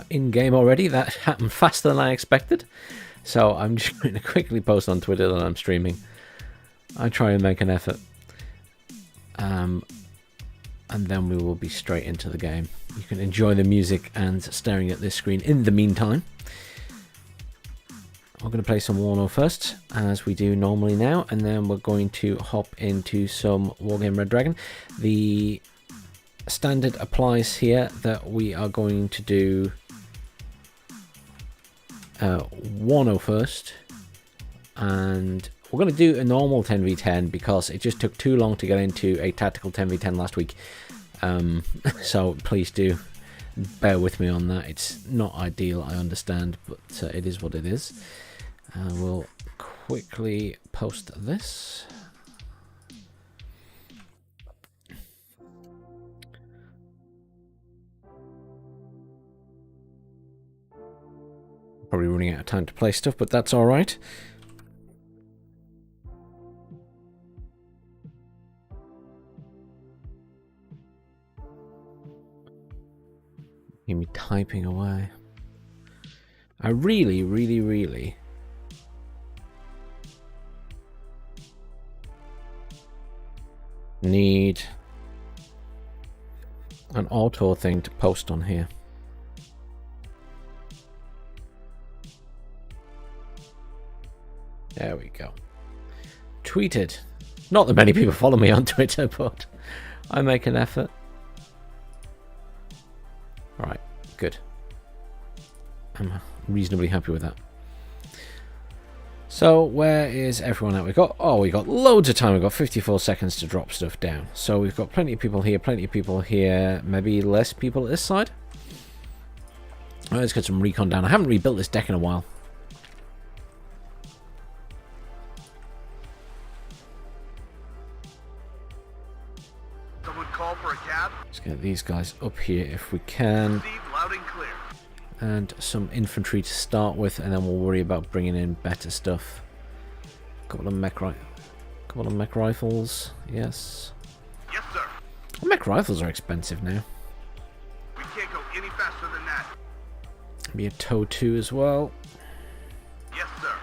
in game already. That happened faster than I expected. So I'm just going to quickly post on Twitter that I'm streaming. I try and make an effort. And then we will be straight into the game. You can enjoy the music and staring at this screen in the meantime. We're going to play some Warno first, as we do normally now, and then we're going to hop into some Wargame Red Dragon. The standard applies here that we are going to do Warno first, and we're going to do a normal 10v10 because it just took too long to get into a tactical 10v10 last week. So please do bear with me on that. It's not ideal, I understand, but it is what it is. We'll quickly post this. Probably running out of time to play stuff, but that's all right. Hear me typing away. I really need an auto thing to post on here. There we go. Tweeted. Not that many people follow me on Twitter, but I make an effort. Alright, good. I'm reasonably happy with that. So, where is everyone at? We got loads of time. We've got 54 seconds to drop stuff down. So we've got plenty of people here, maybe less people at this side. Right, let's get some recon down. I haven't rebuilt this deck in a while. Someone call for a cab? Let's get these guys up here if we can. Loud and clear. And some infantry to start with, and then we'll worry about bringing in better stuff. Couple of mech rifles, yes. Yes, sir. Mech rifles are expensive now. We can't go any faster than that. Maybe a TOW 2 as well. Yes, sir.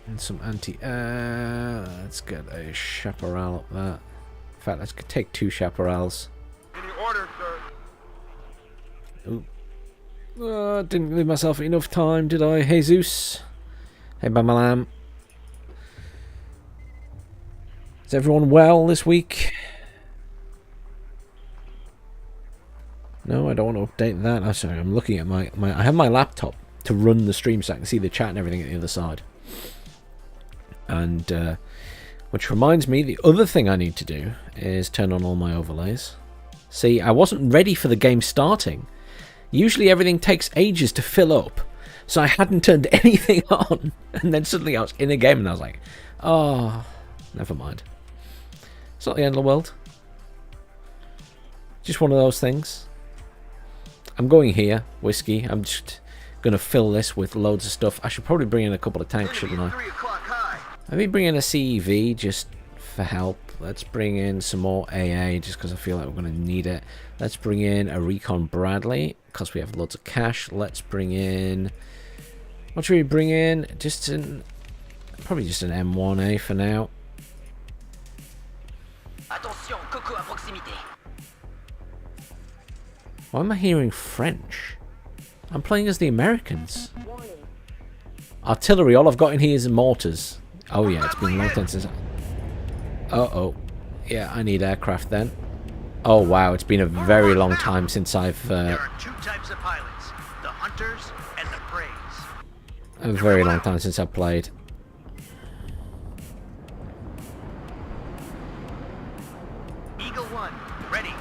And some anti-air. Let's get a chaparral up there. In fact, let's take 2 chaparrals. Any order, sir. Ooh. Didn't leave myself enough time, did I? Jesus. Hey, Bamalam. Is everyone well this week? No, I don't want to update that. I'm sorry, I'm looking at my I have my laptop to run the stream so I can see the chat and everything at the other side. And, which reminds me, the other thing I need to do is turn on all my overlays. See, I wasn't ready for the game starting. Usually everything takes ages to fill up, so I hadn't turned anything on. And then suddenly I was in a game and I was like, oh, never mind. It's not the end of the world. Just one of those things. I'm going here, whiskey. I'm just going to fill this with loads of stuff. I should probably bring in a couple of tanks, shouldn't I? 3 o'clock high. Maybe bring in a CEV just for help. Let's bring in some more AA just because I feel like we're going to need it. Let's bring in a Recon Bradley because we have loads of cash. Let's bring in... What should we bring in? Probably just an M1A for now. Attention, Coco à proximité. Why am I hearing French? I'm playing as the Americans. Artillery, all I've got in here is mortars. Oh yeah, it's been a long time since... Uh-oh. Yeah, I need aircraft then. Oh wow, it's been a very long time since I've... There are 2 types of pilots, the hunters and the preys. A very long time since I've played. Eagle 1, ready.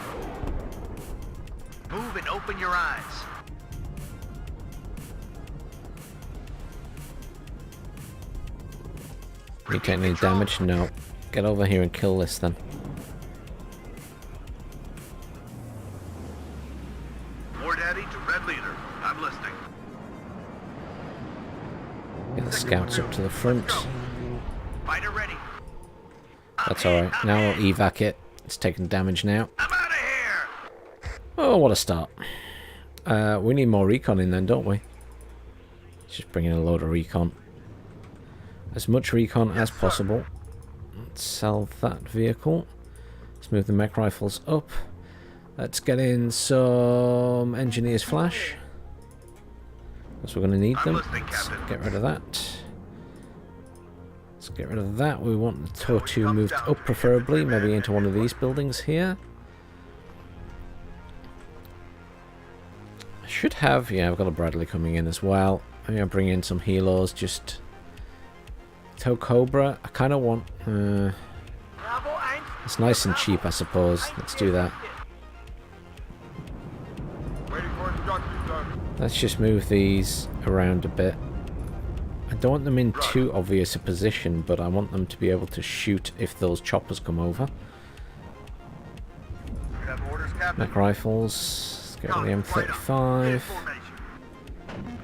Move and open your eyes. You take any damage? No. Get over here and kill this then. War Daddy to Red Leader. I'm listening. Get the scouts up to the front. Fighter ready. That's alright. Now we'll evac it. It's taking damage now. I'm out of here. Oh, what a start. We need more recon in then, don't we? Just bring in a load of recon. As much recon as possible. Let's sell that vehicle. Let's move the mech rifles up. Let's get in some engineer's flash. Because we're going to need them. Let's get rid of that. Let's get rid of that. We want the TOR-2 moved up preferably. Maybe into one of these buildings here. I should have... Yeah, I've got a Bradley coming in as well. Maybe I'll bring in some helos. Just... Tow Cobra. I kind of want... it's nice and cheap, I suppose. Let's do that. Let's just move these around a bit. I don't want them in too obvious a position, but I want them to be able to shoot if those choppers come over. Mech rifles. Let's get rid of the M35.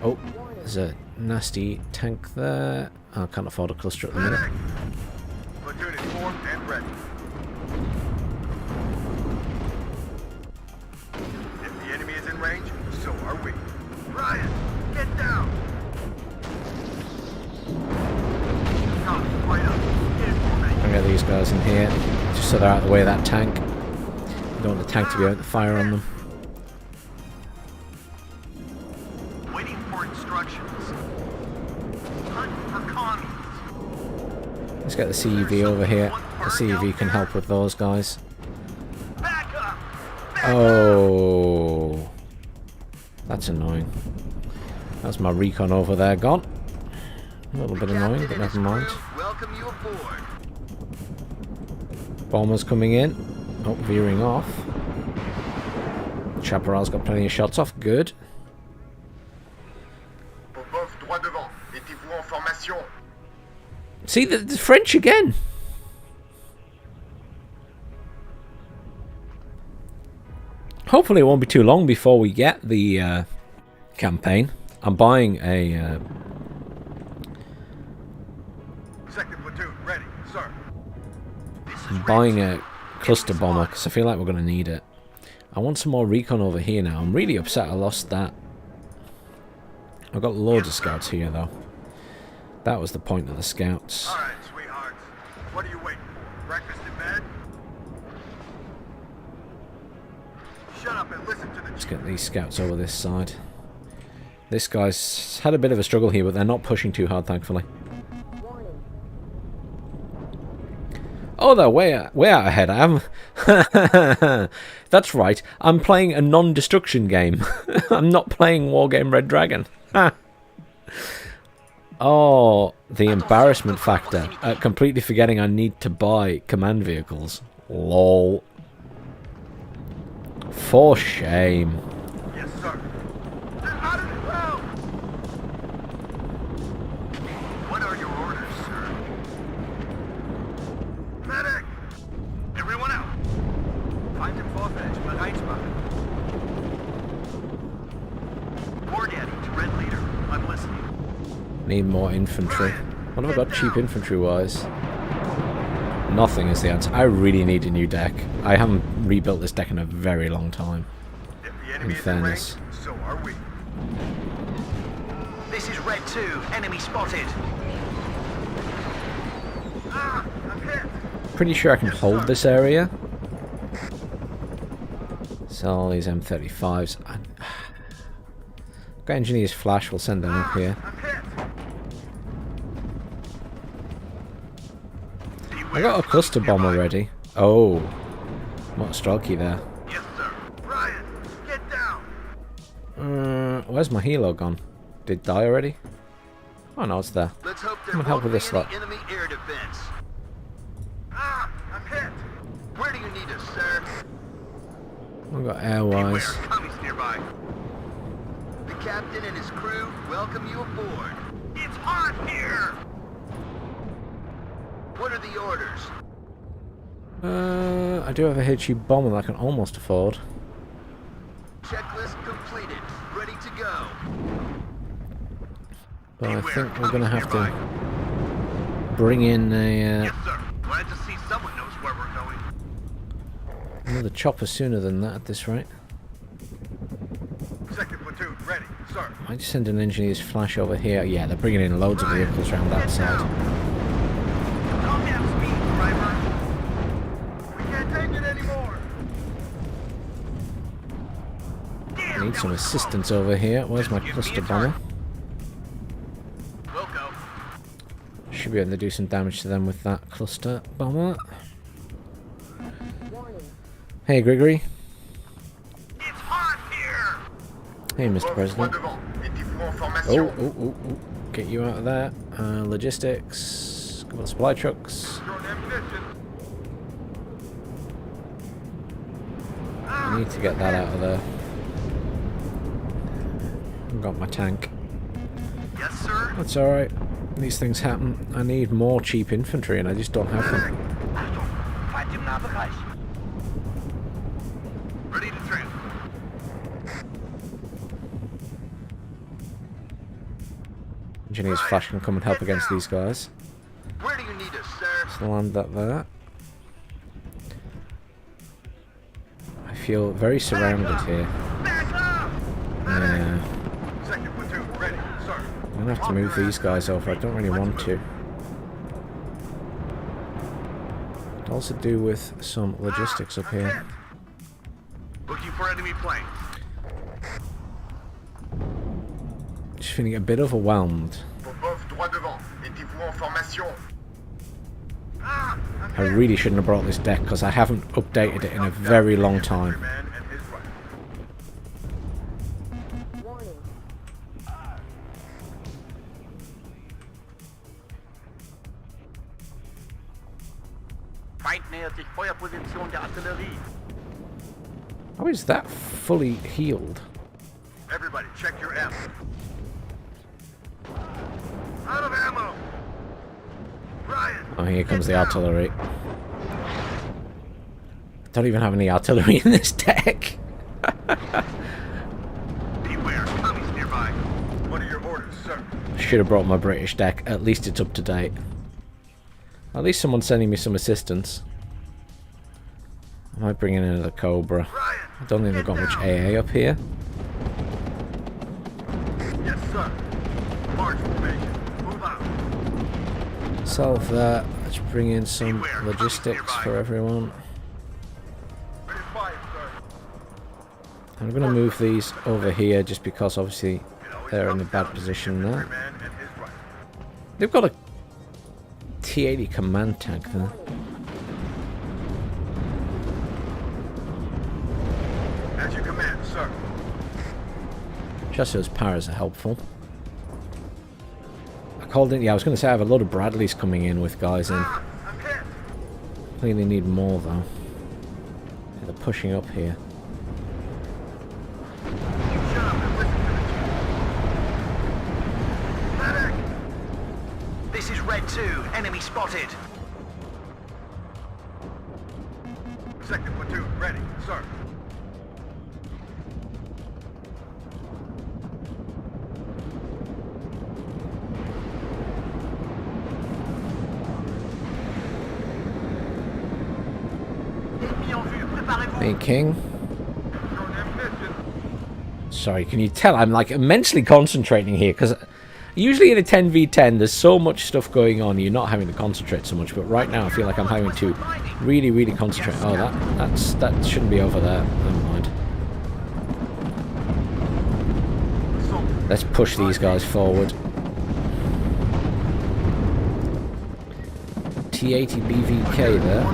Oh, there's a nasty tank there. I can't afford a cluster at the minute. Platoon is formed and ready. If the enemy is in range, so are we. Ryan, get down! Right up. I'll get these guys in here, just so they're out of the way of that tank. I don't want the tank to be able to fire on them. Waiting for instructions. Hunt for commies. Let's get the CEV over here. The CEV can help with those guys. Back up! Oh, that's annoying. That's my recon over there gone. A little bit annoying, but never mind. Welcome you aboard. Bombers coming in. Oh, veering off. Chaparral's got plenty of shots off. Good. Popov droit devant. Mettez-vous en formation. See, the French again. Hopefully it won't be too long before we get the campaign. I'm buying a... Second platoon, ready, sir. I'm buying a cluster bomber because I feel like we're going to need it. I want some more recon over here now. I'm really upset I lost that. I've got loads of scouts here though. That was the point of the scouts. Alright, sweethearts. What are you waiting for? Breakfast in bed? Shut up and listen to the Let's get these scouts over this side. This guy's had a bit of a struggle here, but they're not pushing too hard, thankfully. Oh, they're way out ahead. I am. That's right. I'm playing a non-destruction game. I'm not playing Wargame Red Dragon. Oh, the embarrassment factor. Completely forgetting I need to buy command vehicles. Lol. For shame. Yes, sir. They're out of the ground. What are your orders, sir? Medic! Everyone out. Find him Vorfetch, bereitmachen. War Daddy to Red Leader. I'm listening. Need more infantry. What have I got cheap infantry-wise? Nothing is the answer. I really need a new deck. I haven't rebuilt this deck in a very long time. If the enemy In is in range, fairness. so are we. This is Red 2. Enemy spotted. Ah, I'm hit. Pretty sure I can hold this area. Sell all these M35s. Got engineers flash, we'll send them up here. I'm hit. I got a cluster bomb already. Oh. What a strokey there. Yes, sir. Ryan, get down. Where's my helo gone? Did it die already? Oh no, it's there. Let's hope there Come and help won't with be this any lot. enemy air defense. Ah, I'm hit. Where do you need us, sir? I've got Beware, airwise. commies nearby. The captain and his crew welcome you aboard. It's hot here. What are the orders? I do have a HE bomber that I can almost afford. Checklist completed. Ready to go. But I Beware, think we're going to commies have to nearby. bring in a, Yes, sir. Glad to see someone knows where we're going. another chopper sooner than that at this rate. sir. I just send an engineer's flash over here. Yeah, they're bringing in loads of vehicles around that side. Calm down, speed, driver. We can't take it anymore. I need some assistance over here. Where's my cluster bomber? We'll go. Should be able to do some damage to them with that cluster bomber. Hey, Gregory. It's hot here. Hey, Mr. President. Oh, oh, oh, oh. Get you out of there. Logistics. Couple of supply trucks. I need to get that out of there. I've got my tank. Yes, sir. That's alright. These things happen. I need more cheap infantry and I just don't have them. Ready to trim. Engineers Flash can come and help against these guys. Where do you need us, sir? Let's land that there. I feel very surrounded here. Back up. Yeah. Second platoon, ready, sir. I'm gonna have to move these guys over. I don't really want to. Could also do with some logistics up here. Looking for enemy planes. Just feeling a bit overwhelmed. Popov droit devant. Mettez-vous en formation. I really shouldn't have brought this deck because I haven't updated it in a very long time. Man and his right. Feind nähert sich Feuerposition der Artillerie. How is that fully healed? Everybody, check your ammo. Out of ammo. Ryan. Oh, here comes the artillery. Don't even have any artillery in this deck. Beware, commies nearby. What are your orders, sir? Should have brought my British deck. At least it's up to date. At least someone's sending me some assistance. I might bring in another Cobra. Ryan. I don't think they've got much AA up here. Yes, sir. March formation. Move out. Solve that. Let's bring in some logistics for everyone. Ready to fire, sir. I'm going to move these over here just because obviously It always they're in a comes bad down to position the there. man and his right. They've got a T-80 command tank there. As you command, sir. Just those paras are helpful. I called in. Yeah, I was going to say I have a lot of Bradleys coming in with guys in. I'm hit. Clearly need more though. Yeah, they're pushing up here. You shut up and listen to the chief. Medic. This is Red 2. Enemy spotted. Second platoon, ready, sir. Ennemi en vue. Préparez-vous. Hey King. Your ammunition. Sorry, can you tell I'm like immensely concentrating here because usually in a 10v10 there's so much stuff going on you're not having to concentrate so much, but right now I feel like I'm having to really concentrate. Oh, that shouldn't be over there. Never mind. Let's push these guys forward. T-80 BVK there.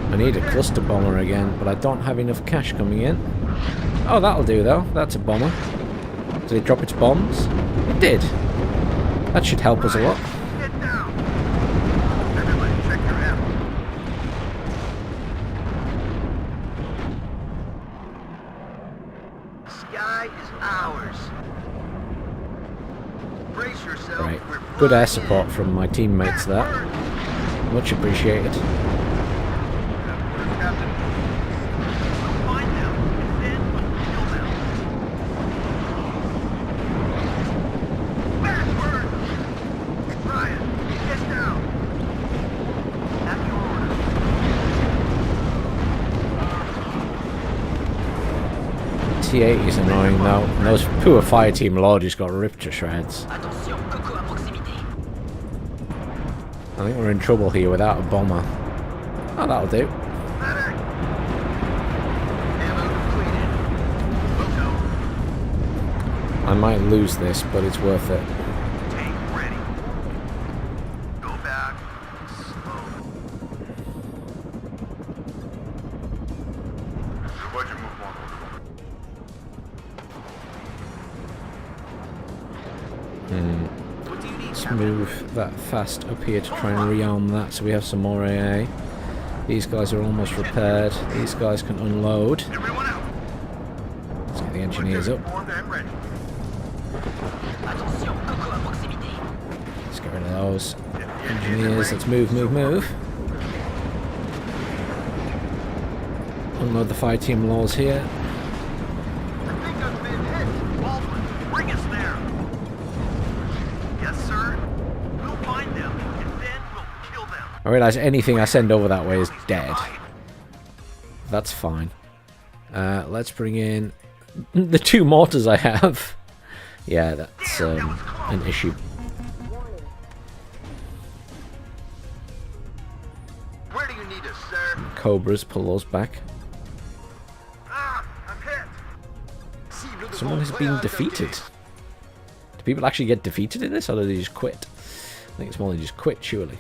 I need a cluster bomber again, but I don't have enough cash coming in. Oh, that'll do though. That's a bomber. Did it drop its bombs? It did. That should help us a lot. Get down. Everybody, check your ammo. Sky is ours. Brace yourself. Right. We're Good air flying support from my teammates there. Much appreciated. Captain. Find them. Defend, but kill them. Backward! Ryan, get down. At your T-80 is annoying though. And those poor fire team law just got ripped to shreds. Attention, coco à proximité. I think we're in trouble here without a bomber. Oh, that'll do. Medic! Ammo completed. Loco. I might lose this, but it's worth it. Tank ready. Go back. Slow. Why'd you move on? Let's move that fast up here to try and rearm that so we have some more AA. These guys are almost repaired. These guys can unload. Everyone out. Let's get the engineers up. Formed and ready. Attention, coco à proximité. Let's get rid of those engineers. Let's move, move, move. Unload the fire team laws here. I think I've been hit. Baldwin, bring us there. Yes, sir. We'll find them, and then we'll kill them. I realise anything I send over that way is dead. That's fine. Let's bring in the 2 mortars I have. Yeah, that's an issue. Where do you need us, sir? Cobras, pull those back. Ah, I'm hit. Someone has been defeated. Do people actually get defeated in this, or do they just quit? I think it's more they just quit, surely.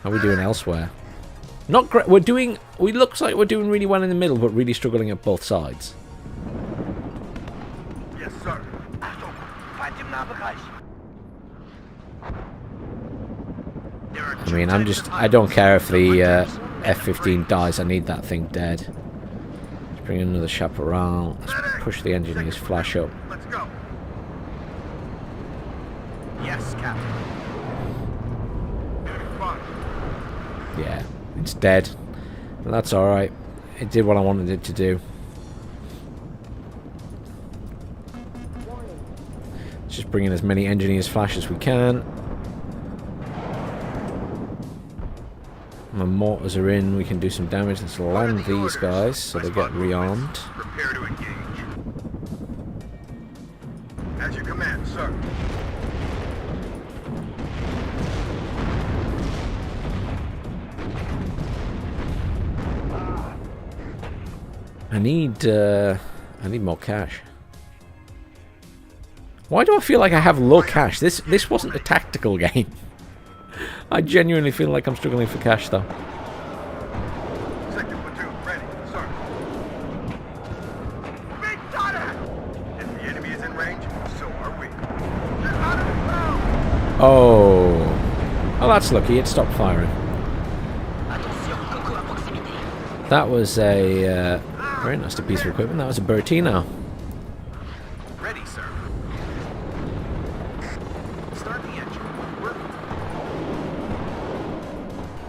How are we doing elsewhere? Not great. We're doing. We looks like we're doing really well in the middle, but really struggling at both sides. Yes, sir. I mean, I don't care if the F-15 dies. I need that thing dead. Let's bring in another chaparral. Let's push the engineers flash up. Let's go. Yes, Captain. Fine. Yeah, it's dead. But that's alright. It did what I wanted it to do. Let's just bring in as many engineers flash as we can. My mortars are in. We can do some damage. Let's land these guys so they get rearmed. Prepare to engage. As you command, sir. I need more cash. Why do I feel like I have low cash? This wasn't a tactical game. I genuinely feel like I'm struggling for cash though. Second platoon, ready, sir. Big Dada! If the enemy is in range, so are we. They're out of the ground! Oh. Oh, that's lucky. It stopped firing. Attention, coco à proximité. That was a very nasty piece of equipment. That was a Bertino. Ready, sir. Start the engine. We're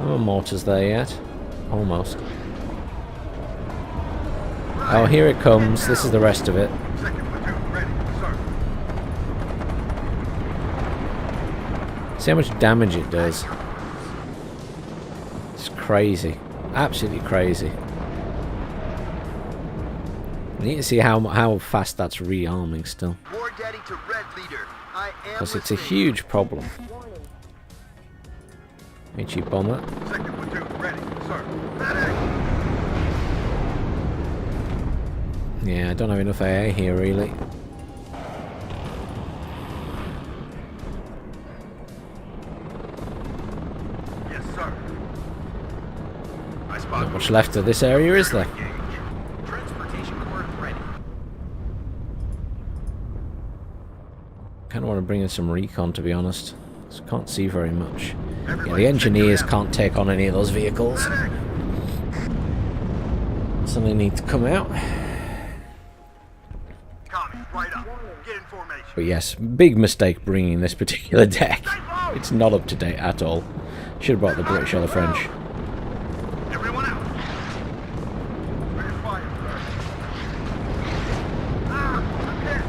No mortars there yet. Almost. Oh, here it comes. This is the rest of it. second platoon, ready, sir. See how much damage it does. It's crazy. Absolutely crazy. I need to see how fast that's rearming still. War Daddy to Red Leader. I am Because it's a listening. huge problem. HE bomber. Second platoon, ready, sir. Medic! Yeah, I don't have enough AA here really. Yes, sir. I spot Not much left of this area, is there? engage. Transportation cord ready. Kind of want to bring in some recon, to be honest. So can't see very much. Yeah, the engineers can't take on any of those vehicles. Medic! So they need to come out. Tommy, right up. Get in formation. But yes, big mistake bringing this particular deck. It's not up to date at all. Should have brought the British or the French. Everyone out. Ready to fire, sir. Ah, I'm hit.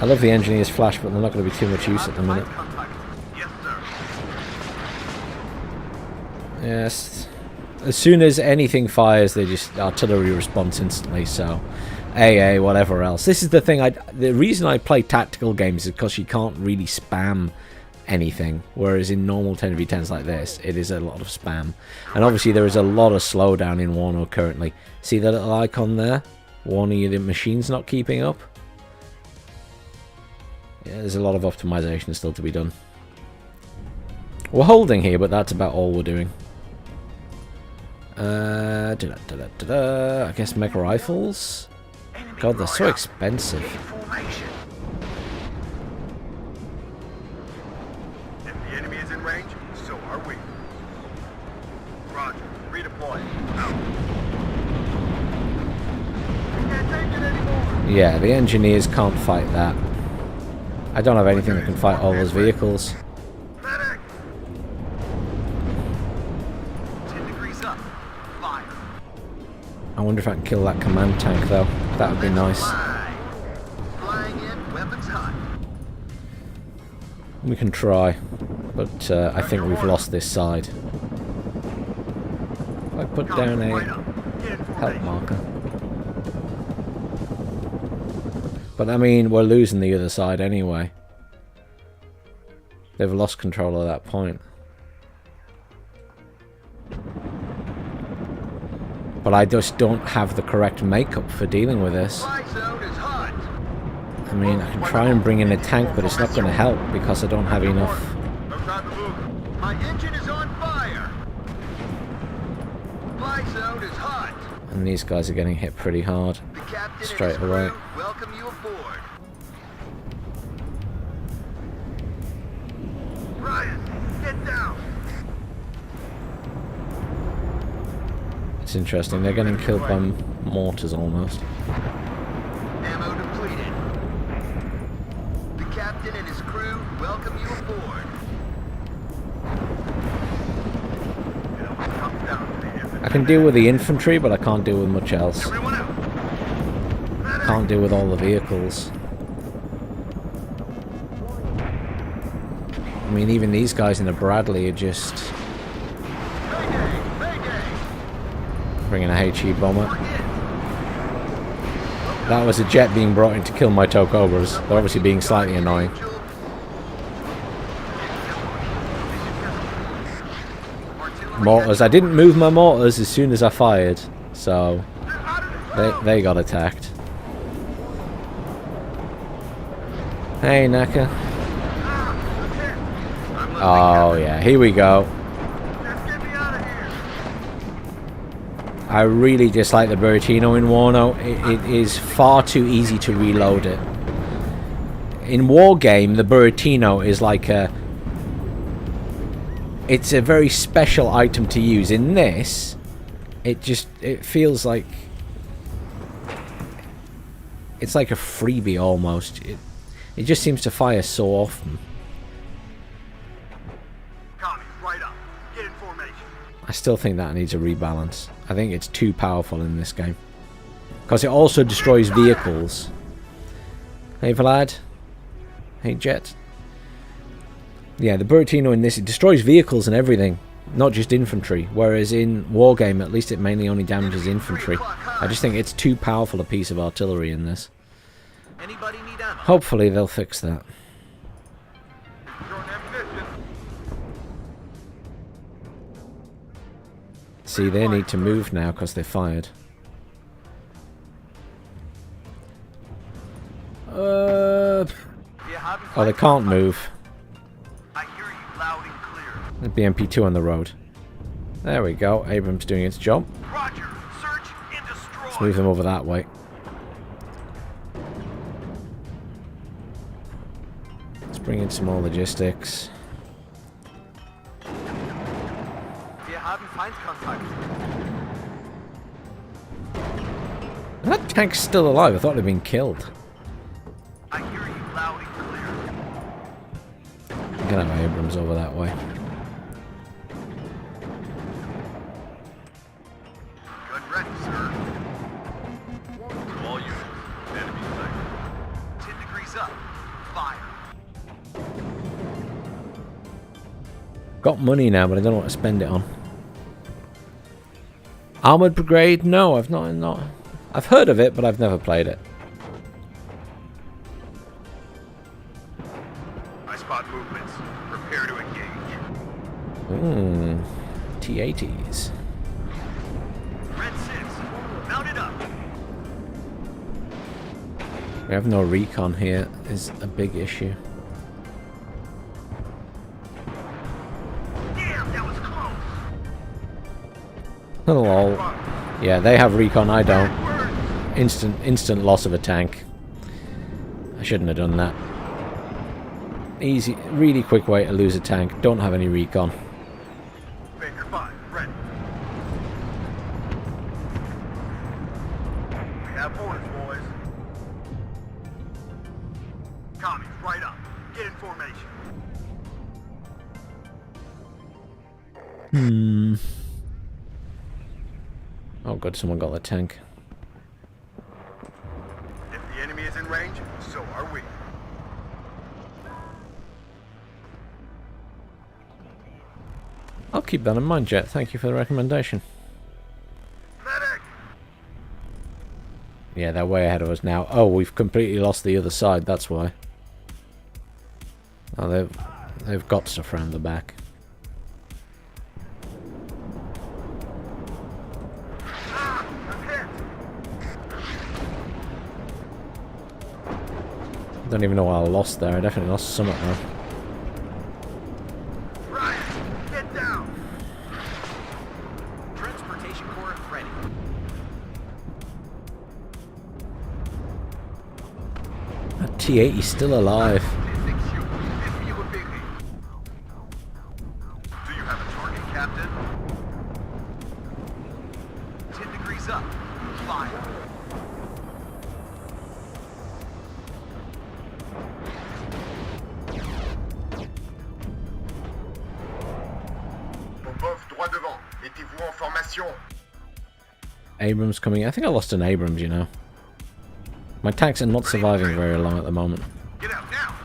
I love the engineers flash, but they're not going to be too much use at the minute. Yes, sir. Yes. As soon as anything fires, they just artillery response instantly. So, AA, whatever else. This is the thing. The reason I play tactical games is because you can't really spam anything, whereas in normal 10v10s like this, it is a lot of spam. And obviously, there is a lot of slowdown in Warno currently. See that little icon there? Warning you the machine's not keeping up. Yeah, there's a lot of optimization still to be done. We're holding here, but that's about all we're doing. I guess mega rifles. God, they're so expensive. If the enemy is in range, so are we. Roger. Redeploy. Out. We can't take it anymore. Yeah, the engineers can't fight that. I don't have anything that can fight all those vehicles. Medic! 10 degrees up. Fire. I wonder if I can kill that command tank, though. That would be nice. Fly. Flying in, weapons hot. We can try, but I think we've lost this side. If I put down a help marker. But I mean, we're losing the other side anyway. They've lost control at that point. But I just don't have the correct makeup for dealing with this. Fly zone is hot. I mean, I can try and bring in a tank, but it's not going to help because I don't have enough. No time to move. My engine is on fire. Fly zone is hot. And these guys are getting hit pretty hard. The captain Straight and his away. crew welcome you aboard. Ryan, get down. It's interesting, they're getting killed by mortars almost. Ammo depleted. The captain and his crew welcome you aboard. It always comes down to the infantry. I can deal with the infantry, but I can't deal with much else. Everyone out. Medic. Can't deal with all the vehicles. I mean, even these guys in the Bradley are just Mayday! Mayday! bringing a HE bomber. That was a jet being brought in to kill my tow cobras. They're obviously being slightly annoying. Mortars. I didn't move my mortars as soon as I fired, so they got attacked. Hey, Naka. Oh yeah, here we go. Just get me out of here. I really dislike the Buratino in Warno. It is far too easy to reload it. In Wargame, the Buratino is like a... It's a very special item to use. In this, it feels like... It's like a freebie almost. It just seems to fire so often. Commies, right up. Get in formation. I still think that needs a rebalance. I think it's too powerful in this game. Because it also destroys vehicles. Hey Vlad. Hey Jet. Yeah, the Buratino in this, it destroys vehicles and everything. Not just infantry. Whereas in Wargame, at least it mainly only damages infantry. I just think it's too powerful a piece of artillery in this. Anybody need ammo? Hopefully they'll fix that. Short ammunition. See, they need to move now because they fired. Oh, they can't move. I hear you loud and clear. The BMP-2 on the road. There we go. Abrams doing its job. Roger. Search and destroy. Let's move them over that way. Let's bring in some more logistics. Wir haben Feindkontakt. That tank's still alive. I thought it had been killed. I hear you loud and clear. I'm gonna have Abrams over that way. Gun ready, sir. All units. Enemy sighted. 10 degrees up. Fire. Got money now, but I don't know what to spend it on. Armored Brigade? No, I've not. I've heard of it, but I've never played it. I spot movements. Prepare to engage. Ooh, T-80s. Red 6, mount it up. We have no recon here, is a big issue. Damn, that was close. Lol. Yeah, they have recon, I don't. Instant loss of a tank. I shouldn't have done that. Easy, really quick way to lose a tank. Don't have any recon. Baker 5, ready. We have orders, boys. Commies, right up. Get in formation. Oh good, someone got the tank. If the enemy is in range, so are we. I'll keep that in mind, Jet. Thank you for the recommendation. Medic! Yeah, they're way ahead of us now. Oh, we've completely lost the other side, that's why. Oh, they've got stuff around the back. Ah, I'm hit. Don't even know what I lost there. I definitely lost something though. Ryan, get down. Transportation core ready. That T-80's still alive. Do you have a target, Captain? 10 degrees up. Fire. Popov, droit devant. Mettez-vous en formation. Abrams coming. I think I lost an Abrams, you know. My tanks are not surviving very long at the moment. Get out now.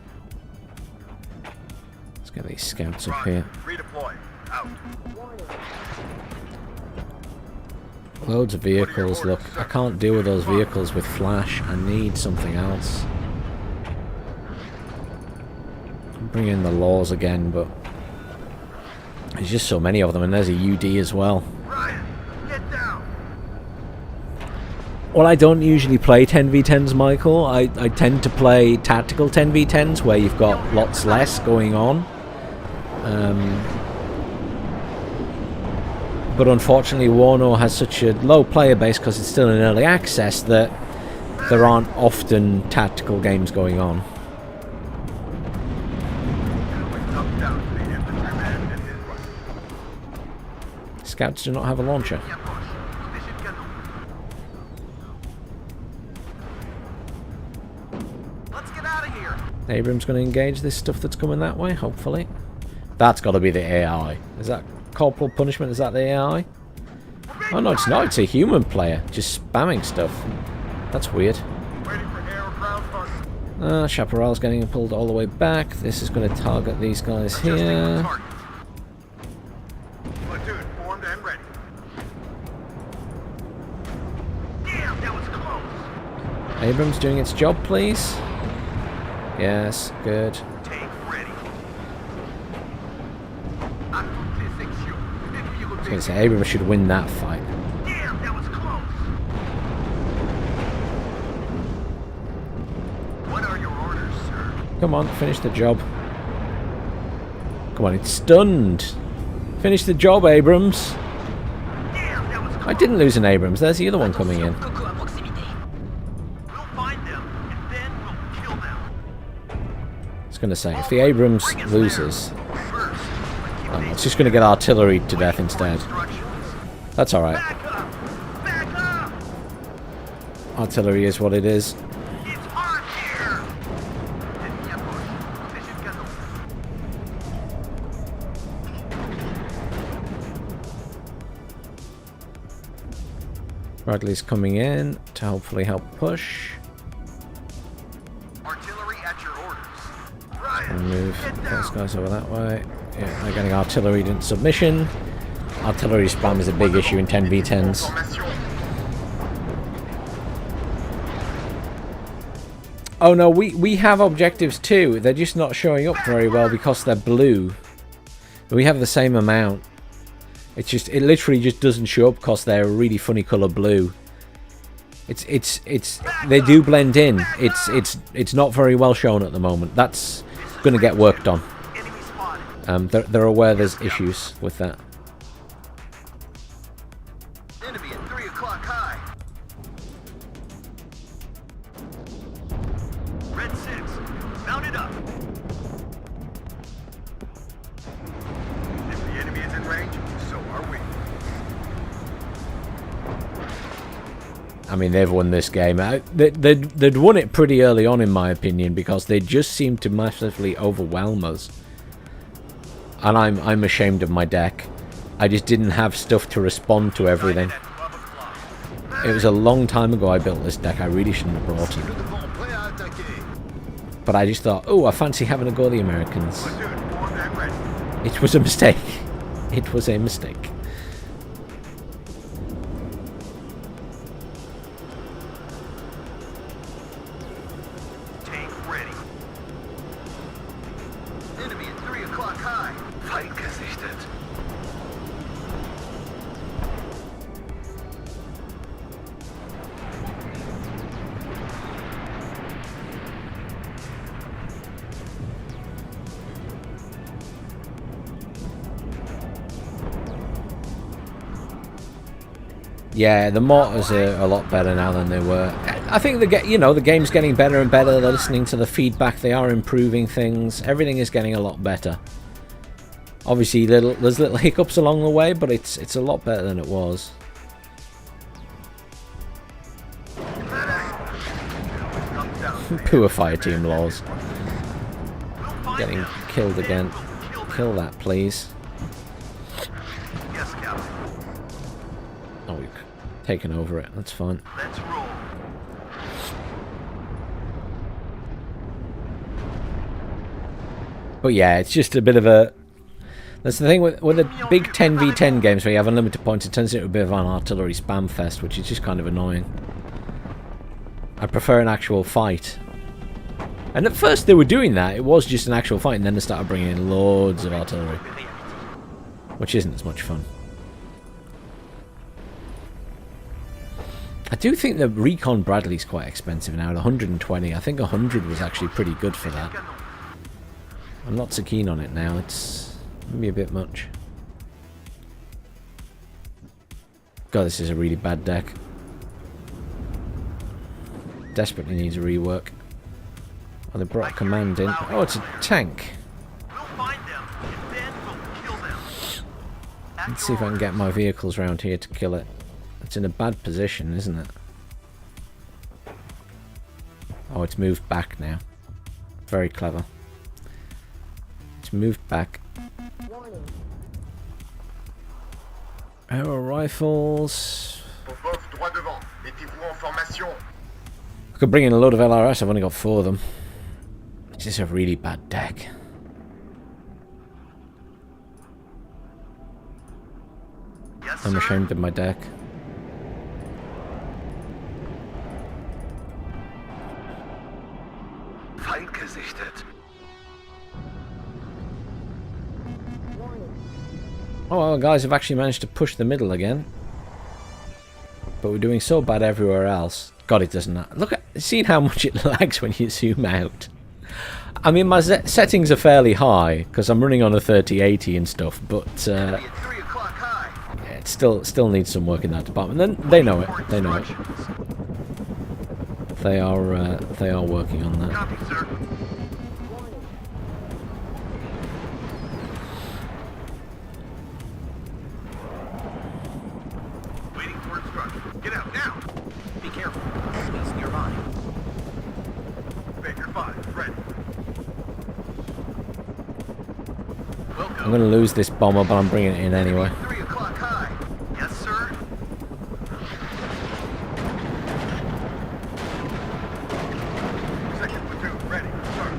Let's get these scouts up here. Redeploy. Out. Loads of vehicles. Look, I can't deal with those vehicles with flash. I need something else. Bring in the laws again, but there's just so many of them, and there's a UD as well. Ryan, get down. Well, I don't usually play 10v10s, Michael. I tend to play tactical 10v10s where you've got lots less going on. But unfortunately, Warno has such a low player base because it's still in early access that there aren't often tactical games going on. Up down to the infantryman and his right. Scouts do not have a launcher. Let's get out of here. Abrams going to engage this stuff that's coming that way, hopefully. That's got to be the AI. Is that Corporal Punishment? Is that the AI? Oh no, it's not. It's a human player. Just spamming stuff. That's weird. Waiting for air or ground force. Chaparral's getting pulled all the way back. This is going to target these guys Adjusting here. target. Platoon formed and ready. Damn, that was close. Abrams doing its job, please. Yes, good. Tank ready. I was going to say, Abrams should win that fight. Damn, that was close. What are your orders, sir? Come on, finish the job. Come on, it's stunned. Finish the job, Abrams. Damn, that was close. I didn't lose an Abrams. There's the other one coming in. Coco à proximité. We'll find them, and then we'll kill them. I was going to say, if the Abrams loses, First, oh, no, it's just going to get artillery to death instead. instructions. That's alright. Back up! Back up! Artillery is what it is. It's hot here! Didn't push. Position canon. Bradley's coming in to hopefully help push. Artillery at your orders. And Ryan, move get those down. guys over that way. Yeah, they're getting artillery in submission. artillery spam is a big issue in 10v10s. Oh no, we have objectives too. They're just not showing up very well because they're blue. We have the same amount. It's just, it literally just doesn't show up because they're a really funny colour blue. They do blend in. It's not very well shown at the moment. That's going to get worked on. They're aware there's issues with that. Enemy at 3 o'clock high. Red 6, mount it up. If the enemy is in range, so are we. I mean, they've won this game. They'd won it pretty early on, in my opinion, because they just seemed to massively overwhelm us. And I'm ashamed of my deck. I just didn't have stuff to respond to everything. It was a long time ago I built this deck. I really shouldn't have brought it. But I just thought, oh, I fancy having a go at the Americans. It was a mistake. It was a mistake. Tank ready. Enemy at 3 o'clock high. Feind gesichtet. Yeah, the mortars are a lot better now than they were. I think the game's getting better and better. They're listening to the feedback. They are improving things. Everything is getting a lot better. Obviously, there's little hiccups along the way, but it's a lot better than it was. Poor fire team laws. Getting killed again. Kill that, please. Yes, Captain. Oh, we've taken over it. That's fine. Let's roll. But yeah, it's just a bit of a... That's the thing with the big 10v10 games where you have unlimited points, it turns into a bit of an artillery spam fest, which is just kind of annoying. I prefer an actual fight. And at first they were doing that, it was just an actual fight, and then they started bringing in loads of artillery. Which isn't as much fun. I do think the Recon Bradley's quite expensive now, at 120. I think 100 was actually pretty good for that. I'm not so keen on it now, it's maybe a bit much. God, this is a really bad deck. Desperately needs a rework. Oh, they brought a command in. Oh, it's a tank. We'll find them, and then we'll kill them. Let's see if I can get my vehicles around here to kill it. It's in a bad position, isn't it? Oh, it's moved back now. Very clever. It's moved back. Arrow rifles. I could bring in a load of LRS, I've only got 4 of them. This is a really bad deck. Yes, I'm sir. ashamed of my deck. Feind gesichtet. Oh, well, guys have actually managed to push the middle again. But we're doing so bad everywhere else. God, it doesn't... Look at... See how much it lags when you zoom out. I mean, my settings are fairly high, because I'm running on a 3080 and stuff, but... Enemy at 3 o'clock high. yeah, it still needs some work in that department. Then they know it. They know it. They are working on that. Copy, sir. Waiting for instructions. Get out now. Be careful. Police nearby. Baker 5, ready. I'm going to lose this bomber, but I'm bringing it in anyway. 3 o'clock high. Yes, sir. Second platoon ready. Start.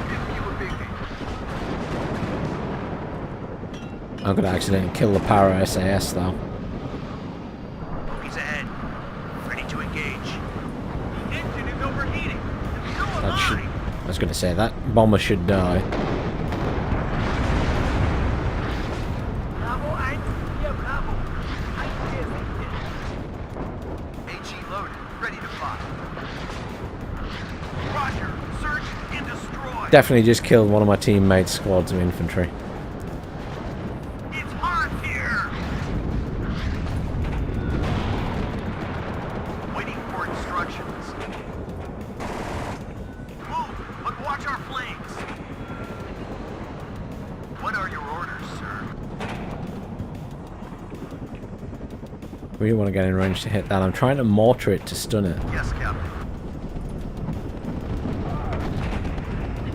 Give you a biggie. I'm gonna accidentally kill the para SAS though. He's ahead. Ready to engage. The engine is overheating. It's still That should, alive. I was gonna say that bomber should die. Bravo 1, hier Bravo. HE loaded. Ready to fly. Roger. Search and destroy. Definitely just killed one of my teammates' squads of infantry. It's hot here. Waiting for instructions. Move, but watch our flanks. What are your orders, sir? Really want to get in range to hit that. I'm trying to mortar it to stun it. Yes, Captain.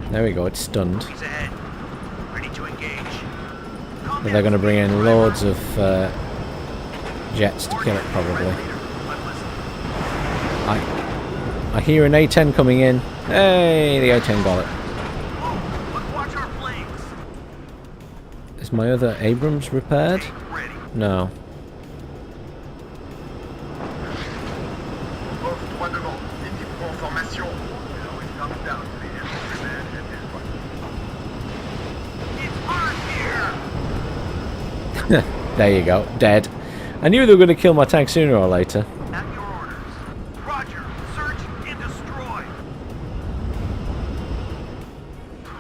There we go, it's stunned. He's ahead. Ready to engage. But they're going to bring in loads of jets to kill it, probably. I hear an A-10 coming in. Hey, the A-10 got it. But watch our flanks. Is my other Abrams repaired? Ready. No. It's hot here. There you go, dead. I knew they were going to kill my tank sooner or later. At your orders. Roger. Search and destroy.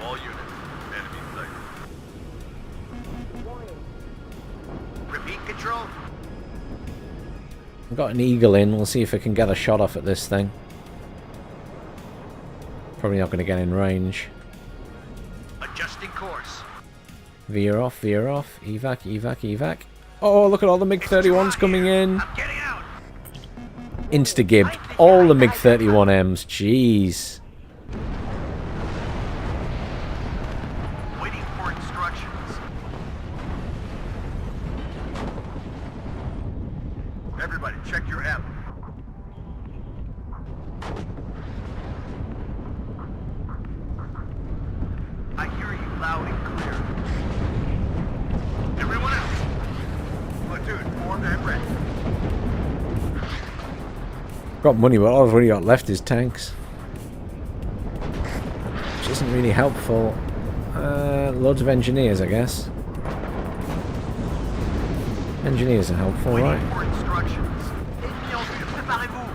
All units. Enemy sighted. Repeat control. I've got an eagle in. We'll see if I can get a shot off at this thing. Probably not going to get in range. Adjusting course. Veer off, evac, evac, evac. Oh, look at all the MiG-31s coming in. I'm getting out. Insta-gibbed. All the MiG-31Ms. Jeez. Waiting for instructions. Everybody, check your M. I hear you loud and clear. Everyone else. Platoon formed and ready. Got money, but all I've really got left is tanks. Which isn't really helpful. Loads of engineers, I guess. Engineers are helpful, Waiting right? for instructions. Ennemi en vue, préparez-vous.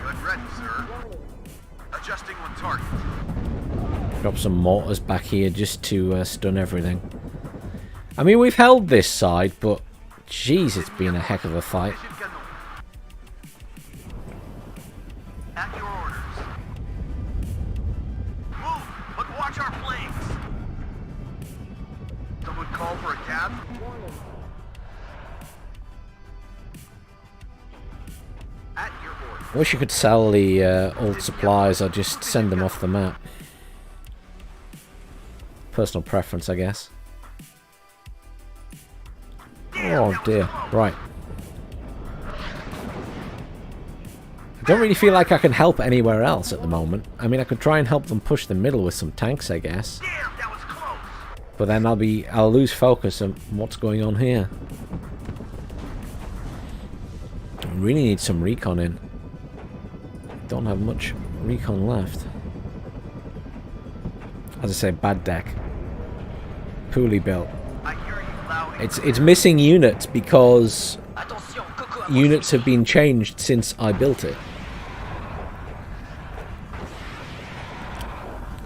Good ready, sir. Adjusting on target. Drop some mortars back here just to stun everything. I mean, we've held this side, but jeez, it's been a heck of a fight. Mission canon. At your orders. Move, but watch our flanks. Someone call for a cab? At your orders. I wish you could sell the old supplies or just send them off the map. Personal preference, I guess. Oh dear. Right. I don't really feel like I can help anywhere else at the moment. I mean, I could try and help them push the middle with some tanks, I guess. Damn, that was close. But then I'll lose focus on what's going on here. I really need some recon in. Don't have much recon left. As I say, bad deck. Poorly built. I hear you loud and It's missing units because units have been changed since I built it.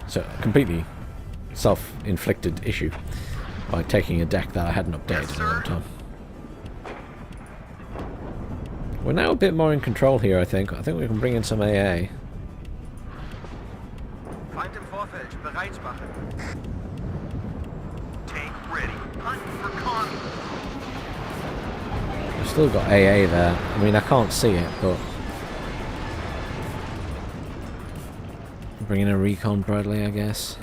So a completely self-inflicted issue by taking a deck that I hadn't updated in a long time. We're now a bit more in control here, I think. I think we can bring in some AA. Feind im Vorfeld, Bereitsmache. Tank ready. Hunt for con. We've still got AA there. I mean, I can't see it, but... Bring in a recon Bradley, I guess.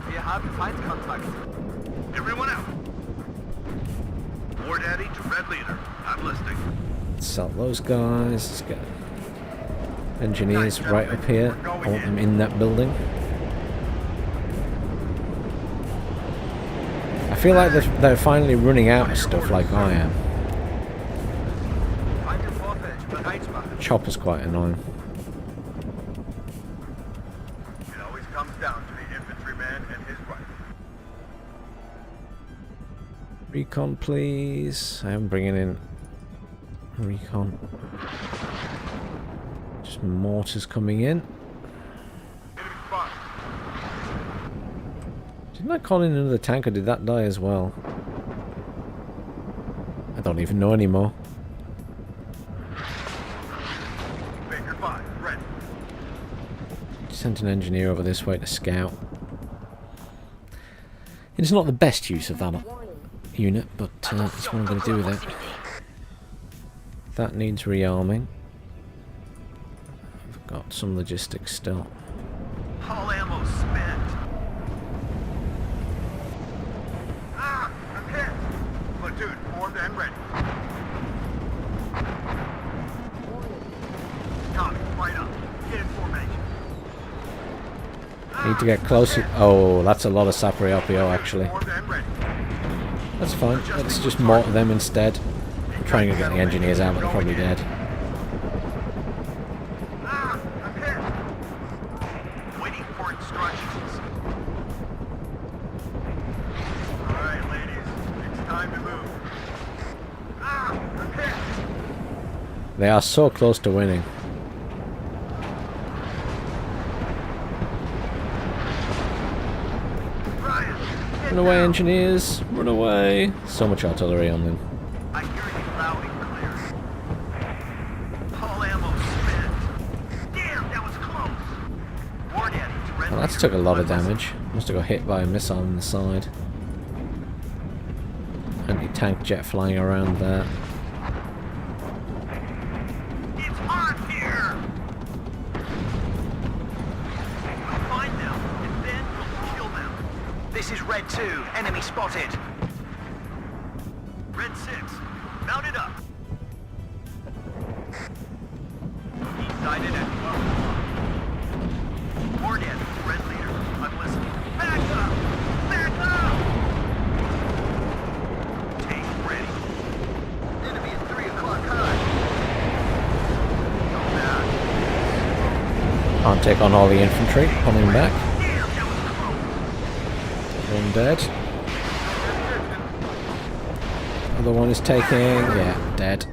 Wir haben Feindkontakt. Everyone out. War Daddy to Red Leader. I'm listening. Let's sell those guys. Let's get engineers right up here. I want them in that building. I feel like they're finally running out of stuff like I am. Chopper's quite annoying. It always comes down to the infantryman and his rifle. Recon, please. I am bringing in recon. Just mortars coming in. Enemy spotted. Didn't I call in another tank, or did that die as well? I don't even know anymore. Baker 5, ready. Sent an engineer over this way to scout. It's not the best use of that unit, but that's what I'm going to do with it. That needs rearming. I've got some logistics still. All ammo spent. Ah, I'm hit. Platoon formed and ready. Copy, right up. Get in formation. Need to get closer. Oh, that's a lot of Sapriopio actually. Formed and ready. That's fine. Let's just mortar them instead. I'm trying to get the engineers out, but they're probably dead. Ah, I'm hit. Waiting for instructions. All right, ladies. It's time to move. Ah, I'm hit. They are so close to winning. Ryan, get Run away, down. engineers! Run away! So much artillery on them. I hear you loud and clear. All ammo spent. Damn, that was close. War Daddy, Well, that's took a lot of damage. Must have got hit by a missile on the side. Anti-tank jet flying around there. It's hot here. We'll find them, and then we'll kill them. This is Red 2. Enemy spotted. Red 6, mount it up. East sided at 12 o'clock. War Daddy, Red Leader, I'm listening. Back up! Back up! Tank ready. Enemy at 3 o'clock high. Go back. Can't take on all the infantry. Coming back. Damn, that was close. One dead. Other one is taking... yeah, dead.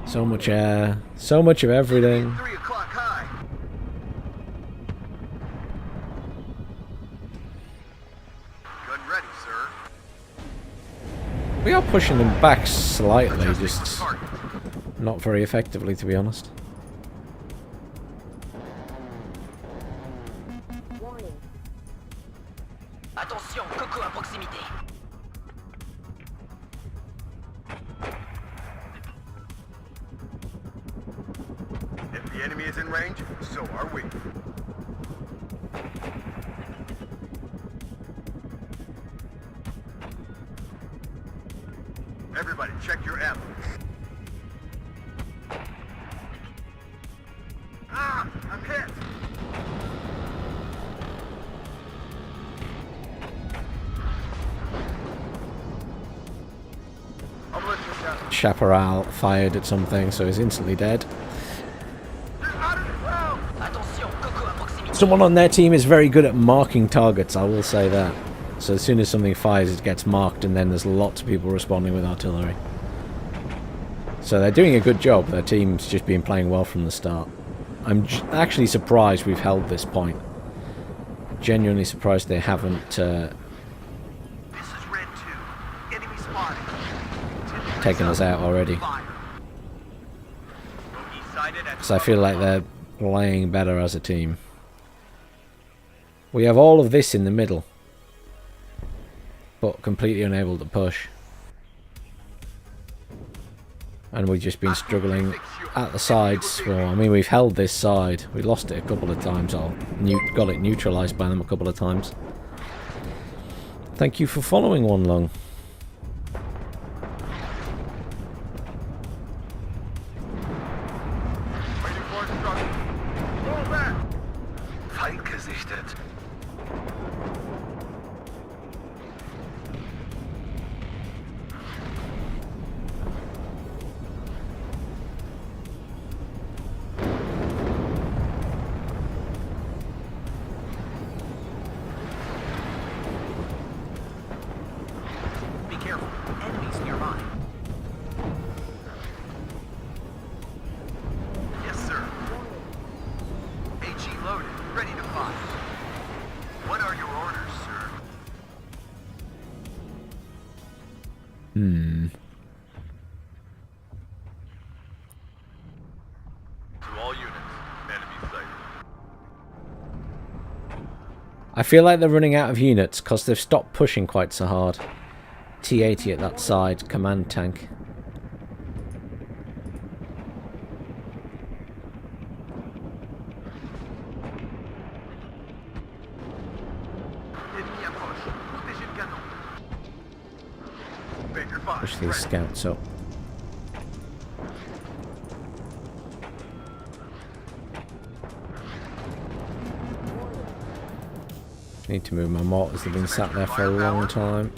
So much air. So much of everything. 3 o'clock high. Gun ready, sir. We are pushing them back slightly, Adjusting just for target. not very effectively, to be honest. Attention, Coco à proximité. If the enemy is in range, so are we. Everybody, check your ammo. Ah, I'm hit. I'll let you down. Chaparral fired at something, so he's instantly dead. They're out of the road. Attention, Coco à proximité. Someone on their team is very good at marking targets, I will say that. So as soon as something fires, it gets marked, and then there's lots of people responding with artillery. So they're doing a good job. Their team's just been playing well from the start. I'm actually surprised we've held this point. Genuinely surprised they haven't This is Red 2. Enemy spotted. taken us out already. Fire. Bogey sighted at Because I feel like they're playing better as a team. We have all of this in the middle, but completely unable to push. And we've just been struggling at the sides. Well, I mean, we've held this side. We lost it a couple of times, or got it neutralised by them a couple of times. Thank you for following, One Lung. Careful. Enemies nearby. Yes, sir. HE loaded, ready to fire. What are your orders, sir? To all units, enemy sighted. I feel like they're running out of units because they've stopped pushing quite so hard. T-80 at that side, command tank. Ennemi approche. Protégez le canon. Baker 5. Push these scouts up. Need to move my mortars. They've been sat there for a long time.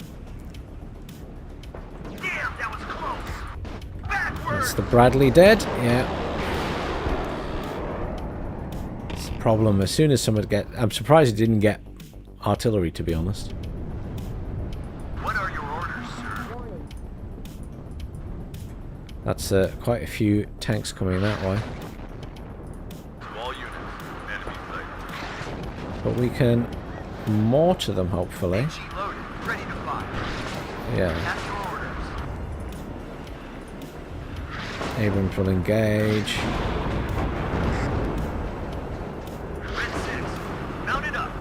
Damn, that was close. Backwards. Is the Bradley dead? Yeah. It's a problem. As soon as someone get... I'm surprised it didn't get artillery, to be honest. What are your orders, sir? That's quite a few tanks coming that way. To all units, enemy sighted. But we can mortar them, hopefully. HE loaded, ready to fire. Yeah. At your orders. Abrams will engage. Red 6, mount it up.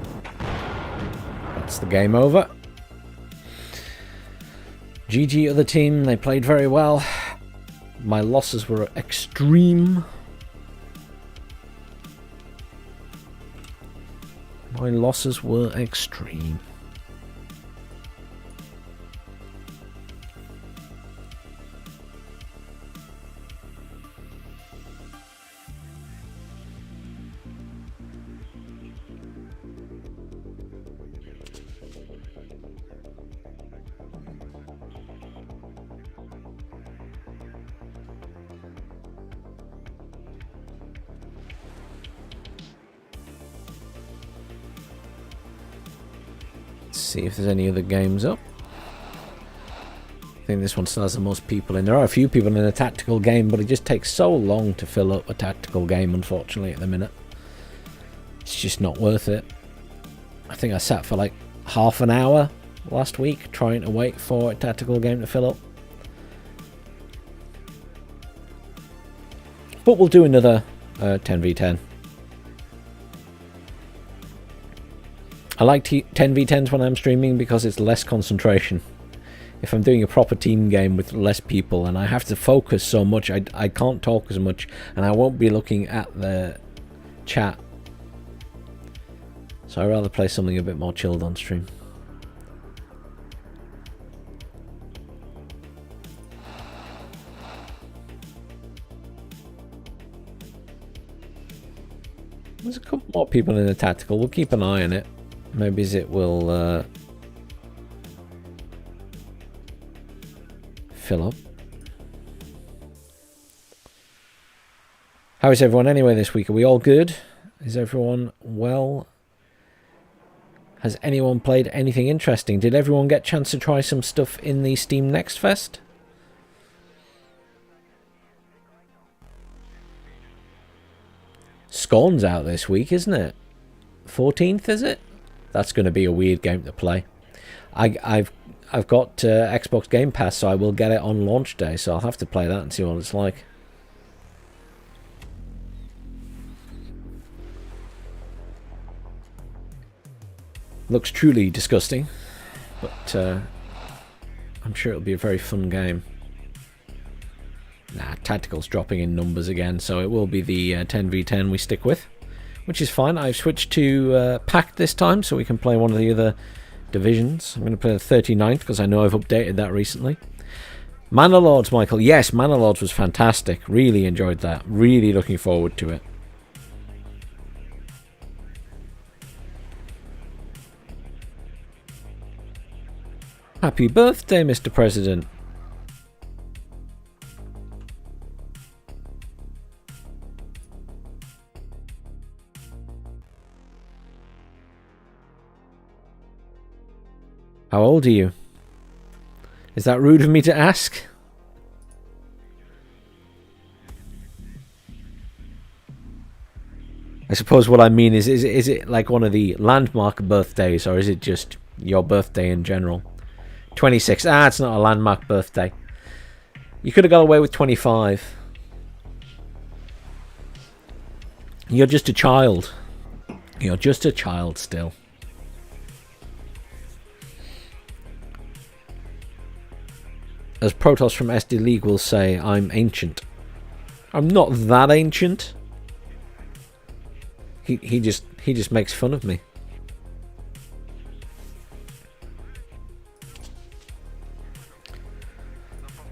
That's the game over. GG other team, they played very well. My losses were extreme. My losses were extreme. See if there's any other games up. I think this one still has the most people in. There are a few people in a tactical game, but it just takes so long to fill up a tactical game, unfortunately, at the minute. It's just not worth it. I think I sat for like half an hour last week trying to wait for a tactical game to fill up. But we'll do another 10v10. I like 10v10s when I'm streaming because it's less concentration. If I'm doing a proper team game with less people and I have to focus so much, I can't talk as much and I won't be looking at the chat. So I'd rather play something a bit more chilled on stream. There's a couple more people in the tactical. We'll keep an eye on it. Maybe it will fill up. How is everyone anyway this week? Are we all good? Is everyone well? Has anyone played anything interesting? Did everyone get a chance to try some stuff in the Steam Next Fest? Scorn's out this week, isn't it? 14th, is it? That's going to be a weird game to play. I've got Xbox Game Pass, so I will get it on launch day, so I'll have to play that and see what it's like. Looks truly disgusting, but I'm sure it'll be a very fun game. Nah, Tactical's dropping in numbers again, so it will be the 10v10 we stick with, which is fine. I've switched to Pact this time, so we can play one of the other divisions. I'm going to play the 39th, because I know I've updated that recently. Manor Lords, Michael. Yes, Manor Lords was fantastic. Really enjoyed that. Really looking forward to it. Happy birthday, Mr. President. How old are you? Is that rude of me to ask? I suppose what I mean is it like one of the landmark birthdays, or is it just your birthday in general? 26. Ah, it's not a landmark birthday. You could have got away with 25. You're just a child. You're just a child still. As Protoss from SD League will say, I'm ancient. I'm not that ancient. He just makes fun of me.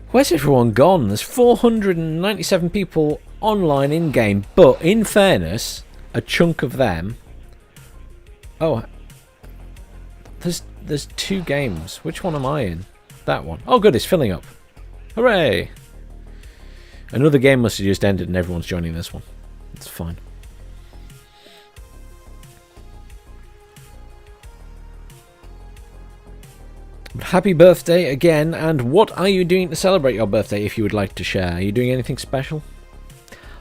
Where's everyone gone? There's 497 people online in-game, but in fairness, a chunk of them... Oh, there's 2 games. Which one am I in? That one. Oh good, it's filling up. Hooray! Another game must have just ended and everyone's joining this one. It's fine. Happy birthday again, and what are you doing to celebrate your birthday if you would like to share? Are you doing anything special?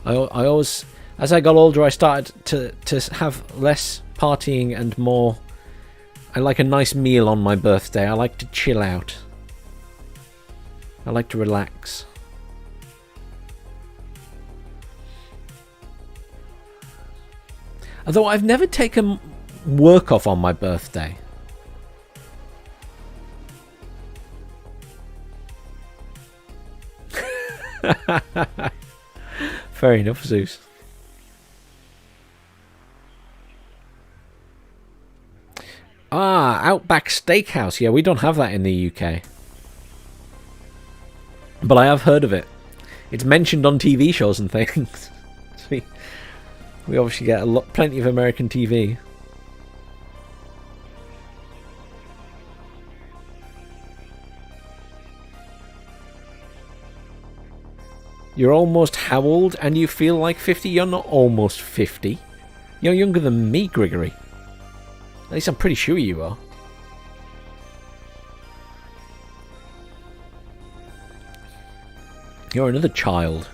I always, as I got older, I started to have less partying and more... I like a nice meal on my birthday. I like to chill out. I like to relax. Although I've never taken work off on my birthday. Fair enough, Zeus. Ah, Outback Steakhouse. Yeah, we don't have that in the UK. But I have heard of it. It's mentioned on TV shows and things. We obviously get plenty of American TV. You're almost how old and you feel like 50? You're not almost 50. You're younger than me, Grigory. At least I'm pretty sure you are. You're another child.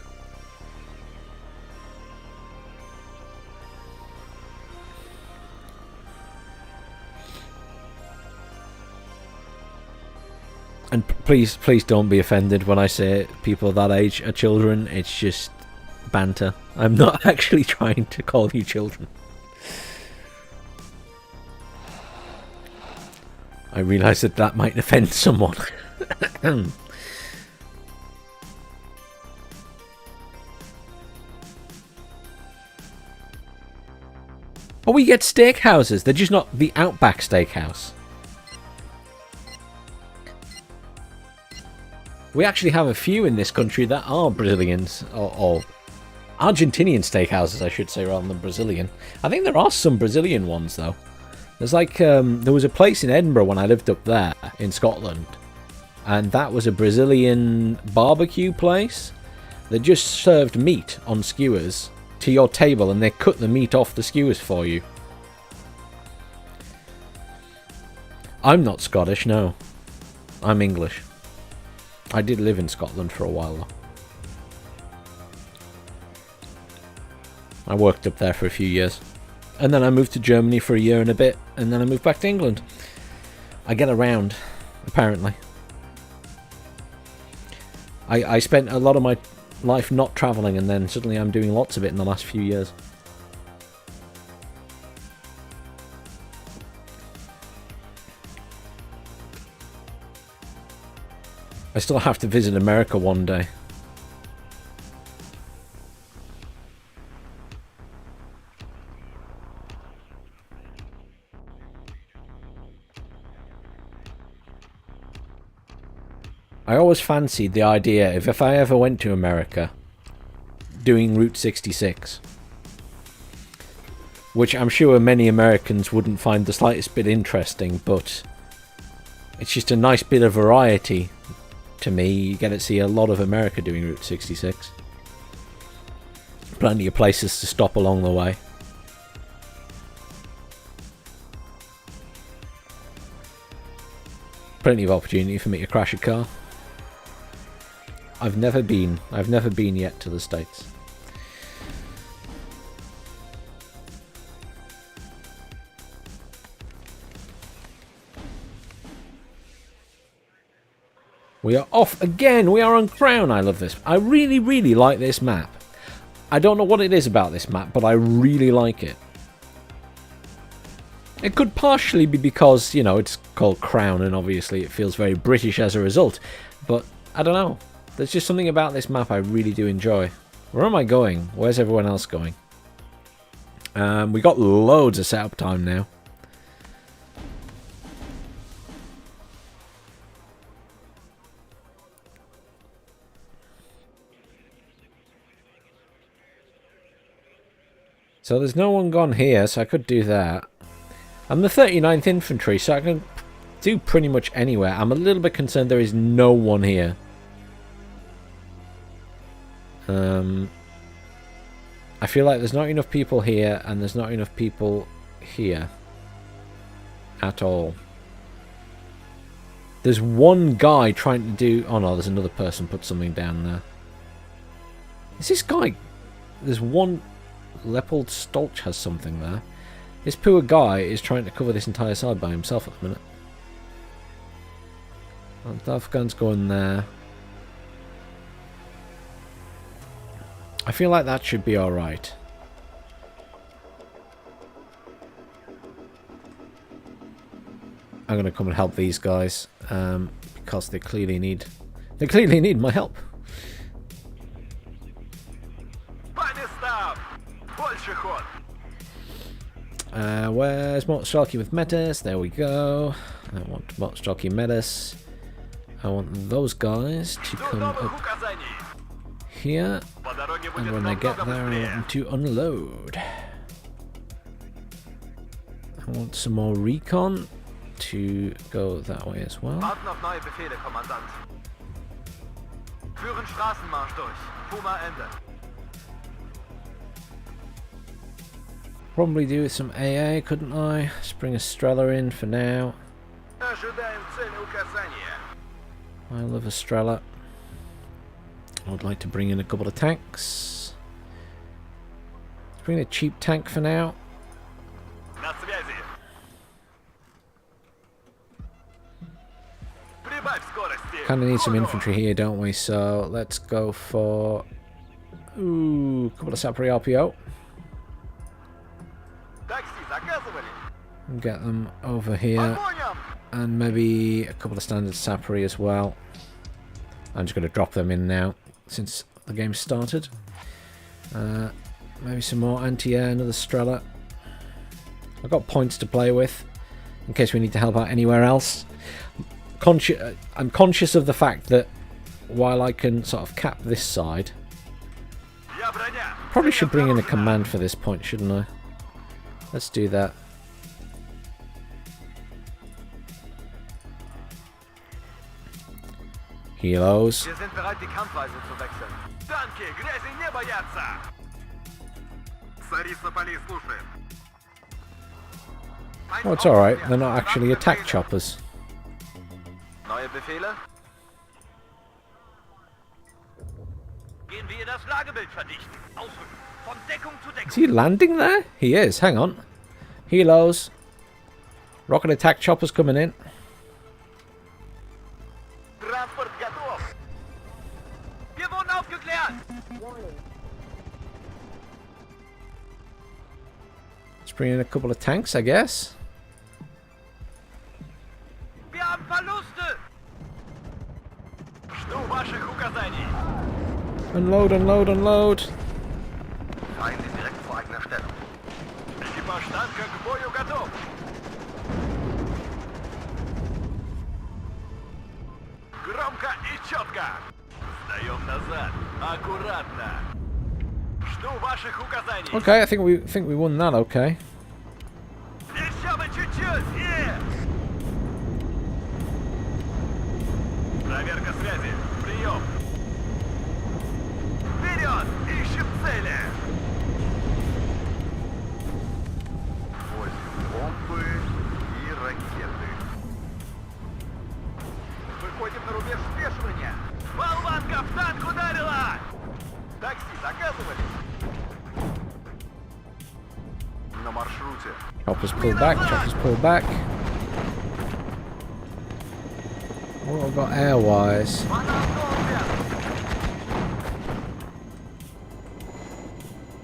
And please don't be offended when I say people that age are children. It's just banter. I'm not actually trying to call you children. I realise that might offend someone. Oh, we get steakhouses. They're just not the Outback Steakhouse. We actually have a few in this country that are Brazilians, or Argentinian steakhouses, I should say, rather than Brazilian. I think there are some Brazilian ones, though. There's like, there was a place in Edinburgh when I lived up there, in Scotland, and that was a Brazilian barbecue place that just served meat on skewers to your table, and they cut the meat off the skewers for you. I'm not Scottish, no. I'm English. I did live in Scotland for a while, though. I worked up there for a few years. And then I moved to Germany for a year and a bit, and then I moved back to England. I get around, apparently. I spent a lot of my life not travelling, and then suddenly I'm doing lots of it in the last few years. I still have to visit America one day. I always fancied the idea of if I ever went to America, doing Route 66. Which I'm sure many Americans wouldn't find the slightest bit interesting, but it's just a nice bit of variety. To me, you get to see a lot of America doing Route 66. Plenty of places to stop along the way. plenty of opportunity for me to crash a car. I've never been yet to the States. We are off again. We are on Crown. I love this. I really, really like this map. I don't know what it is about this map, but I really like it. It could partially be because, you know, it's called Crown and obviously it feels very British as a result. But I don't know. There's just something about this map I really do enjoy. Where am I going? Where's everyone else going? We got loads of setup time now. So there's no one gone here, so I could do that. I'm the 39th Infantry, so I can do pretty much anywhere. I'm a little bit concerned there is no one here. I feel like there's not enough people here, and there's not enough people here. At all. There's one guy trying to do... Oh no, there's another person put something down there. Is this guy... There's one... Leopold Stolch has something there. This poor guy is trying to cover this entire side by himself at the minute. Well, the Afghan's going there. I feel like that should be alright. I'm going to come and help these guys because they clearly need my help. Where's Motstalky with Metis? There we go. I want Motstalky Metis. I want those guys to come up here. And when they get there, I want them to unload. I want some more recon to go that way as well. Warten auf neue Befehle, Kommandant. Führen Straßenmarsch durch. Puma Ende. Probably do with some AA, couldn't I? Just bring a Strela in for now. Ожидаем цели указания. I love a Strela. I would like to bring in a couple of tanks. Let's bring in a cheap tank for now. На связи. Прибавь скорости. Kind of need some infantry here, don't we? So let's go for a couple of Sapri RPO. Такси заказывали. And get them over here, and maybe a couple of standard Sapri as well. I'm just going to drop them in now since the game started. Maybe some more anti-air, another Strela. I've got points to play with in case we need to help out anywhere else. I'm conscious of the fact that while I can sort of cap this side, probably should bring in a command for this point, shouldn't I? Let's do that. Helos. Wir sind bereit, die Kampfweise zu wechseln. Танки, грязи не боятся. Царица полей слушает. Oh, it's alright. They're not actually attack choppers. Neue Befehle? Gehen wir das Lagebild verdichten. Ausrücken. Von Deckung zu Deckung. Is he landing there? He is. Hang on. Helos. Rocket attack choppers coming in. Транспорт готов. Wir wurden aufgeklärt. Let's bring in a couple of tanks, I guess. Wir haben Verluste. Жду ваших указаний. Unload, unload, unload. Fahren Sie direkt vor eigener Stellung. Экипаж танка к бою готов. Громко и четко. Сдаем назад. Аккуратно. Жду ваших указаний. Okay, I think we won that. Okay. Еще бы чуть-чуть. Проверка связи. Прием. Вперед! Ищем цели! Бомбы и ракеты. на рубеж спешивания. Болванка в танк ударила! Такси заказывали? На маршруте. Choppers pull back, choppers pull back. Oh, I've got air wires.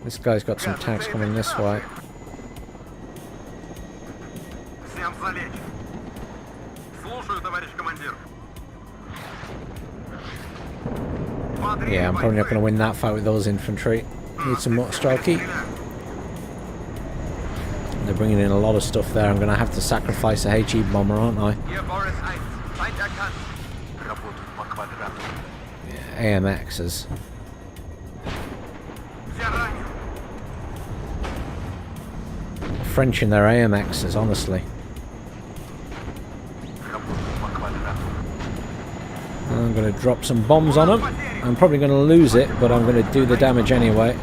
This guy's got some tanks coming this way. Всем залечь. Слушаю, товарищ командир. Yeah, I'm probably not going to win that fight with those infantry. Need some more strokey. They're bringing in a lot of stuff there. I'm going to have to sacrifice a HE bomber, aren't I? Yeah, AMXs. French in their AMXs, honestly. I'm going to drop some bombs on them. I'm probably going to lose it, but I'm going to do the damage anyway.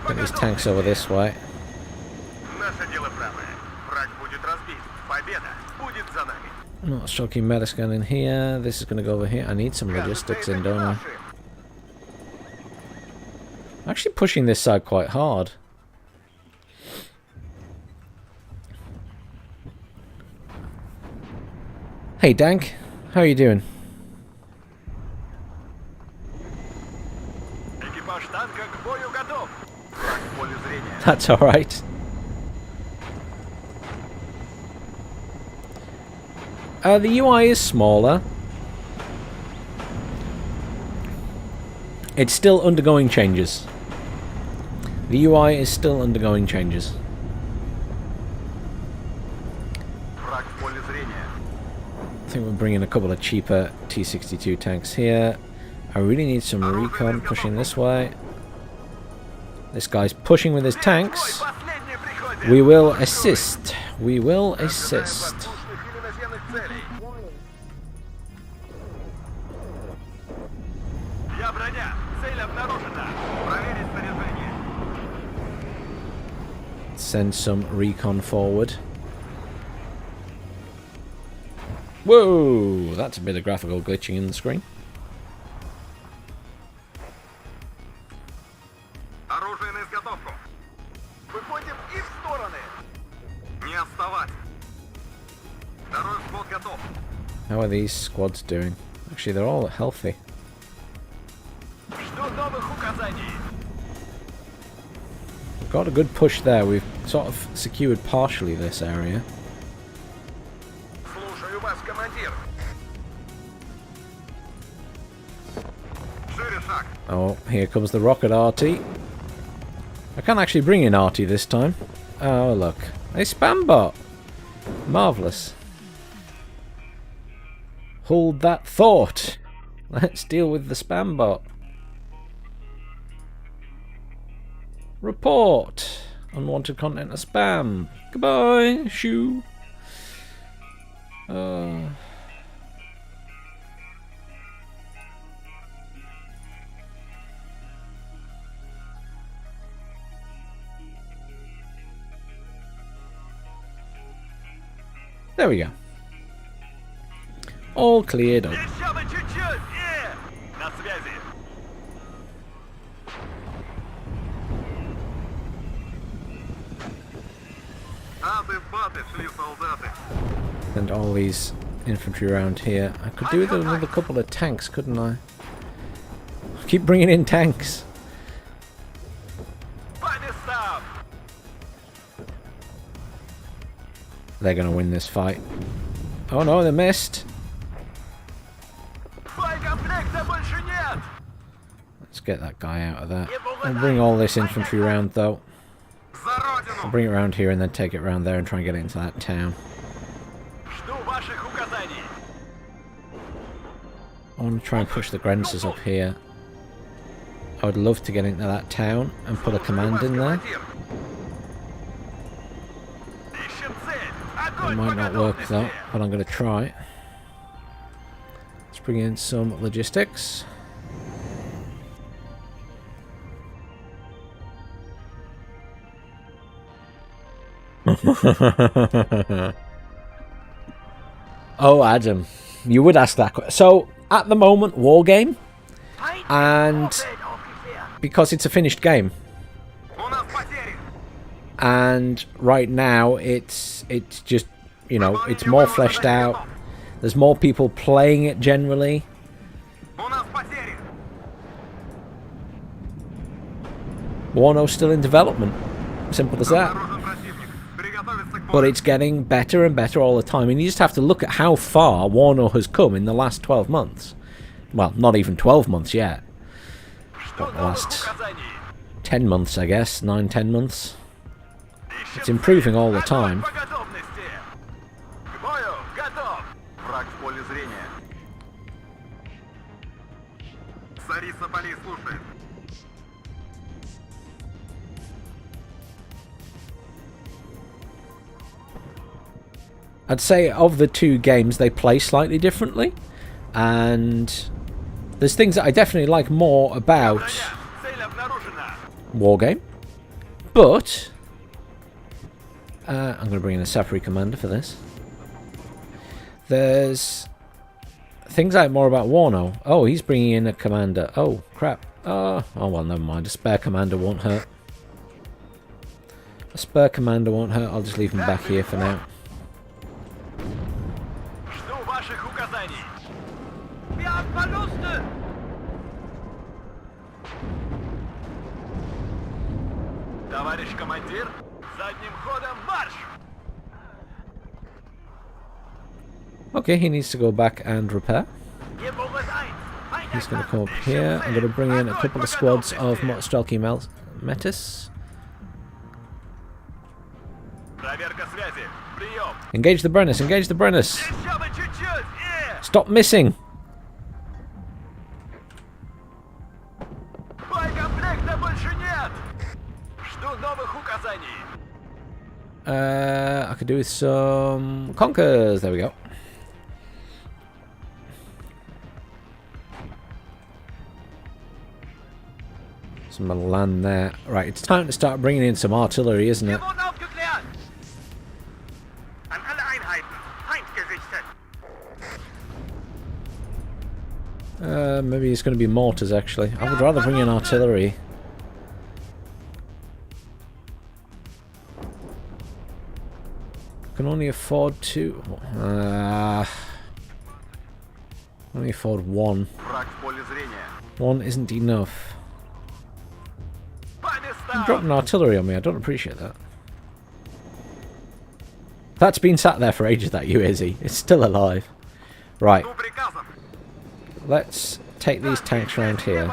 Get his tanks over this way. Not a shocking medic gun in here. This is going to go over here. I need some logistics in, don't I? I'm actually pushing this side quite hard. Hey Dank, how are you doing? That's alright. The UI is smaller. It's still undergoing changes. The UI is still undergoing changes. I think we're bringing a couple of cheaper T-62 tanks here. I really need some recon pushing this way. This guy's pushing with his tanks. We will assist. We will assist. Send some recon forward. Whoa! That's a bit of graphical glitching in the screen. How are these squads doing? Actually, they're all healthy. We've got a good push there. We've sort of secured partially this area. Oh, here comes the rocket RT. I can't actually bring in RT this time. Oh, look. A spam bot. Marvellous. Hold that thought. Let's deal with the spam bot. Report. Unwanted content of spam. Goodbye, shoo. There we go. All cleared up. And all these infantry around here. I could do with another couple of tanks, couldn't I? Keep bringing in tanks. They're going to win this fight. Oh no, they missed. Let's get that guy out of there. I'll bring all this infantry around though. I'll bring it around here and then take it around there and try and get it into that town. I want to try and push the Grensers up here. I would love to get into that town and put a command in there. It might not work though, but I'm going to try. Let's bring in some logistics. Oh, Adam, you would ask that question. So, at the moment, Wargame, and because it's a finished game, and right now it's just, you know, it's more fleshed out. There's more people playing it generally. Warno's still in development. Simple as that. But it's getting better and better all the time. And you just have to look at how far Warno has come in the last 12 months. Well, not even 12 months yet. What, the last 10 months, I guess. 9, 10 months. It's improving all the time. Враг в поле зрения. Царица полей слушает. I'd say of the two games, they play slightly differently. And there's things that I definitely like more about Wargame. But I'm going to bring in a Safari commander for this. There's things I like more about Warno. Oh, he's bringing in a commander. Oh, crap. Oh, well, never mind. A spare commander won't hurt. A spare commander won't hurt. I'll just leave him back here for now. Товарищ командир, задним ходом марш! Okay, he needs to go back and repair. He's going to come up here. I'm going to bring in a couple of squads of Strelky Metis. Engage the Brennus, engage the Brennus! Stop missing! I could do with some Conkers. There we go. Some land there. Right, it's time to start bringing in some artillery, isn't it? Maybe it's going to be mortars, actually. I would rather bring in artillery. Can only afford two. Only afford one. One isn't enough. You're dropping artillery on me. I don't appreciate that. That's been sat there for ages, that UAZ. It's still alive. Right. Let's take these tanks around here.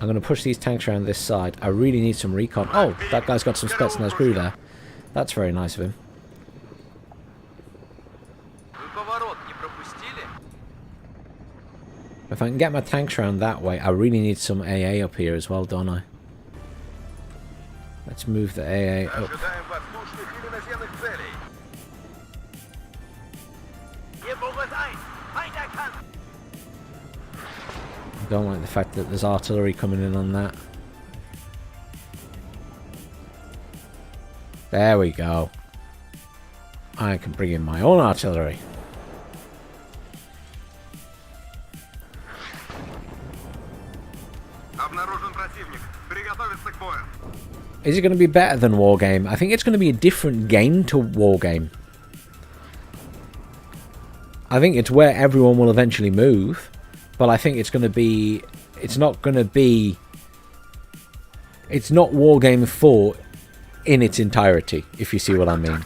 I'm going to push these tanks around this side. I really need some recon. Oh, that guy's got some Spetsnaz crew there. That's very nice of him. If I can get my tanks around that way, I really need some AA up here as well, don't I? Let's move the AA up. I don't like the fact that there's artillery coming in on that. There we go. I can bring in my own artillery. Is it going to be better than Wargame? I think it's going to be a different game to Wargame. I think it's where everyone will eventually move, but I think it's going to be... It's not going to be... It's not Wargame 4 in its entirety, if you see what I mean.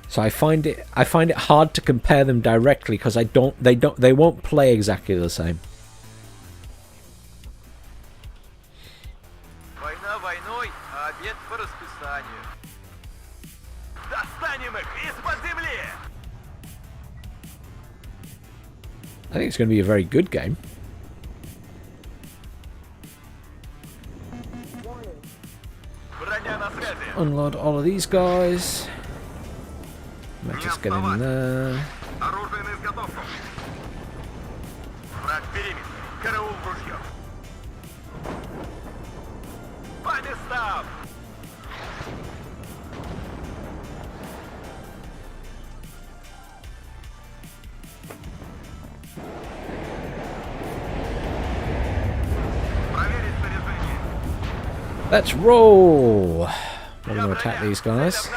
So I find it hard to compare them directly because they won't play exactly the same. I think it's going to be a very good game. Unload all of these guys. Might just get in there. Let's roll! We're going to attack these guys.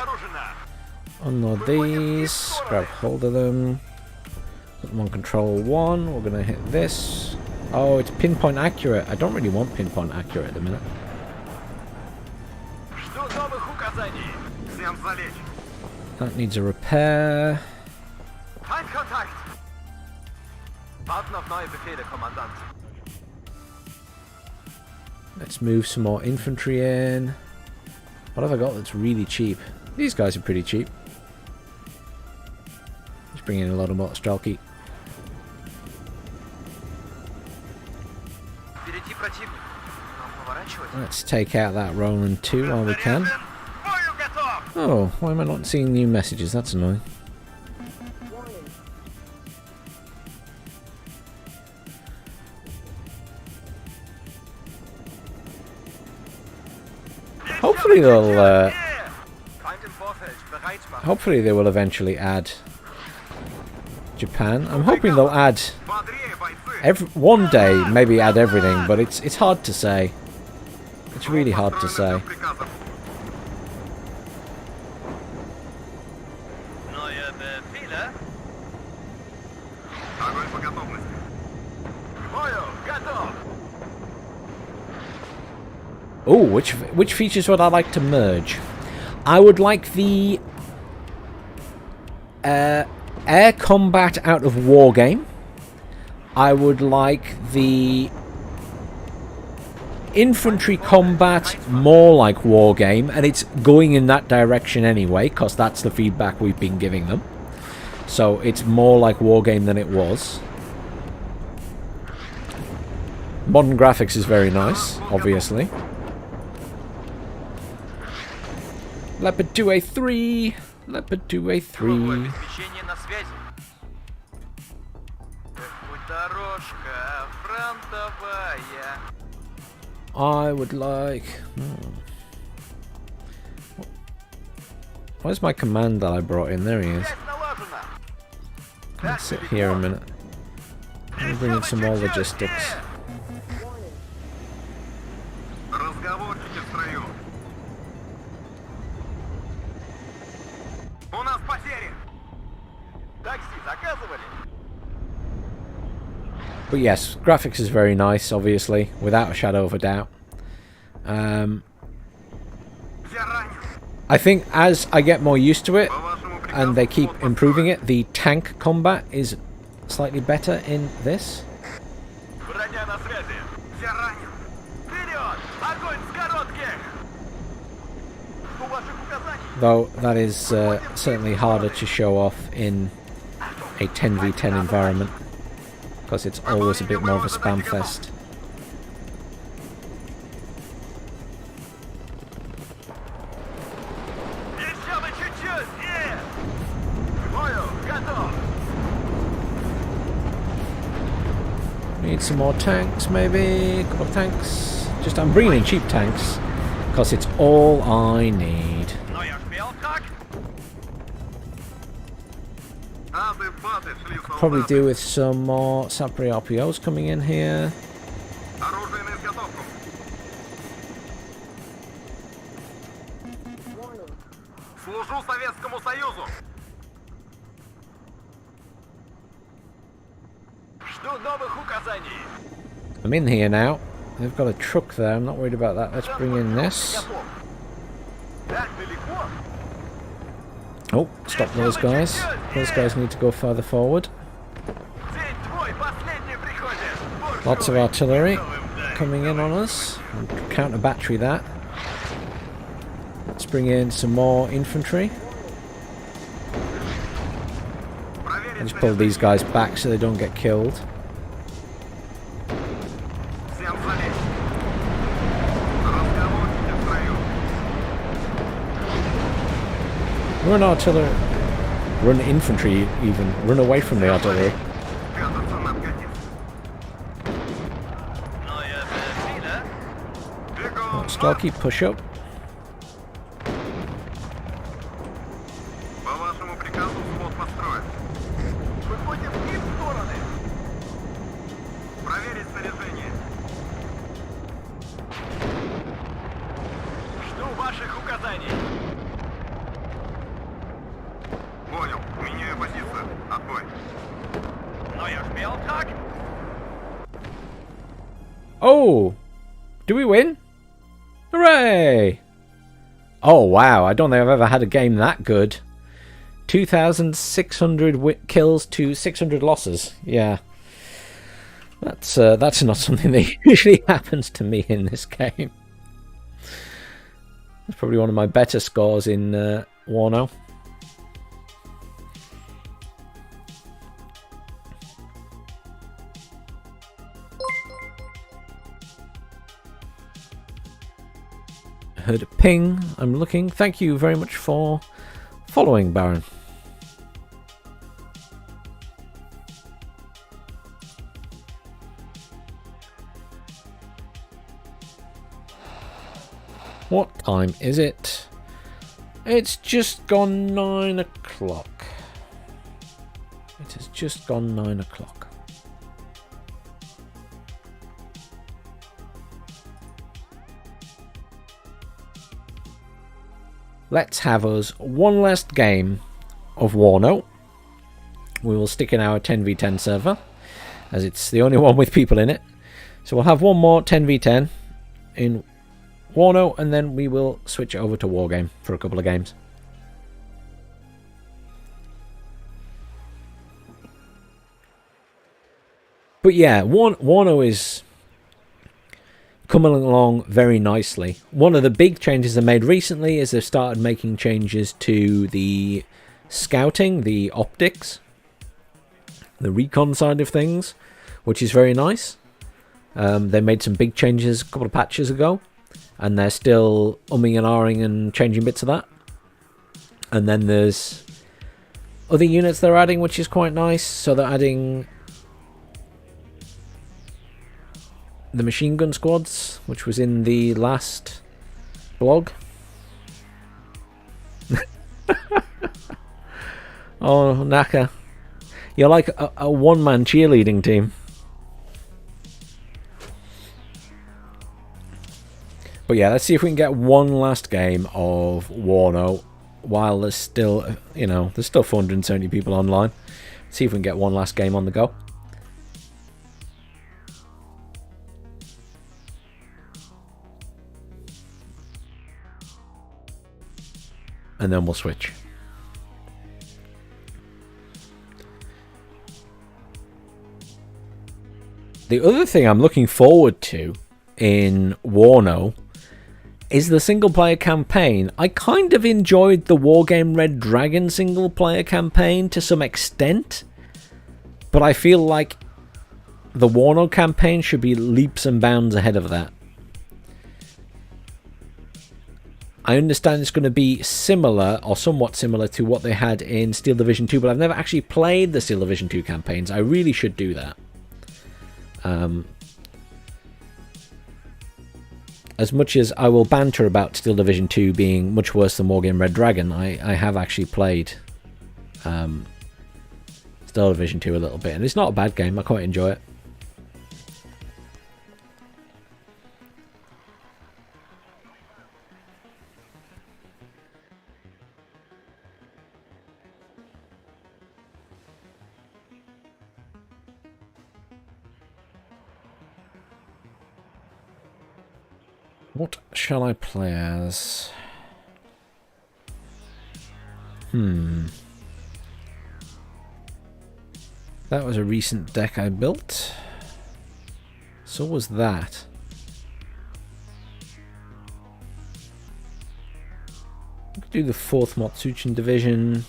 Unload these. Grab hold of them. Put them on control 1. We're going to hit this. Oh, it's pinpoint accurate. I don't really want pinpoint accurate at the minute. That needs a repair. Let's move some more infantry in. What have I got that's really cheap? These guys are pretty cheap. Let's bring in a lot of motostrelki. Let's take out that Roland 2 while we can. Oh, why am I not seeing new messages? That's annoying. Hopefully they'll. Hopefully they will eventually add Japan. I'm hoping they'll add one day, maybe add everything, but it's hard to say. It's really hard to say. Oh, which features would I like to merge? I would like the air combat out of Wargame. I would like the infantry combat more like Wargame, and it's going in that direction anyway, because that's the feedback we've been giving them. So it's more like Wargame than it was. Modern graphics is very nice, obviously. Leopard 2A3. Leopard 2A3. I would like... Where's my command that I brought in? There he is. Let's sit here a minute. Let me bring in some more logistics. But yes, graphics is very nice, obviously, without a shadow of a doubt. I think as I get more used to it, and they keep improving it, the tank combat is slightly better in this. Though that is certainly harder to show off in a 10v10 environment, because it's always a bit more of a spam fest. Need some more tanks, maybe? A couple of tanks. Just, I'm bringing in cheap tanks, because it's all I need. Could probably do with some more Sapri RPOs coming in here. I'm in here now. They've got a truck there. I'm not worried about that. Let's bring in this. Oh, stop those guys. Those guys need to go further forward. Lots of artillery coming in on us. Counter battery that. Let's bring in some more infantry. Just pull these guys back so they don't get killed. Run artillery. Run infantry even. Run away from the artillery. Stalky, push up. Oh! Do we win? Hooray! Oh, wow. I don't think I've ever had a game that good. 2,600 kills to 600 losses. Yeah. That's not something that usually happens to me in this game. That's probably one of my better scores in Warno. Heard a ping. I'm looking. Thank you very much for following, Baron. What time is it? It's just gone 9 o'clock. It has just gone 9 o'clock. Let's have us one last game of Warno. We will stick in our 10v10 server, as it's the only one with people in it. So we'll have one more 10v10 in Warno, and then we will switch over to Wargame for a couple of games. But yeah, Warno is coming along very nicely. One of the big changes they made recently is they've started making changes to the scouting, the optics, the recon side of things, which is very nice. They made some big changes a couple of patches ago, and they're still umming and ahhing and changing bits of that. And then there's other units they're adding, which is quite nice. So they're adding the machine gun squads, which was in the last blog. Oh, Naka. You're like a one-man cheerleading team. But yeah, let's see if we can get one last game of Warno while there's still, there's still 470 people online. See if we can get one last game on the go. And then we'll switch. The other thing I'm looking forward to in Warno is the single player campaign. I kind of enjoyed the Wargame Red Dragon single player campaign to some extent, but I feel like the Warno campaign should be leaps and bounds ahead of that. I understand it's going to be similar or somewhat similar to what they had in Steel Division 2, but I've never actually played the Steel Division 2 campaigns. I really should do that. As much as I will banter about Steel Division 2 being much worse than Wargame Red Dragon, I have actually played Steel Division 2 a little bit, and it's not a bad game. I quite enjoy it. What shall I play as? That was a recent deck I built. So was that. I could do the 4th Motsuchin Division.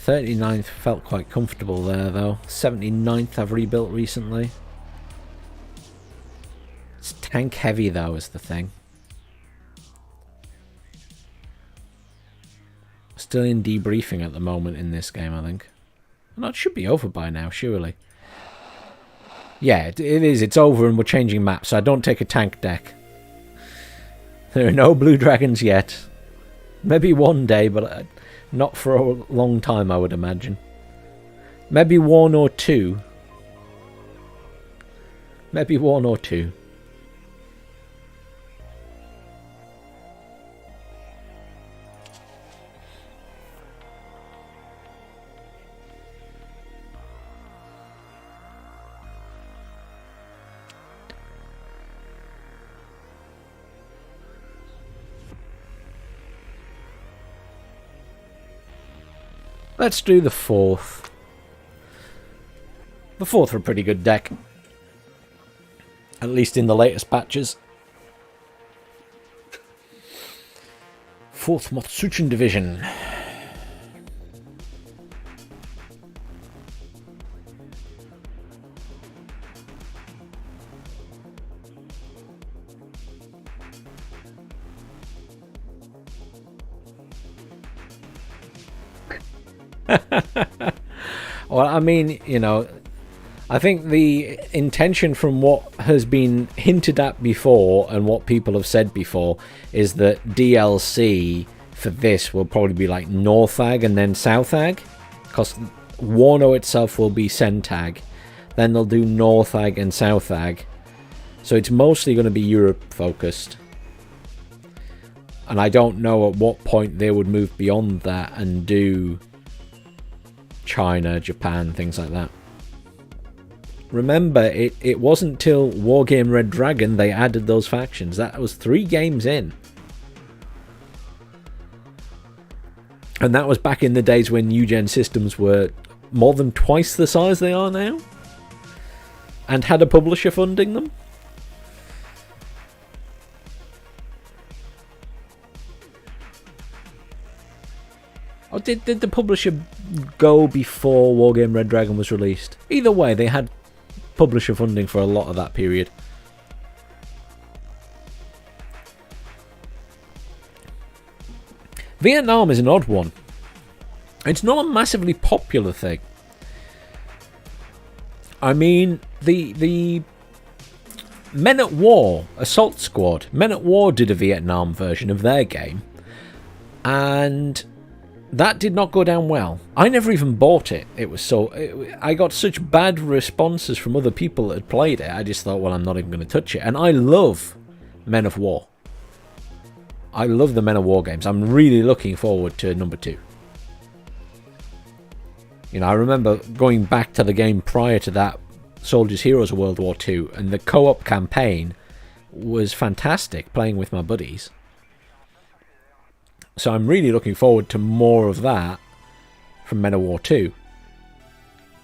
39th felt quite comfortable there though. 79th I've rebuilt recently. It's tank heavy though is the thing. Still in debriefing at the moment in this game, I think. No, it should be over by now, surely. Yeah, it is. It's over and we're changing maps, so I don't take a tank deck. There are no blue dragons yet. Maybe one day, but not for a long time, I would imagine. Maybe 1 or 2. Maybe 1 or 2. Let's do the 4th. The 4th are a pretty good deck. At least in the latest patches. 4th Motsuchin Division. Well, I mean, you know, I think the intention from what has been hinted at before and what people have said before is that DLC for this will probably be like Northag and then Southag, because Warno itself will be Centag, then they'll do Northag and Southag, so it's mostly going to be Europe focused. And I don't know at what point they would move beyond that and do China, Japan, things like that. Remember, it wasn't till Wargame Red Dragon they added those factions. That was 3 games in. And that was back in the days when New Gen systems were more than twice the size they are now. And had a publisher funding them. Or did the publisher go before Wargame Red Dragon was released? Either way, they had publisher funding for a lot of that period. Vietnam is an odd one. It's not a massively popular thing. I mean, the Men at War, Assault Squad, Men at War did a Vietnam version of their game. And that did not go down well. I never even bought it. It was I got such bad responses from other people that had played it. I just thought, well, I'm not even going to touch it. And I love Men of War. I love the Men of War games. I'm really looking forward to number 2. You know, I remember going back to the game prior to that, Soldiers Heroes of World War II, and the co-op campaign was fantastic, playing with my buddies. So I'm really looking forward to more of that from Men of War 2.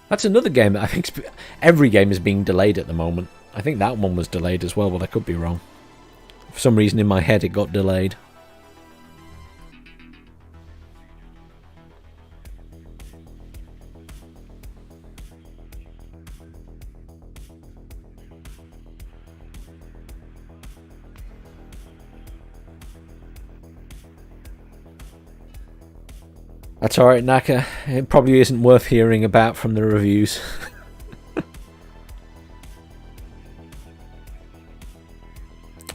That's another game that I think every game is being delayed at the moment. I think that one was delayed as well, but I could be wrong. For some reason in my head it got delayed. That's alright, Naka. It probably isn't worth hearing about from the reviews.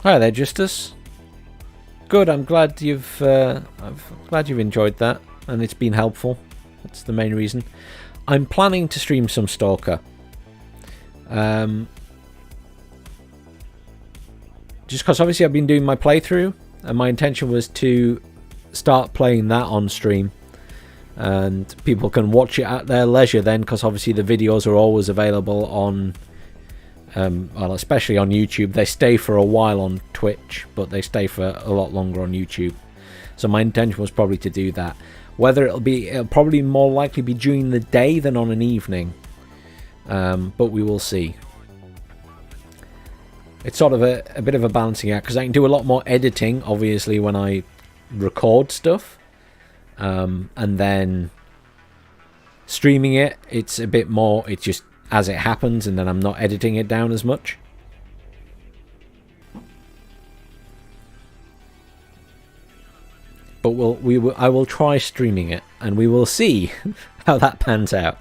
Hi there, Justus. Good, I'm glad you've enjoyed that and it's been helpful. That's the main reason. I'm planning to stream some Stalker. Just because obviously I've been doing my playthrough and my intention was to start playing that on stream. And people can watch it at their leisure then, because obviously the videos are always available on, well, especially on YouTube. They stay for a while on Twitch, but they stay for a lot longer on YouTube. So my intention was probably to do that. Whether it'll probably more likely be during the day than on an evening, but we will see. It's sort of a bit of a balancing act, because I can do a lot more editing, obviously, when I record stuff. And then streaming it, it's a bit more, it's just as it happens, and then I'm not editing it down as much. But I will try streaming it, and we will see how that pans out.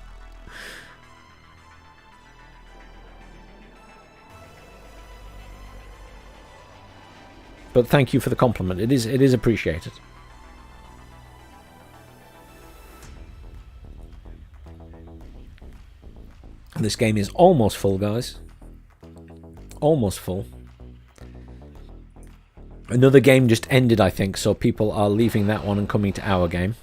But thank you for the compliment. It is appreciated. This game is almost full, guys. Almost full. Another game just ended, I think, so people are leaving that one and coming to our game.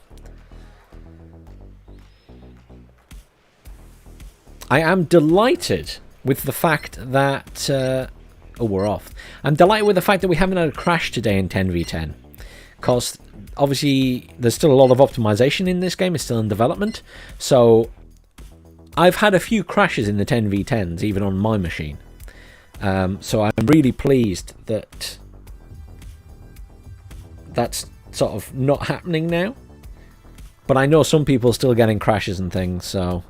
I am delighted with the fact that... oh, we're off. I'm delighted with the fact that we haven't had a crash today in 10v10. because obviously there's still a lot of optimization in this game. It's still in development, so I've had a few crashes in the 10v10s even on my machine. So I'm really pleased that that's sort of not happening now. But I know some people are still getting crashes and things, so...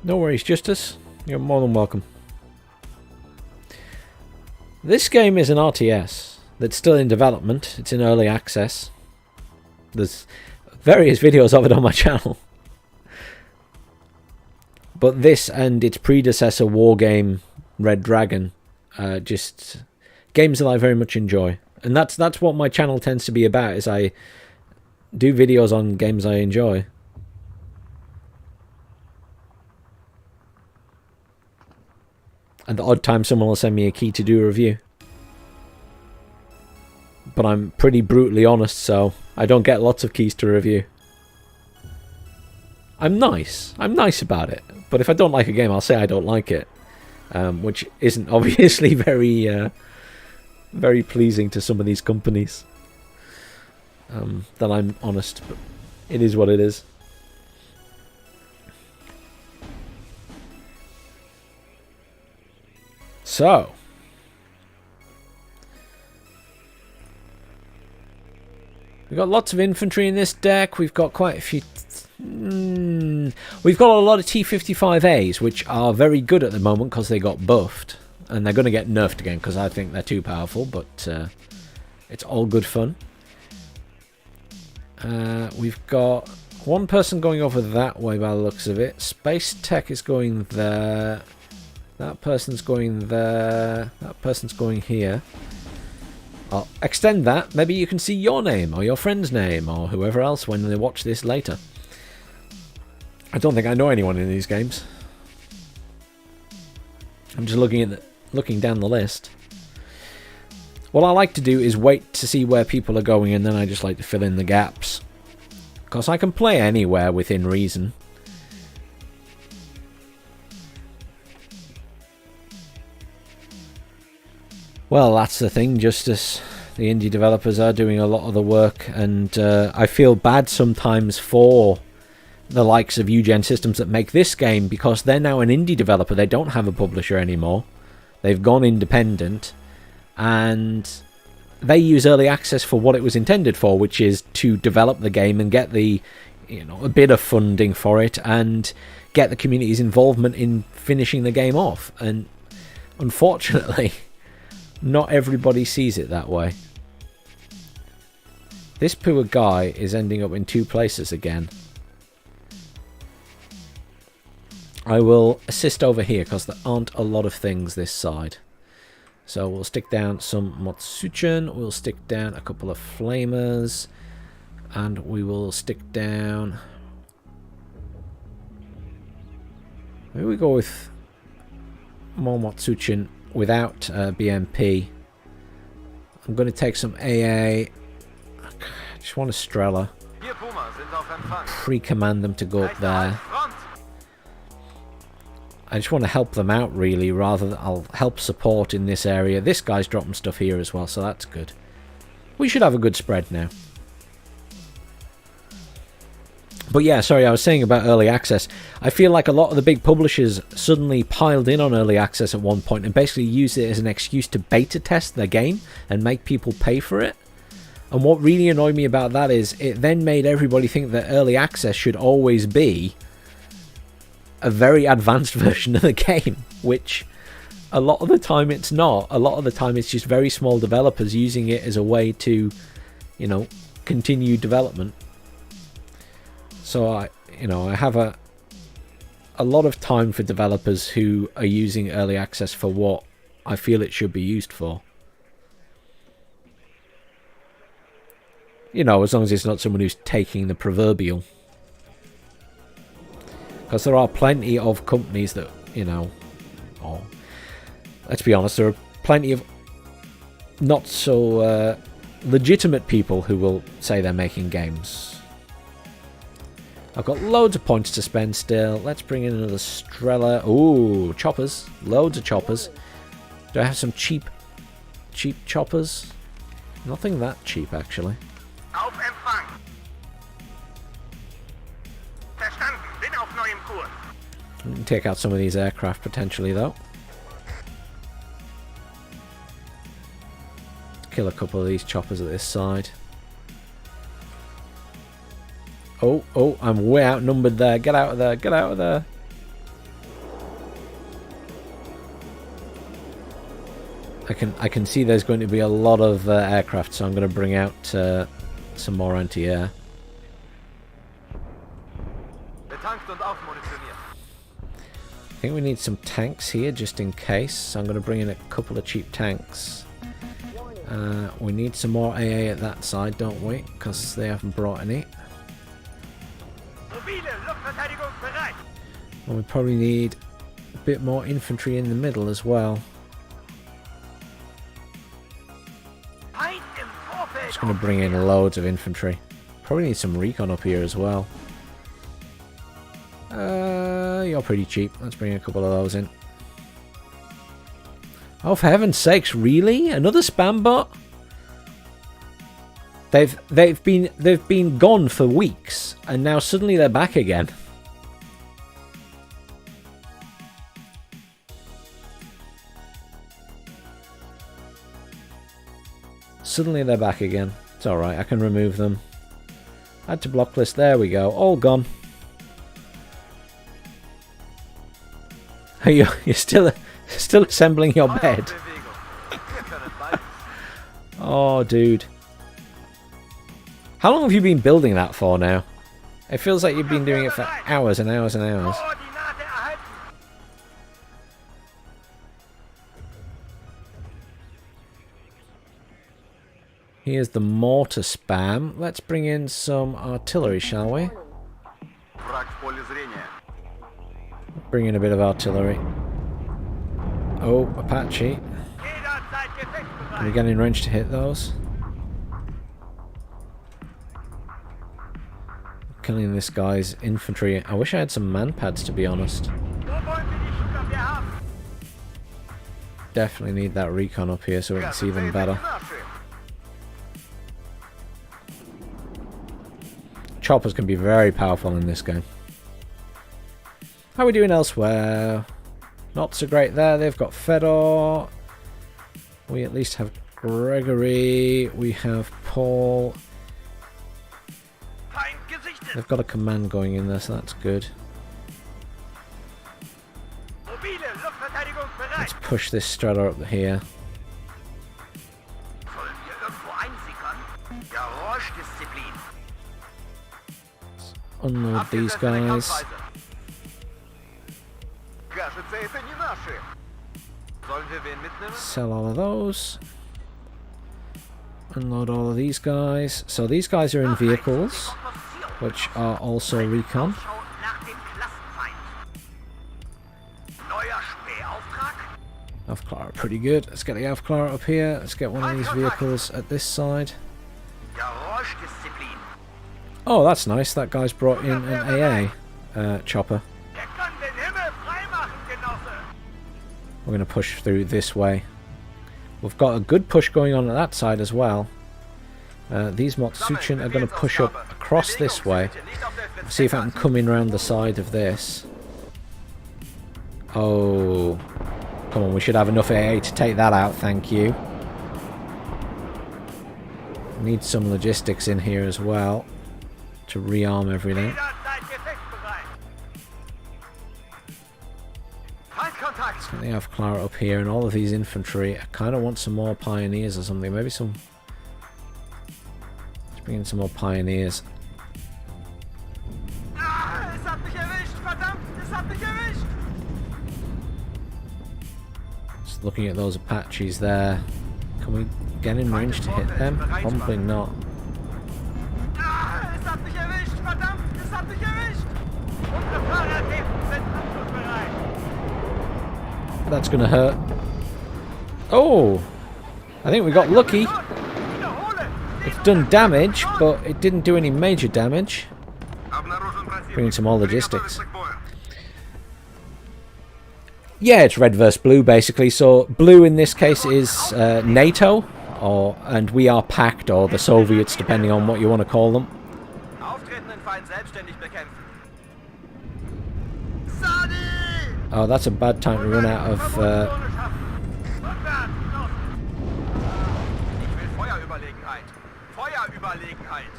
No worries, Justice. You're more than welcome. This game is an RTS that's still in development. It's in early access. There's various videos of it on my channel. But this and its predecessor, Wargame, Red Dragon, just games that I very much enjoy. And that's what my channel tends to be about, is I do videos on games I enjoy. And the odd time someone will send me a key to do a review. But I'm pretty brutally honest, so I don't get lots of keys to review. I'm nice about it. But if I don't like a game, I'll say I don't like it. Which isn't obviously very very pleasing to some of these companies. That I'm honest, but it is what it is. So, we've got lots of infantry in this deck. We've got quite a few... We've got a lot of T-55As, which are very good at the moment because they got buffed. And they're going to get nerfed again because I think they're too powerful, but it's all good fun. We've got one person going over that way by the looks of it. Space Tech is going there. That person's going there. That person's going here. I'll extend that. Maybe you can see your name or your friend's name or whoever else when they watch this later. I don't think I know anyone in these games. I'm just looking down the list. What I like to do is wait to see where people are going, and then I just like to fill in the gaps. Because I can play anywhere within reason. Well, that's the thing, Justice. The indie developers are doing a lot of the work, and I feel bad sometimes for the likes of Eugen Systems that make this game, because they're now an indie developer. They don't have a publisher anymore. They've gone independent, and they use early access for what it was intended for, which is to develop the game and get the, a bit of funding for it and get the community's involvement in finishing the game off. And unfortunately, not everybody sees it that way. This poor guy is ending up in two places again. I will assist over here because there aren't a lot of things this side. So we'll stick down some Motsuchen, we'll stick down a couple of Flamers, and we will stick down... Maybe we go with more Motsuchen without BMP. I'm going to take some AA. I just want a Strela. Pre-command them to go up there. I just want to help them out, really, rather than I'll help support in this area. This guy's dropping stuff here as well, so that's good. We should have a good spread now. But yeah, sorry, I was saying about early access. I feel like a lot of the big publishers suddenly piled in on early access at one point and basically used it as an excuse to beta test their game and make people pay for it. And what really annoyed me about that is it then made everybody think that early access should always be a very advanced version of the game, which a lot of the time it's not. A lot of the time it's just very small developers using it as a way to, continue development. So I have a lot of time for developers who are using early access for what I feel it should be used for. As long as it's not someone who's taking the proverbial. Because there are plenty of companies that, let's be honest, there are plenty of not so legitimate people who will say they're making games. I've got loads of points to spend still. Let's bring in another Strela. Ooh, choppers. Loads of choppers. Do I have some cheap choppers? Nothing that cheap, actually. Auf Empfang. Verstanden. Bin auf neuem Kurs. We can take out some of these aircraft potentially, though. Kill a couple of these choppers at this side. Oh, I'm way outnumbered there. Get out of there. Get out of there. I can see there's going to be a lot of aircraft, so I'm going to bring out some more anti-air. Betankt und aufmunitioniert. I think we need some tanks here just in case, so I'm going to bring in a couple of cheap tanks. We need some more AA at that side, don't we? Because they haven't brought any. Mobile Luftverteidigung bereit. And we probably need a bit more infantry in the middle as well. Feind im Vorfeld. Just going to bring in loads of infantry. Probably need some recon up here as well. You're pretty cheap. Let's bring a couple of those in. Oh, for heaven's sakes, really? Another spam bot? They've been gone for weeks, and now suddenly they're back again. Suddenly they're back again. It's alright, I can remove them. Add to block list, there we go. All gone. You're still assembling your bed. Oh, dude. How long have you been building that for now? It feels like you've been doing it for hours and hours and hours. Koordinate erhalten. Here's the mortar spam. Let's bring in some artillery, shall we? Враг в поле зрения. Bring in a bit of artillery. Oh, Apache. Jederzeit gefechtsbereit. Are we getting in range to hit those? Killing this guy's infantry. I wish I had some man pads, to be honest. Wo wollen wir die Schussabwehr haben? Definitely need that recon up here so we can see them better. Choppers can be very powerful in this game. How are we doing elsewhere? Not so great there. They've got Fedor. We at least have Gregory. We have Paul. Feind gesichtet. They've got a command going in there, so that's good. Mobile Luftverteidigung bereit. Let's push this Strata up here. Sollen wir irgendwo einsickern? Geräuschdisziplin. Unload these guys. Кажется, это не наши. Sollen wir wen mitnehmen? Sell all of those. Unload all of these guys. So these guys are in vehicles, which are also recon. Schau nach dem Klassenfeind. Neuer Spähauftrag? Alpha pretty good. Let's get the Alpha up here. Let's get one of these vehicles at this side. Geräuschdisziplin. Oh, that's nice. That guy's brought in an AA chopper. Er kann den Himmel freimachen, Genosse. We're going to push through this way. We've got a good push going on at that side as well. These Motsuchin are going to push up across this way. See if I can come in around the side of this. Oh, come on, we should have enough AA to take that out, thank you. Need some logistics in here as well to rearm everything. Jederzeit gefechtsbereit. Feindkontakt. So they have Clara up here and all of these infantry. I kind of want some more pioneers or something. Maybe some... Let's bring in some more pioneers. Ah, es hat mich erwischt, verdammt, es hat mich erwischt. Just looking at those Apaches there. Can we get in range to hit them? Probably not. Ah, es hat mich erwischt, verdammt, es hat mich erwischt. Unsere Fahrradhäfen sind abschlussbereit. That's gonna hurt. Oh! I think we got lucky. Wiederhole. It's done damage, but it didn't do any major damage. Обнаружен противник. Bringing some more logistics. Yeah, it's red versus blue basically. So blue in this case is NATO, and we are Pact, or the Soviets, depending on what you want to call them. Auftretenden Feind selbstständig bekämpfen. Oh, that's a bad time to run out of... Ich will Feuerüberlegenheit. Feuerüberlegenheit.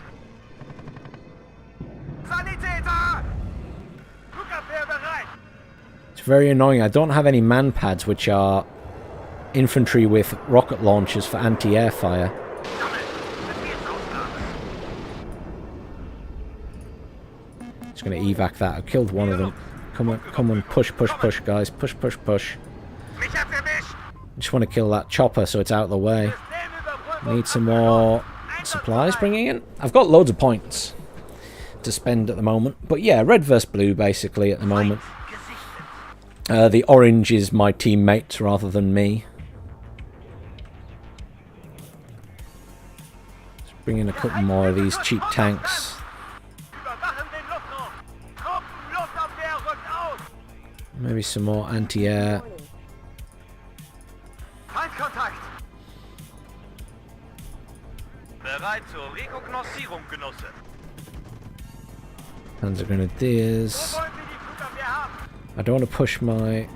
Sanitäter! Flugabwehr bereit! It's very annoying. I don't have any man pads, which are infantry with rocket launchers for anti-air fire. Just going to evac that. I've killed one of them. Come on, push, guys. Push. Just want to kill that chopper so it's out of the way. Need some more supplies bringing in. I've got loads of points to spend at the moment. But yeah, red versus blue basically at the moment. The orange is my teammates rather than me. Let's bring in a couple more of these cheap tanks. Maybe some more anti-air. Feindkontakt! Bereit zur Rekognoszierung, Genosse. Panzer Grenadiers. Wo wollen Sie die Flugabwehr haben? I don't want to push my...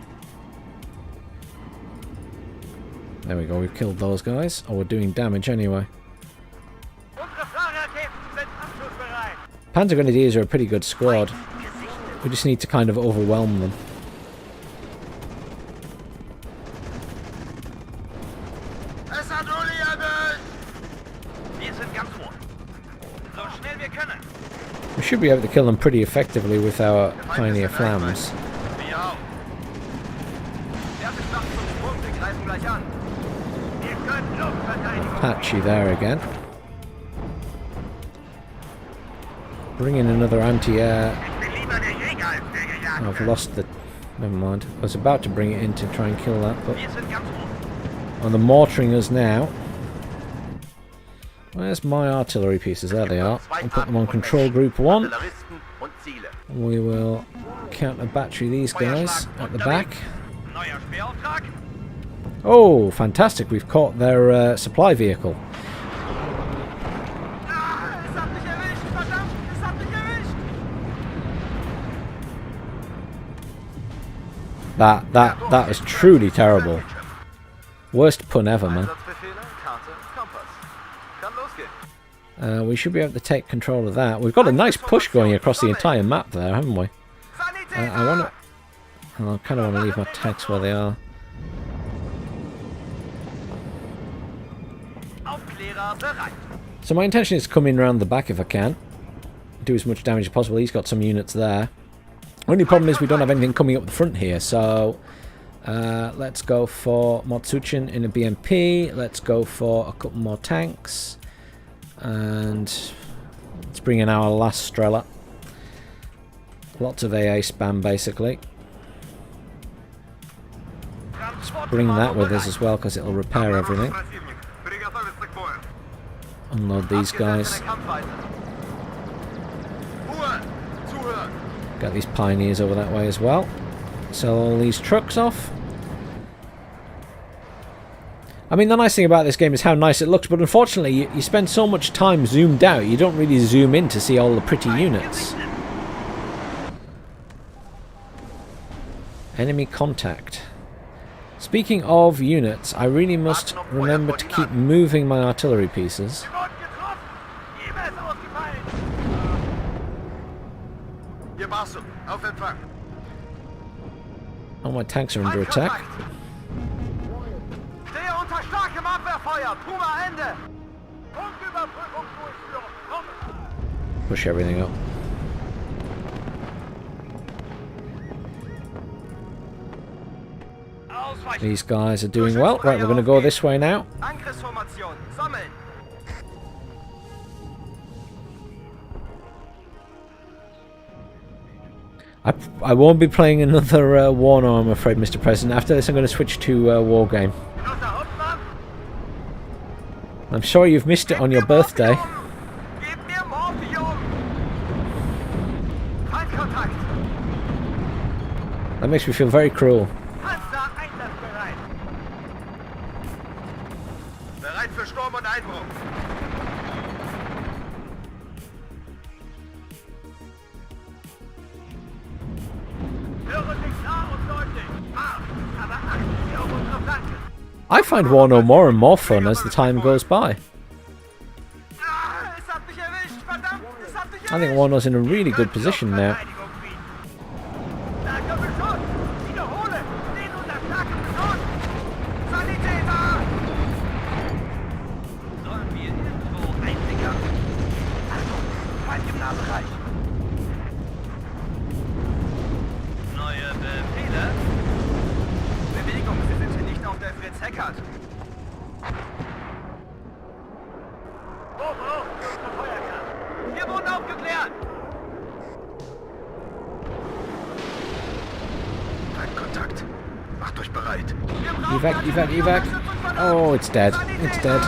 There we go, we've killed those guys. Oh, we're doing damage anyway. Unsere Fahrraketen sind abschussbereit. Panzer Grenadiers are a pretty good squad. We just need to kind of overwhelm them. Es hat Uli erwischt! Wir sind ganz ohr. So schnell wir können. We should be able to kill them pretty effectively with our Pioneer Flams. Wir auch. Erste Schlacht zum Sprung, wir greifen gleich an. Wir können Luftverteidigung. Patchy there again. Bring in another anti-air. Ich bin lieber der Jäger als der Gejagte. I've lost the... Never mind. I was about to bring it in to try and kill that, but... Wir sind ganz ohr. Oh, they're mortaring us now. Where's my artillery pieces? There they are. I'll put them on control group 1. Artilleristen und Ziele. We will counter battery these guys at the back. Neuer Sperrauftrag. Oh, fantastic. We've caught their supply vehicle. Ah, es hat mich erwischt, verdammt, es hat mich erwischt. That is truly terrible. Worst pun ever, man. Einsatzbefehle, Karte, Kompass. Kann losgehen. We should be able to take control of that. We've got a nice push going across the entire map there, haven't we? Sanitäter! I kind of want to leave my tanks where they are. Aufklärer bereit. So my intention is to come in around the back if I can. Do as much damage as possible. He's got some units there. Only problem is we don't have anything coming up the front here, so let's go for Motsuchin in a BMP. Let's go for a couple more tanks. And let's bring in our last Strela. Lots of AA spam basically. Bring that with us as well because it'll repair everything. Unload these guys. Got these pioneers over that way as well. Sell all these trucks off. I mean, the nice thing about this game is how nice it looks, but unfortunately you spend so much time zoomed out, you don't really zoom in to see all the pretty units. Enemy contact. Speaking of units, I really must remember to keep moving my artillery pieces. Oh, my tanks are under attack. Stehe unter starkem Abwehrfeuer. Puma Ende. Punktüberprüfung durchführen. Push everything up. These guys are doing well. Right, we're going to go this way now. Angriffsformation. Sammeln. I won't be playing another Warno, I'm afraid, Mr. President. After this, I'm going to switch to Wargame. I'm sure you've missed it on your birthday. Gib mir Morphium. That makes me feel very cruel. Panzer einsatzbereit. Bereit für Sturm und Einbruch. Höre dich klar und deutlich. Aber achten Sie auf unsere Flanke. I find Warno more and more fun as the time goes by. Es hat mich erwischt, verdammt, es hat mich erwischt. I think Warno's in a really good position now. Starker Beschuss! Wiederhole! Stehen unter starkem Beschuss! Sanitäter! Sollen wir irgendwo Einblick haben? Achtung! Feind im Nahbereich! Neue Befehle? Bewegung, Sie sind hier nicht auf der Fritz-Heckert. Hoch, hoch, für unsere Feuerkraft! Wir wurden aufgeklärt! Kontakt. Macht euch bereit. Evac, evac, evac. Oh, it's dead. It's dead.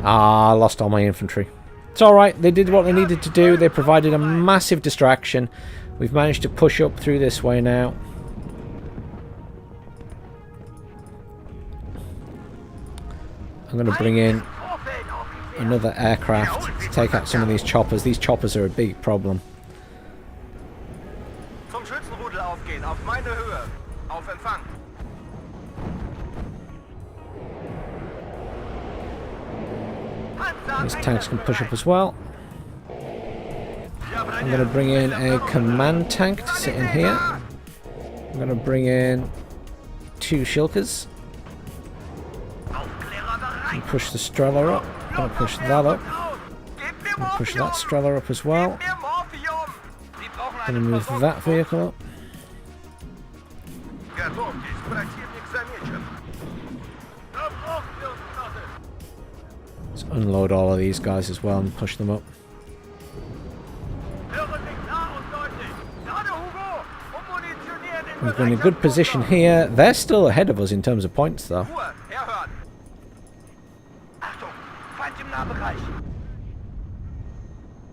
Ah, I lost all my infantry. It's alright, they did what they needed to do. They provided a massive distraction. We've managed to push up through this way now. I'm going to bring in another aircraft to take out some of these choppers. These choppers are a big problem. Zum Schützenrudel aufgehen, auf meine Höhe. Auf Empfang. These tanks can push up as well. I'm going to bring in a command tank to sit in here. I'm going to bring in 2 shilkers. And push the Streller up. I'm going to push that up. I'm going to push that Streller up as well. I'm going to move that vehicle up. Let's unload all of these guys as well and push them up. We've been in a good position here. They're still ahead of us in terms of points though.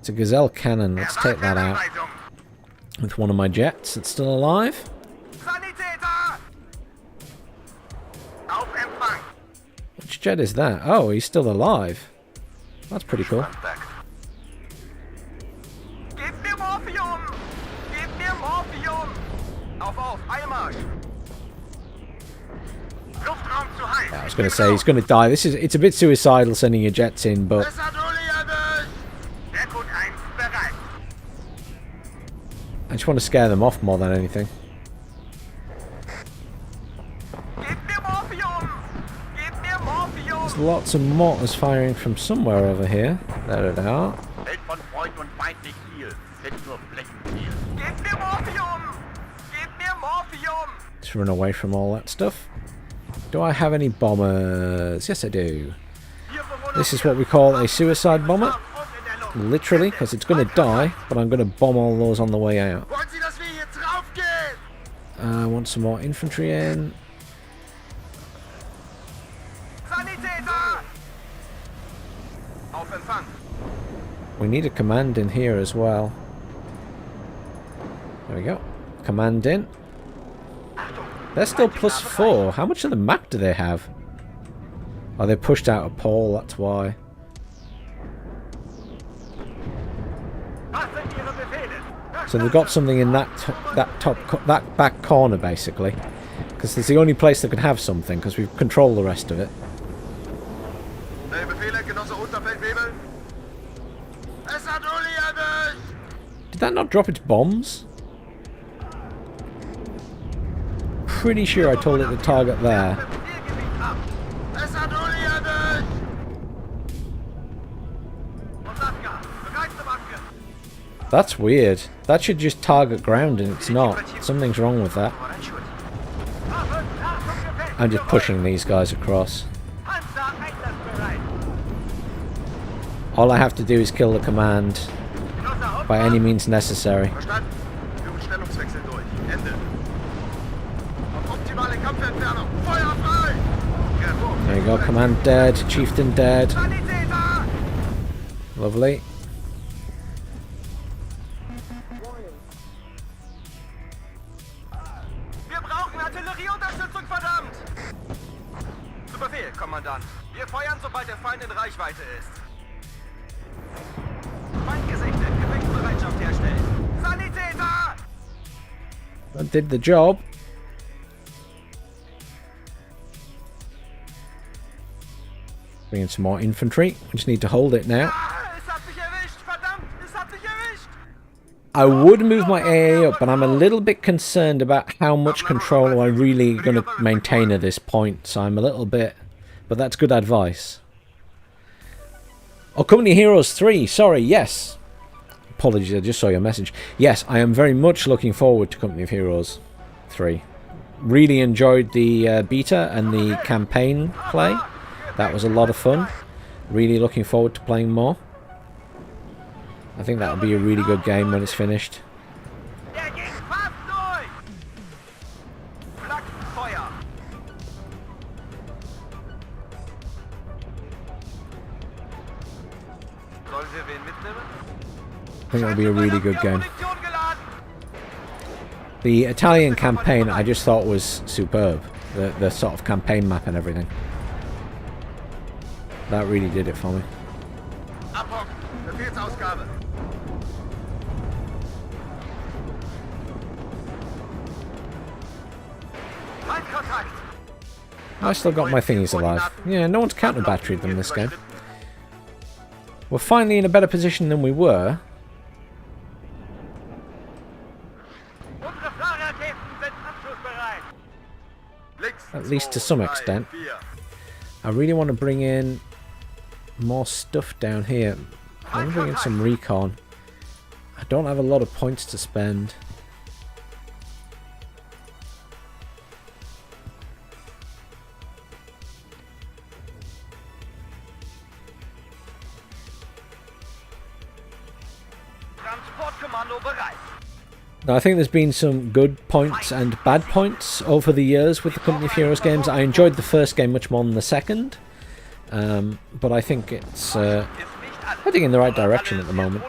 It's a Gazelle cannon. Let's take that out. With one of my jets that's still alive. Which jet is that? Oh, he's still alive. That's pretty cool. Yeah, I was going to say he's going to die. It's a bit suicidal sending your jets in, but I just want to scare them off more than anything. There's lots of mortars firing from somewhere over here. There they are. Let's run away from all that stuff. Do I have any bombers? Yes, I do. This is what we call a suicide bomber. Literally, because it's going to die, but I'm going to bomb all those on the way out. I want some more infantry in. We need a command in here as well. There we go. Command in. They're still +4. How much of the map do they have? Oh, they pushed out a pole, that's why. So they've got something in that back corner, basically. Because it's the only place that could have something, because we control the rest of it. Did that not drop its bombs? Pretty sure I told it to target there. That's weird. That should just target ground and it's not. Something's wrong with that. I'm just pushing these guys across. All I have to do is kill the command by any means necessary. There you go, command dead, chieftain dead. Lovely. Seite ist. Feind gesichtet. Gefechtsbereitschaft herstellen. Sanitäter! That did the job. Bring in some more infantry. We just need to hold it now. Es hat mich erwischt! Verdammt! Es hat mich erwischt! I would move my AA up, but I'm a little bit concerned about how much control am I really going to maintain at this point. So I'm a little bit... But that's good advice. Oh, Company Heroes 3. Sorry, yes. Apologies, I just saw your message. Yes, I am very much looking forward to Company of Heroes 3. Really enjoyed the beta and the campaign play. That was a lot of fun. Really looking forward to playing more. I think that'll be a really good game when it's finished. Der geht fast durch! Flak, Feuer! Sollen wir wen mitnehmen? I think it'll be a really good game. Munition geladen! The Italian campaign I just thought was superb. The sort of campaign map and everything. That really did it for me. Abhocken! Befehlsausgabe! Feindkontakt! I still got my thingies alive. Yeah, no one's counter-batteried them this game. We're finally in a better position than we were. Unsere Flakraketen sind abschussbereit! At least to some extent. I really want to bring in more stuff down here. I want to bring in some recon. I don't have a lot of points to spend. Transportkommando bereit! Now, I think there's been some good points and bad points over the years with the Company of Heroes games. I enjoyed the first game much more than the second. But I think it's heading in the right direction at the moment.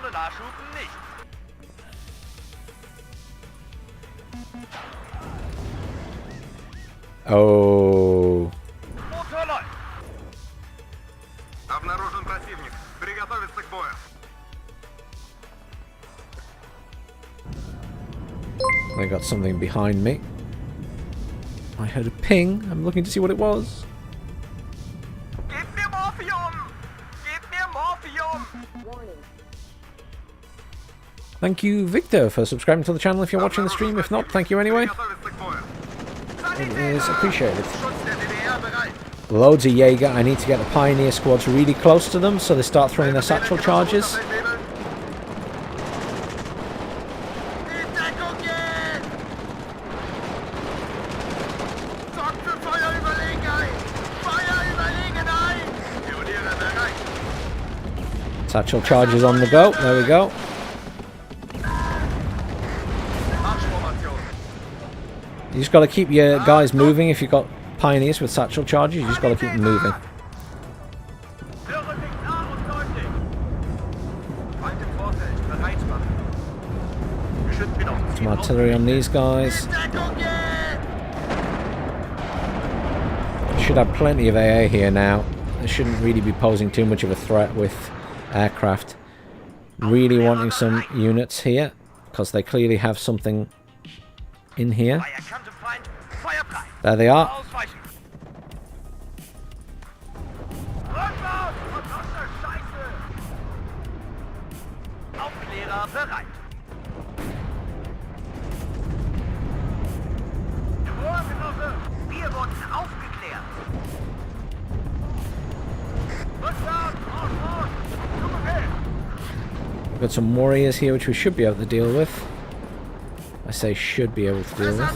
Oh. Обнаружен противник. Приготовиться к бою. I got something behind me. I heard a ping. I'm looking to see what it was. Gib mir Morphium! Gib mir Morphium! Thank you, Victor, for subscribing to the channel if you're watching the stream. If not, thank you anyway. It is appreciated. Loads of Jaeger. I need to get the Pioneer squads really close to them so they start throwing their satchel charges. Satchel charges on the go. There we go. You just got to keep your guys moving. If you've got Pioneers with satchel charges, you just got to keep them moving. Some artillery on these guys. Should have plenty of AA here now. They shouldn't really be posing too much of a threat with aircraft. Really wanting some units here because they clearly have something in here. There they are. We've got some warriors here which we should be able to deal with. I say should be able to deal with.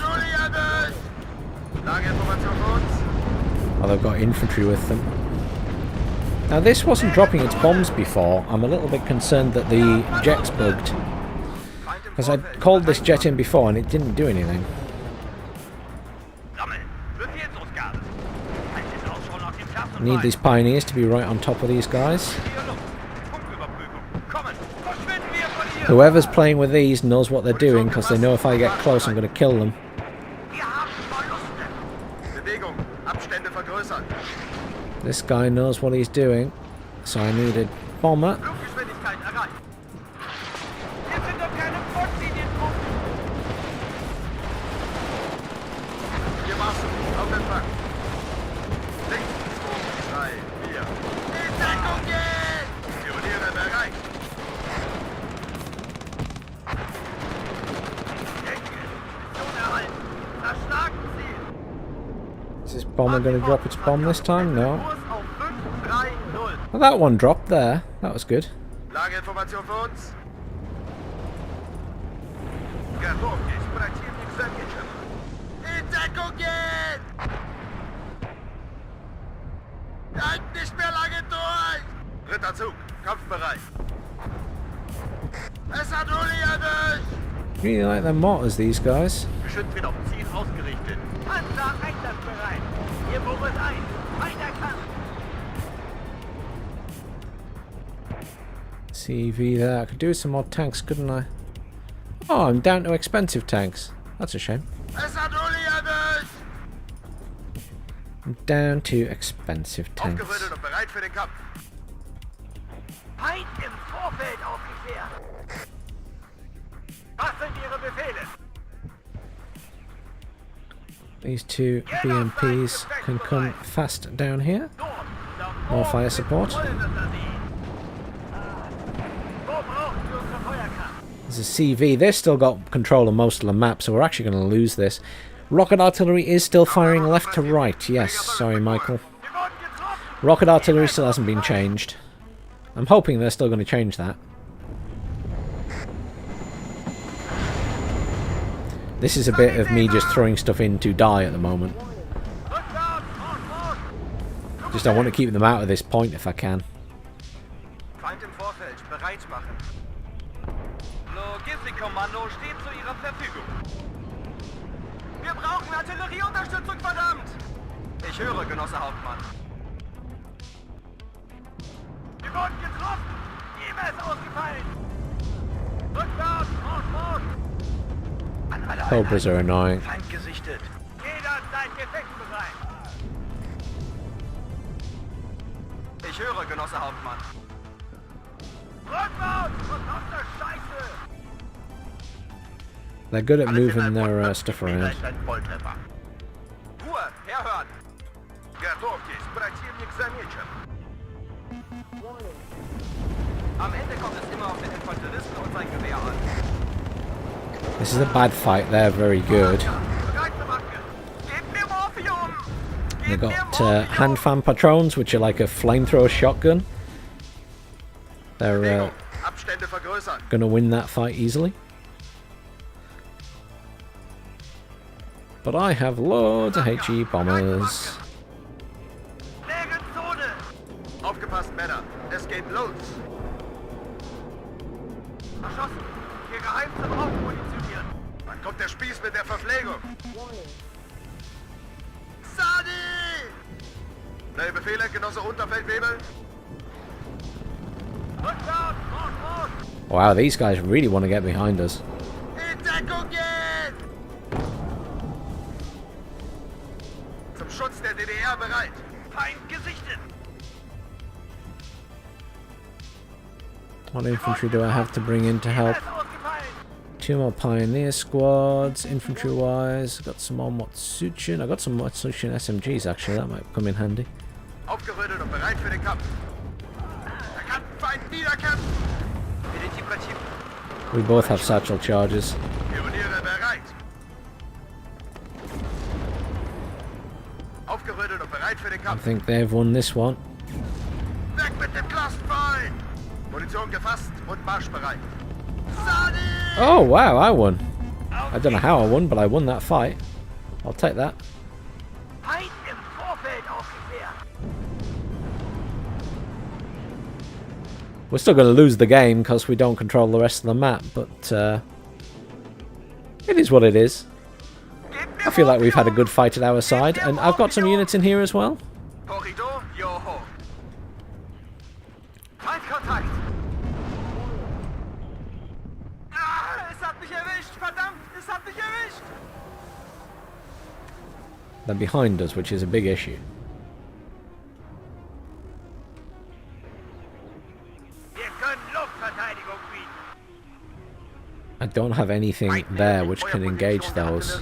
Oh, they've got infantry with them. Now this wasn't dropping its bombs before. I'm a little bit concerned that the jet's bugged. Because I called this jet in before and it didn't do anything. I need these Pioneers to be right on top of these guys. Whoever's playing with these knows what they're doing because they know if I get close I'm going to kill them. This guy knows what he's doing. So I need a bomber. Fluggeschwindigkeit erreicht. Jetzt sind doch keine Frontlinien-Punkte. Wir warten. Auf Empfang. Links, 2, 3, 4. In Deckung gehen! Pioniere bereit. Mission erhalten. Erschlagen Ziel. Is this bomber going to drop its bomb this time? No. Kurs auf 530. Well, that one dropped there. That was good. Lageinformation für uns. Готовьтесь, противник замечен. In Deckung gehen! Halt nicht mehr lange durch! Dritter Zug, kampfbereit. Es hat Uli erwischt! Really like their mortars, these guys. Geschütz wird auf Ziel ausgerichtet. Panzer einsatzbereit. Hier Boris 1. Weiter Kampf. CV there. I could do with some more tanks, couldn't I? Oh, I'm down to expensive tanks. That's a shame. Es hat Uli erwischt! I'm down to expensive tanks. Aufgerüttelt und bereit für den Kampf. Feind im Vorfeld aufgeklärt. Was sind Ihre Befehle? These two BMPs can come fast down here. More fire support. There's a CV. They've still got control of most of the map, so we're actually going to lose this. Rocket artillery is still firing left to right. Yes, sorry, Michael. Rocket artillery still hasn't been changed. I'm hoping they're still going to change that. This is a bit of me just throwing stuff in to die at the moment. Just I want to keep them out of this point if I can. Feind im Vorfeld, bereit machen. Logistikkommando steht zu Ihrer Verfügung. Wir brauchen Artillerieunterstützung, verdammt! Ich höre, Genosse Hauptmann. Wir wurden getroffen! Jeder ist ausgefallen! Rückwärts, Marsch! An alle Cobras are annoying. Feind gesichtet. Jederzeit gefechtsbereit. Ich höre, Genosse Hauptmann. Rückwärts! Verdammte Scheiße! They're good at moving their stuff around. Ruhe, herhören! Готовьтесь, противник замечен. Am Ende kommt es immer auf den Infanteristen und sein Gewehr an. This is a bad fight. They're very good. Bereit zu machen! Gebt mir Morphium! They've got hand fan patrons, which are like a flamethrower shotgun. They're Abstände vergrößern. gonna win that fight easily. But I have loads of HE bombers. Leere Zone! Aufgepasst, Männer. Es geht los. Verschossen! Hier geheim zum Aufmunitionieren! Wann kommt der Spieß mit der Verpflegung? Sadi! Neue Befehle, Genosse Unterfeldwebel? Rückwärts, Marsch! Wow, these guys really want to get behind us. In Deckung gehen! Zum Schutz der DDR bereit. Feind gesichtet! What infantry do I have to bring in to help? Jeder ist ausgefallen! 2 more pioneer squads, infantry wise. Got some more Matsuchin. I got some Matsuchin SMGs actually, that might come in handy. Aufgerüttelt und bereit für den Kampf. Da kann Feind niederkämpfen. Identificativ. We both have satchel charges. Pioniere bereit. Aufgerüttelt und bereit für den I Kampf. think they've won this one. Weg mit dem Clusterfeind! Munition gefasst und marschbereit. Sadi! Oh wow, I won. I don't know how I won, but I won that fight. I'll take that. Feind im Vorfeld aufgeklärt! We're still going to lose the game because we don't control the rest of the map, but it is what it is. I feel like we've had a good fight at our side, and I've got some units in here as well. Korridor, Joho! Feindkontakt! Ah, es hat mich erwischt! Verdammt, es hat mich erwischt! They're behind us, which is a big issue. I don't have anything there which can engage those.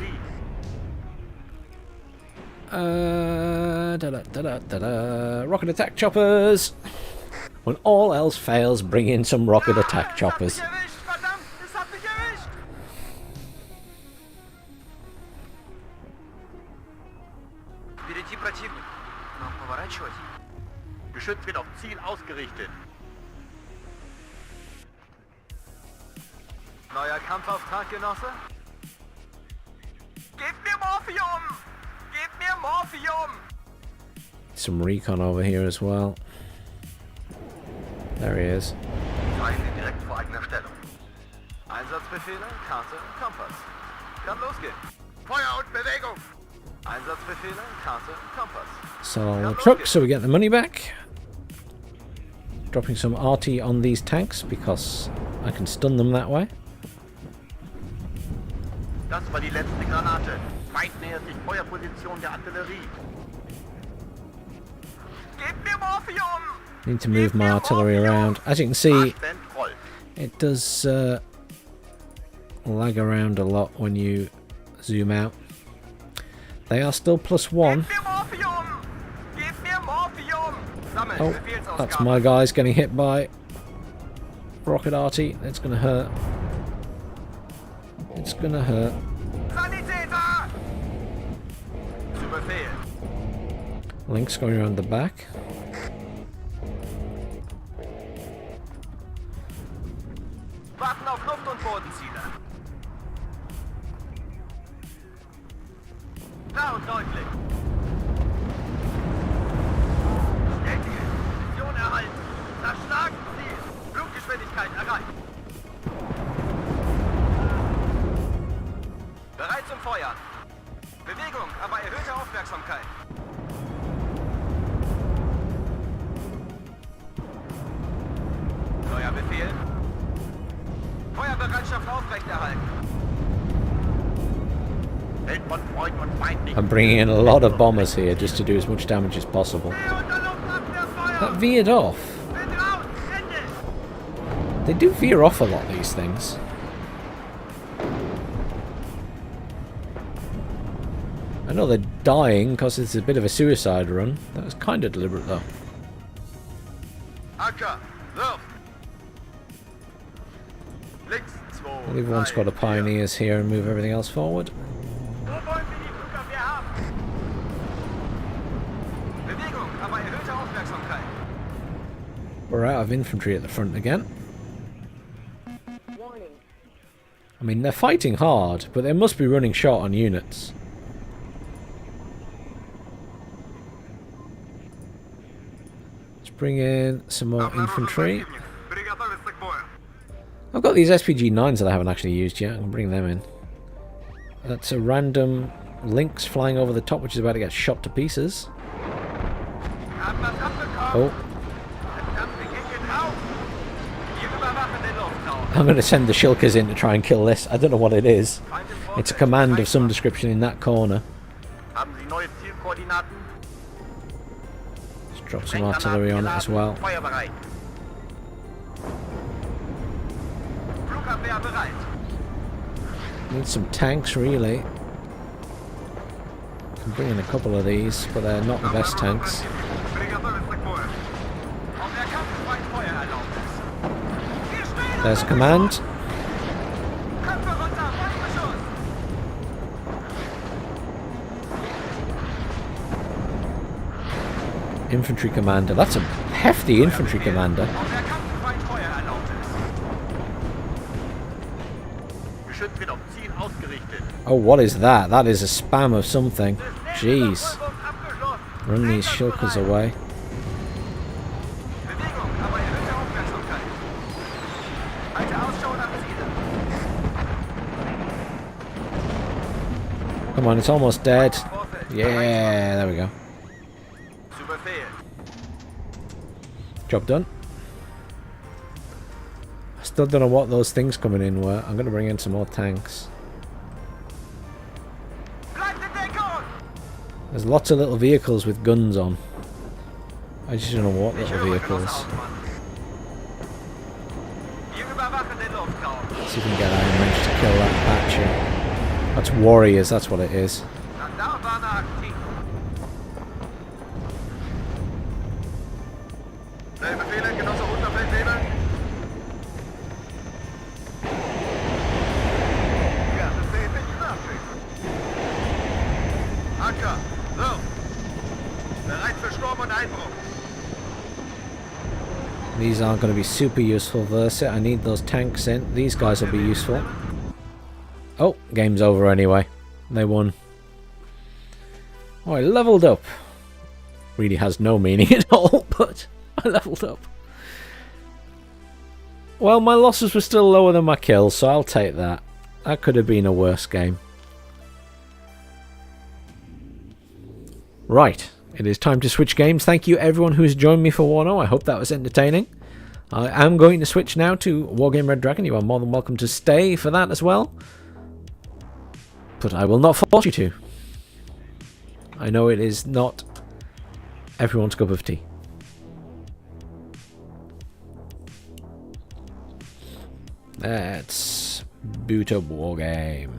Rocket attack choppers! When all else fails, bring in some rocket attack choppers. Verdammt, es hat mich erwischt! Впереди противник. Нам поворачивать? Geschütz wird auf Ziel ausgerichtet. Neuer Kampfauftrag, Genosse? Gib mir Morphium! Gib mir Morphium! Some recon over here as well. There he is. Feinde direkt vor eigener Stellung. Einsatzbefehle, Karte, Kompass. Kann losgehen. Feuer und Bewegung! Einsatzbefehle, Karte, Kompass. Sell all the trucks so we get the money back. Dropping some RT on these tanks because I can stun them that way. Das war die letzte Granate. Feind nähert sich Feuerposition der Artillerie. Gib mir Morphium! Need to move my artillery around. As you can see, Band rollt. it does lag around a lot when you zoom out. They are still +1. Gib mir Morphium! Gib mir Morphium! Sammeln, Oh, Befehlsausgabe. that's my guys getting hit by rocket arty. It's gonna hurt. It's gonna hurt. Sanitäter! Zu Befehl. Link's going around the back. Warten auf Luft- und Bodenziele. Klar und deutlich. Bestätige. Mission erhalten. Zerschlagen Ziel. Fluggeschwindigkeit erreicht. Bereit zum Feuern. Bewegung, aber erhöhte Aufmerksamkeit. Neuer Befehl. Feuerbereitschaft aufrechterhalten. Hält von Freund und Feind nicht. I'm bringing in a lot of bombers here just to do as much damage as possible. Nähe unter Luftabwehrfeuer. That veered off. Bin raus. Ende. They do veer off a lot, these things. I know they're dying because it's a bit of a suicide run. That was kind of deliberate though. Acker. Wirf. Links 2. I'll leave one squad of pioneers here and move everything else forward. Wo wollen wir die Flugabwehr haben? Bewegung, aber erhöhte Aufmerksamkeit. We're out of infantry at the front again. I mean, they're fighting hard, but they must be running short on units. Let's bring in some more infantry. I've got these SPG-9s that I haven't actually used yet. I can bring them in. That's a random Lynx flying over the top, which is about to get shot to pieces. Haben wir's abbekommen? Oh, Verdammt, wir gehen drauf. Wir überwachen den Luftraum. I'm going to send the Shilkers in to try and kill this. I don't know what it is. Feind im Vorfeld. It's a command of some description in that corner. Haben Sie neue Zielkoordinaten? Let's drop some artillery on it as well. Feuerbereit. Flugabwehr bereit. Need some tanks, really. Can bring in a couple of these, but they're not the best tanks. Auf der Kampffront Feuererlaubnis. Wir stehen There's command. Köpfe runter, Feindbeschuss. Infantry commander. That's a hefty infantry commander. Auf der Kampffront Feuererlaubnis. Geschütz wird auf Ziel ausgerichtet. Oh, what is that? That is a spam of something. Jeez. Verfolgung abgeschlossen. Run these Shilkers away. Bewegung, aber erhöhte Aufmerksamkeit. Halte Ausschau nach Zielen. Come on, it's almost dead. Yeah, there we go. Zu Befehl. Job done. I still don't know what those things coming in were. I'm going to bring in some more tanks. Bleibt in Deckung. There's lots of little vehicles with guns on. I just don't know what Ich little höre, vehicles. Genosse Hauptmann. Wir Überwachen den Luftraum. Let's see if we can get Iron Wrench to kill that Apache. That's warriors, that's what it is. Radarwarner aktiv. Befehle, Genosse Unterfeldwebel. Ja, das sehe ich nachschicken. Anker, so. Bereit für Sturm und Einbruch. These aren't going to be super useful versus it. I need those tanks in. These guys will be useful. Oh, game's over anyway. They won. Oh, I leveled up. Really has no meaning at all, but I leveled up. Well, my losses were still lower than my kills, so I'll take that. That could have been a worse game. Right. It is time to switch games. Thank you everyone who's joined me for Warno. I hope that was entertaining. I am going to switch now to Wargame Red Dragon. You are more than welcome to stay for that as well. But I will not force you to. I know it is not everyone's cup of tea. Let's boot up Wargame.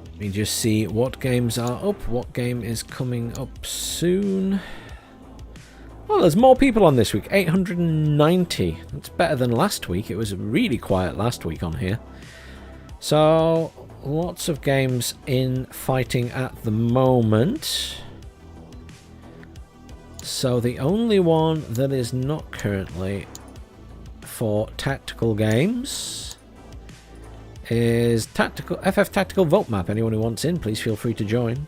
Let me just see what games are up, what game is coming up soon. Well, there's more people on this week, 890. That's better than last week. It was really quiet last week on here. So, lots of games in fighting at the moment. So the only one that is not currently for tactical games is FF Tactical Vote Map. Anyone who wants in, please feel free to join.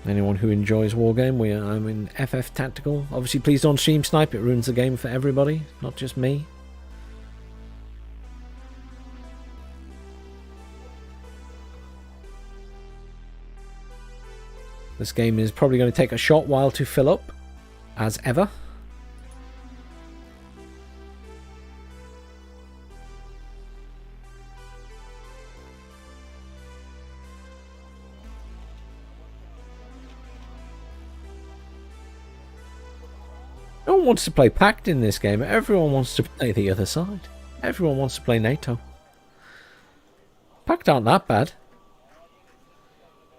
Anyone who enjoys Wargame, I'm in FF Tactical. Obviously, please don't stream snipe, it ruins the game for everybody, not just me. This game is probably going to take a short while to fill up, as ever. No one wants to play Pact in this game. Everyone wants to play the other side. Everyone wants to play NATO. Pact aren't that bad.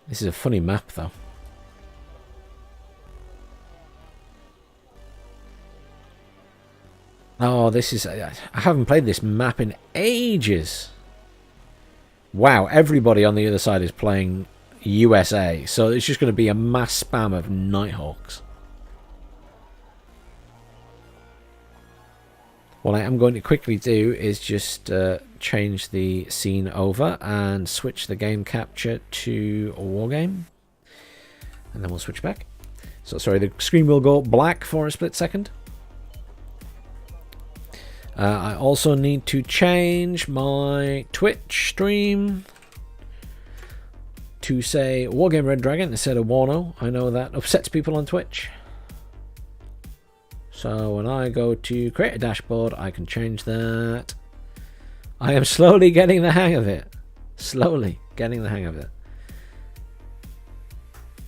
This is a funny map, though. Oh, this is... I haven't played this map in ages. Wow, everybody on the other side is playing USA. So it's just going to be a mass spam of Nighthawks. What I am going to quickly do is just change the scene over and switch the game capture to Wargame. And then we'll switch back. So, sorry, the screen will go black for a split second. I also need to change my Twitch stream to say Wargame Red Dragon instead of Warno. I know that upsets people on Twitch. So when I go to create a dashboard, I can change that. I am slowly getting the hang of it. Slowly getting the hang of it.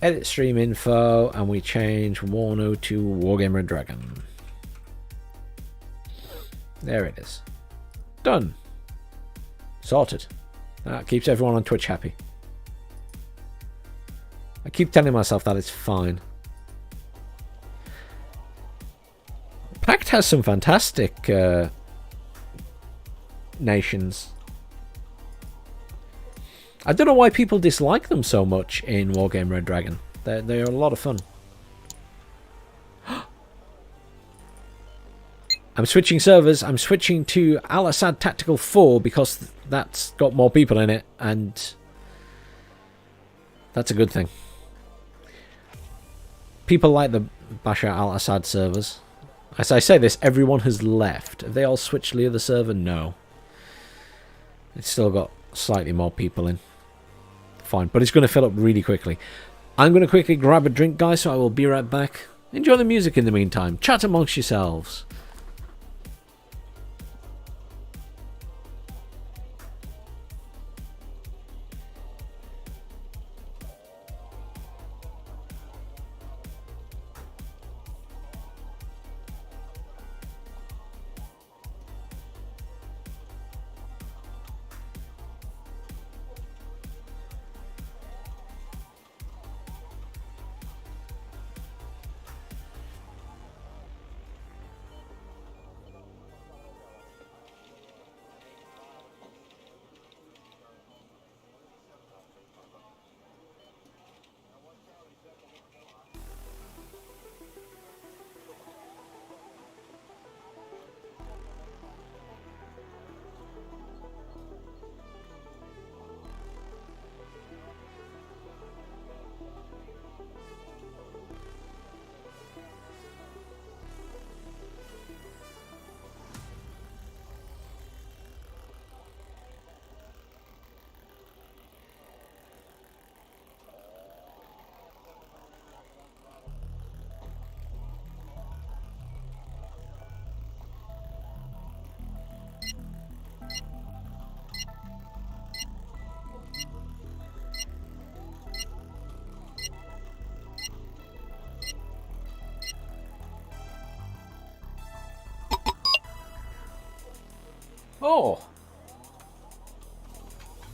Edit stream info, and we change Warno to Wargame Red Dragon. There it is. Done. Sorted. That keeps everyone on Twitch happy. I keep telling myself that it's fine. Pact has some fantastic nations. I don't know why people dislike them so much in Wargame Red Dragon. They are a lot of fun. I'm switching servers. I'm switching to Al Assad Tactical 4 because that's got more people in it, and that's a good thing. People like the Bashar al-Assad servers. As I say this, everyone has left. Have they all switched to the other server? No. It's still got slightly more people in. Fine, but it's going to fill up really quickly. I'm going to quickly grab a drink, guys, so I will be right back. Enjoy the music in the meantime. Chat amongst yourselves. Oh,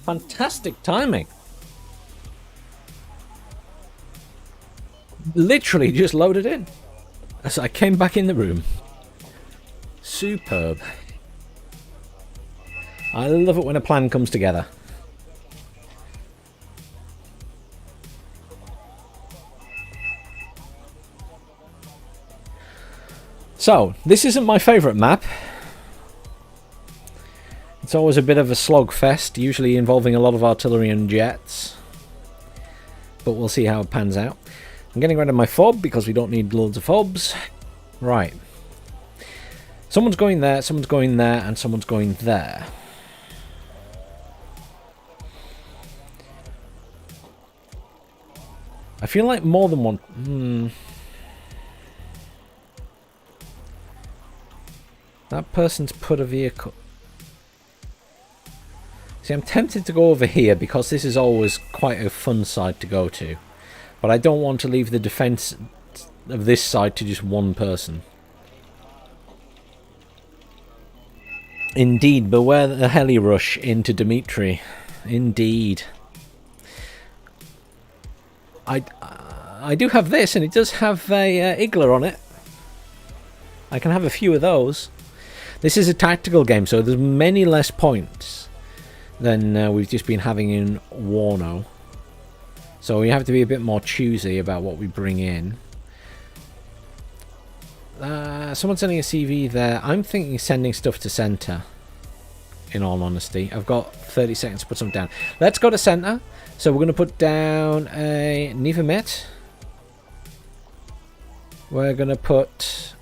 fantastic timing. Literally just loaded in as I came back in the room. Superb. I love it when a plan comes together. So, this isn't my favourite map. It's always a bit of a slogfest, usually involving a lot of artillery and jets. But we'll see how it pans out. I'm getting rid of my fob because we don't need loads of fobs. Right. Someone's going there, someone's going there, and someone's going there. I feel like more than one... That person's put a vehicle... See, I'm tempted to go over here because this is always quite a fun side to go to. But I don't want to leave the defense of this side to just one person. Indeed, beware the heli rush into Dimitri. Indeed. I do have this, and it does have a Igla on it. I can have a few of those. This is a tactical game, so there's many less points than we've just been having in Warno. So we have to be a bit more choosy about what we bring in. Someone's sending a CV there. I'm thinking sending stuff to centre, in all honesty. I've got 30 seconds to put something down. Let's go to centre. So we're going to put down a Nivemet. We're going to put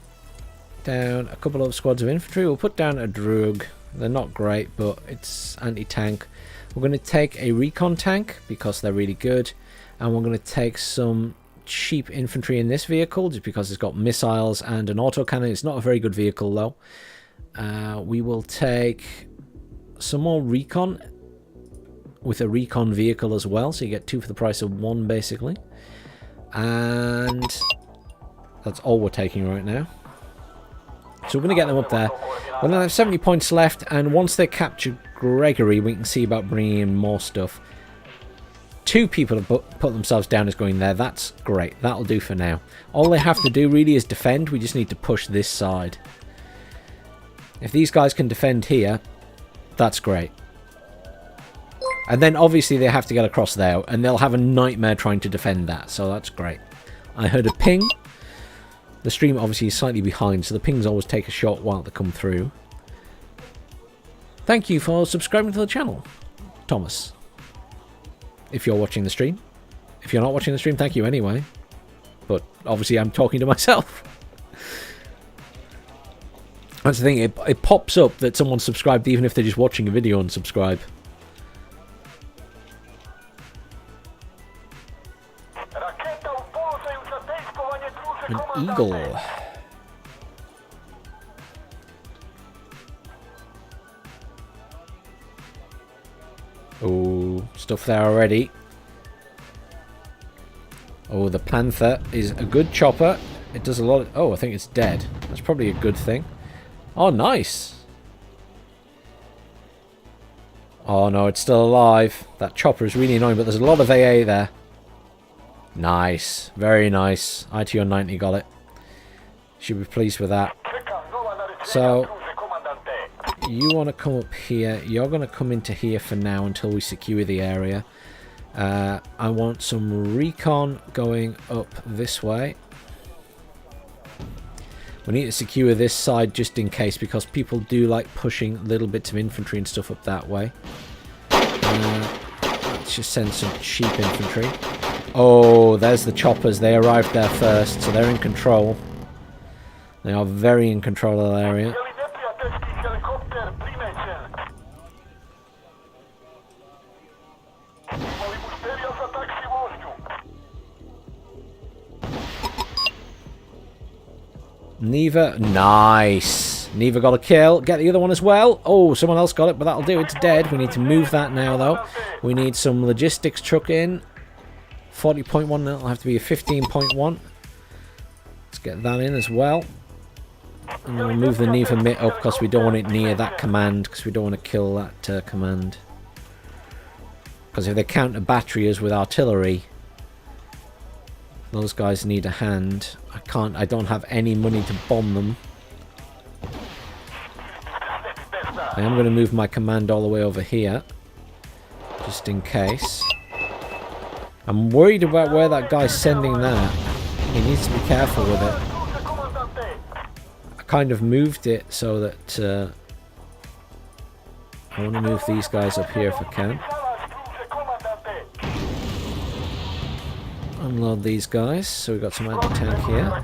down a couple of squads of infantry. We'll put down a Drug. They're not great, but it's anti-tank. We're going to take a recon tank because they're really good. And we're going to take some cheap infantry in this vehicle just because it's got missiles and an autocannon. It's not a very good vehicle, though. We will take some more recon with a recon vehicle as well. So you get 2 for the price of 1, basically. And that's all we're taking right now. So we're going to get them up there. We're going to have 70 points left, and once they capture Gregory, we can see about bringing in more stuff. 2 people have put themselves down as going there. That's great. That'll do for now. All they have to do really is defend. We just need to push this side. If these guys can defend here, that's great. And then obviously they have to get across there, and they'll have a nightmare trying to defend that. So that's great. I heard a ping. The stream obviously is slightly behind, so the pings always take a short while to come through. Thank you for subscribing to the channel, Thomas. If you're watching the stream. If you're not watching the stream, thank you anyway. But obviously I'm talking to myself. That's the thing, it pops up that someone subscribed even if they're just watching a video and subscribe. An eagle. Oh, stuff there already. Oh, the panther is a good chopper. It does a lot of... Oh, I think it's dead. That's probably a good thing. Oh, nice. Oh, no, it's still alive. That chopper is really annoying, but there's a lot of AA there. Nice. Very nice. ITO 90 got it. Should be pleased with that. So, you want to come up here. You're going to come into here for now until we secure the area. I want some recon going up this way. We need to secure this side just in case, because people do like pushing little bits of infantry and stuff up that way. Let's just send some cheap infantry. Oh, there's the choppers. They arrived there first, so they're in control. They are very in control of that area. Neva, nice. Neva got a kill. Get the other one as well. Oh, someone else got it, but that'll do. It's dead. We need to move that now, though. We need some logistics truck in. 40.1, that'll have to be a 15.1. Let's get that in as well. And we'll move the Neva mitt up because we don't want it near that command, because we don't want to kill that command. Because if they counter battery us with artillery, those guys need a hand. I don't have any money to bomb them. I am going to move my command all the way over here, just in case. I'm worried about where that guy's sending that. He needs to be careful with it. I kind of moved it so that I want to move these guys up here if I can. Unload these guys, so we've got some anti-tank here.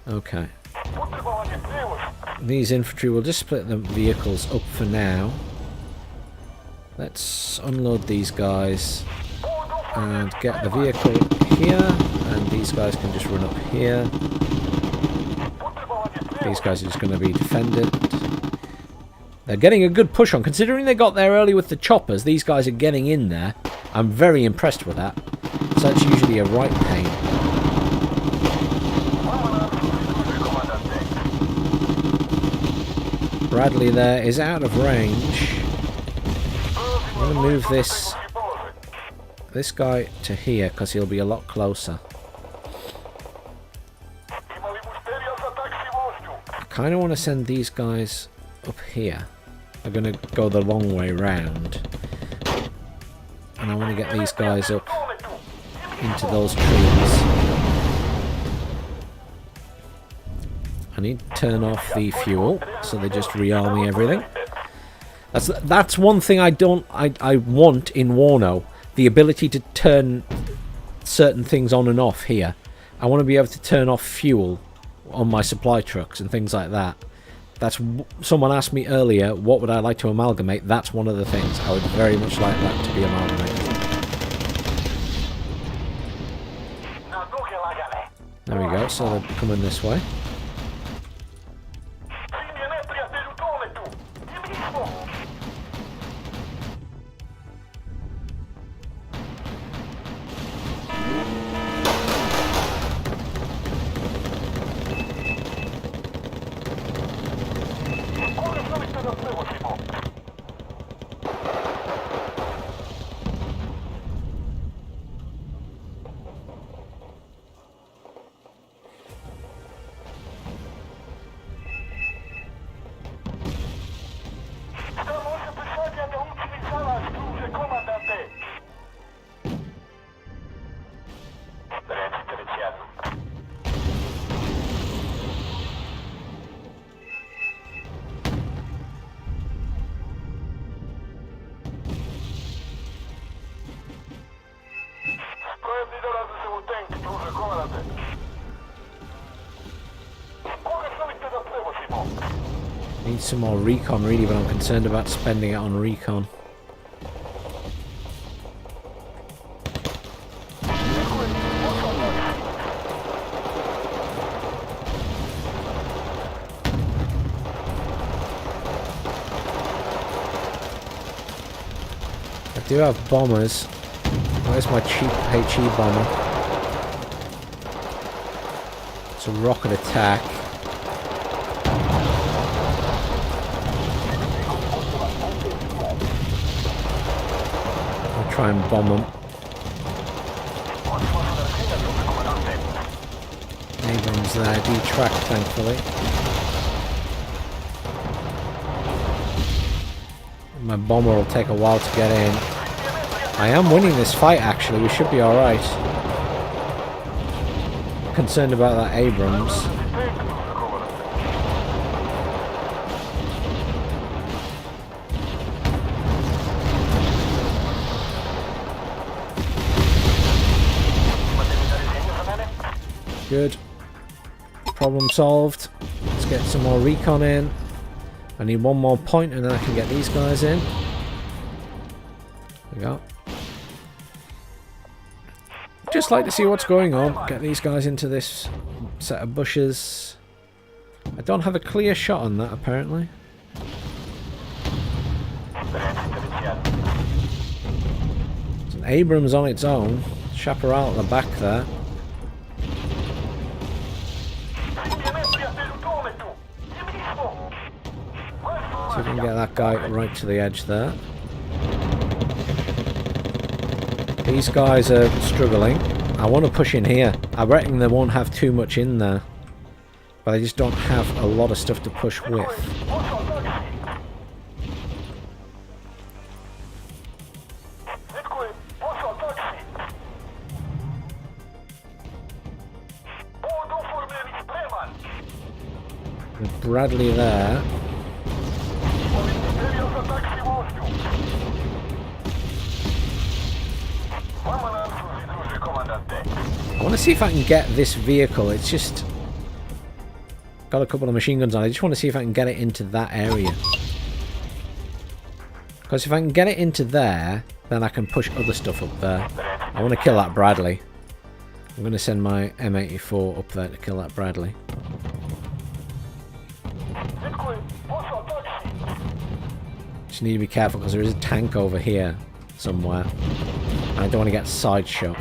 Okay. These infantry, will just split the vehicles up for now. Let's unload these guys and get the vehicle here, and these guys can just run up here. These guys are just going to be defended. They're getting a good push on. Considering they got there early with the choppers, these guys are getting in there. I'm very impressed with that. So that's usually a right pain. Bradley there is out of range. I'm going to move this guy to here because he'll be a lot closer. I kind of want to send these guys up here. I'm going to go the long way round. And I want to get these guys up into those trees. I need to turn off the fuel so they just rearm me everything. That's one thing I want in Warno, the ability to turn certain things on and off here. I want to be able to turn off fuel on my supply trucks and things like that. That's someone asked me earlier, what would I like to amalgamate? That's one of the things. I would very much like that to be amalgamated. There we go, so they're coming this way. Need some more recon really, but I'm concerned about spending it on recon. I do have bombers. Where's my cheap HE bomber? It's a rocket attack. I'll try and bomb them. Abrams there, detract thankfully. My bomber will take a while to get in. I am winning this fight actually, we should be alright. Concerned about that Abrams. Good. Problem solved. Let's get some more recon in. I need one more point and then I can get these guys in. There we go. Just like to see what's going on. Get these guys into this set of bushes. I don't have a clear shot on that apparently. It's an Abrams on its own. Chaparral at the back there. See if we can get that guy right to the edge there. These guys are struggling. I want to push in here. I reckon they won't have too much in there. But I just don't have a lot of stuff to push with. With Bradley there. I want to see if I can get this vehicle. It's just got a couple of machine guns on. I just want to see if I can get it into that area. Because if I can get it into there, then I can push other stuff up there. I want to kill that Bradley. I'm going to send my M84 up there to kill that Bradley. Just need to be careful because there is a tank over here somewhere. I don't want to get side shot.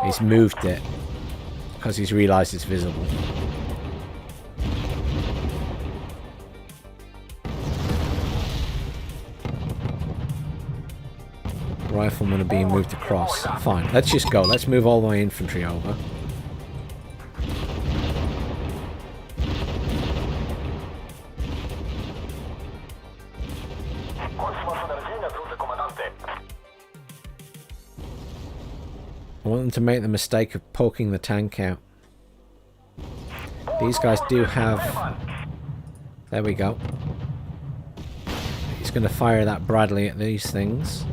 He's moved it because he's realised it's visible. Riflemen are being moved across. Fine, let's just go. Let's move all my infantry over. I want them to make the mistake of poking the tank out. These guys do have... There we go. He's going to fire that Bradley at these things.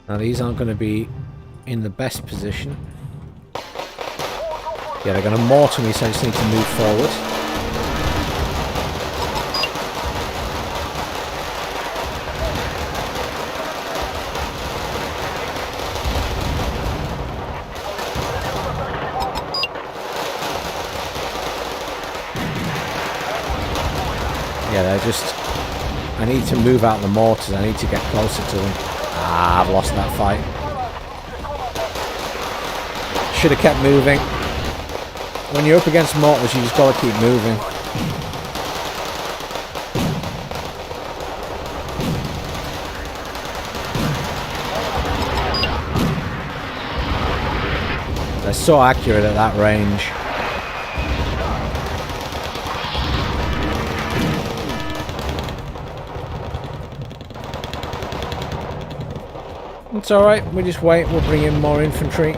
Now these aren't going to be in the best position. Yeah, they're going to mortar me, so I just need to move forward. Yeah, they're just... I need to move out the mortars, I need to get closer to them. Ah, I've lost that fight. Should have kept moving. When you're up against mortars, you just gotta keep moving. They're so accurate at that range. It's alright, we just wait, we'll bring in more infantry.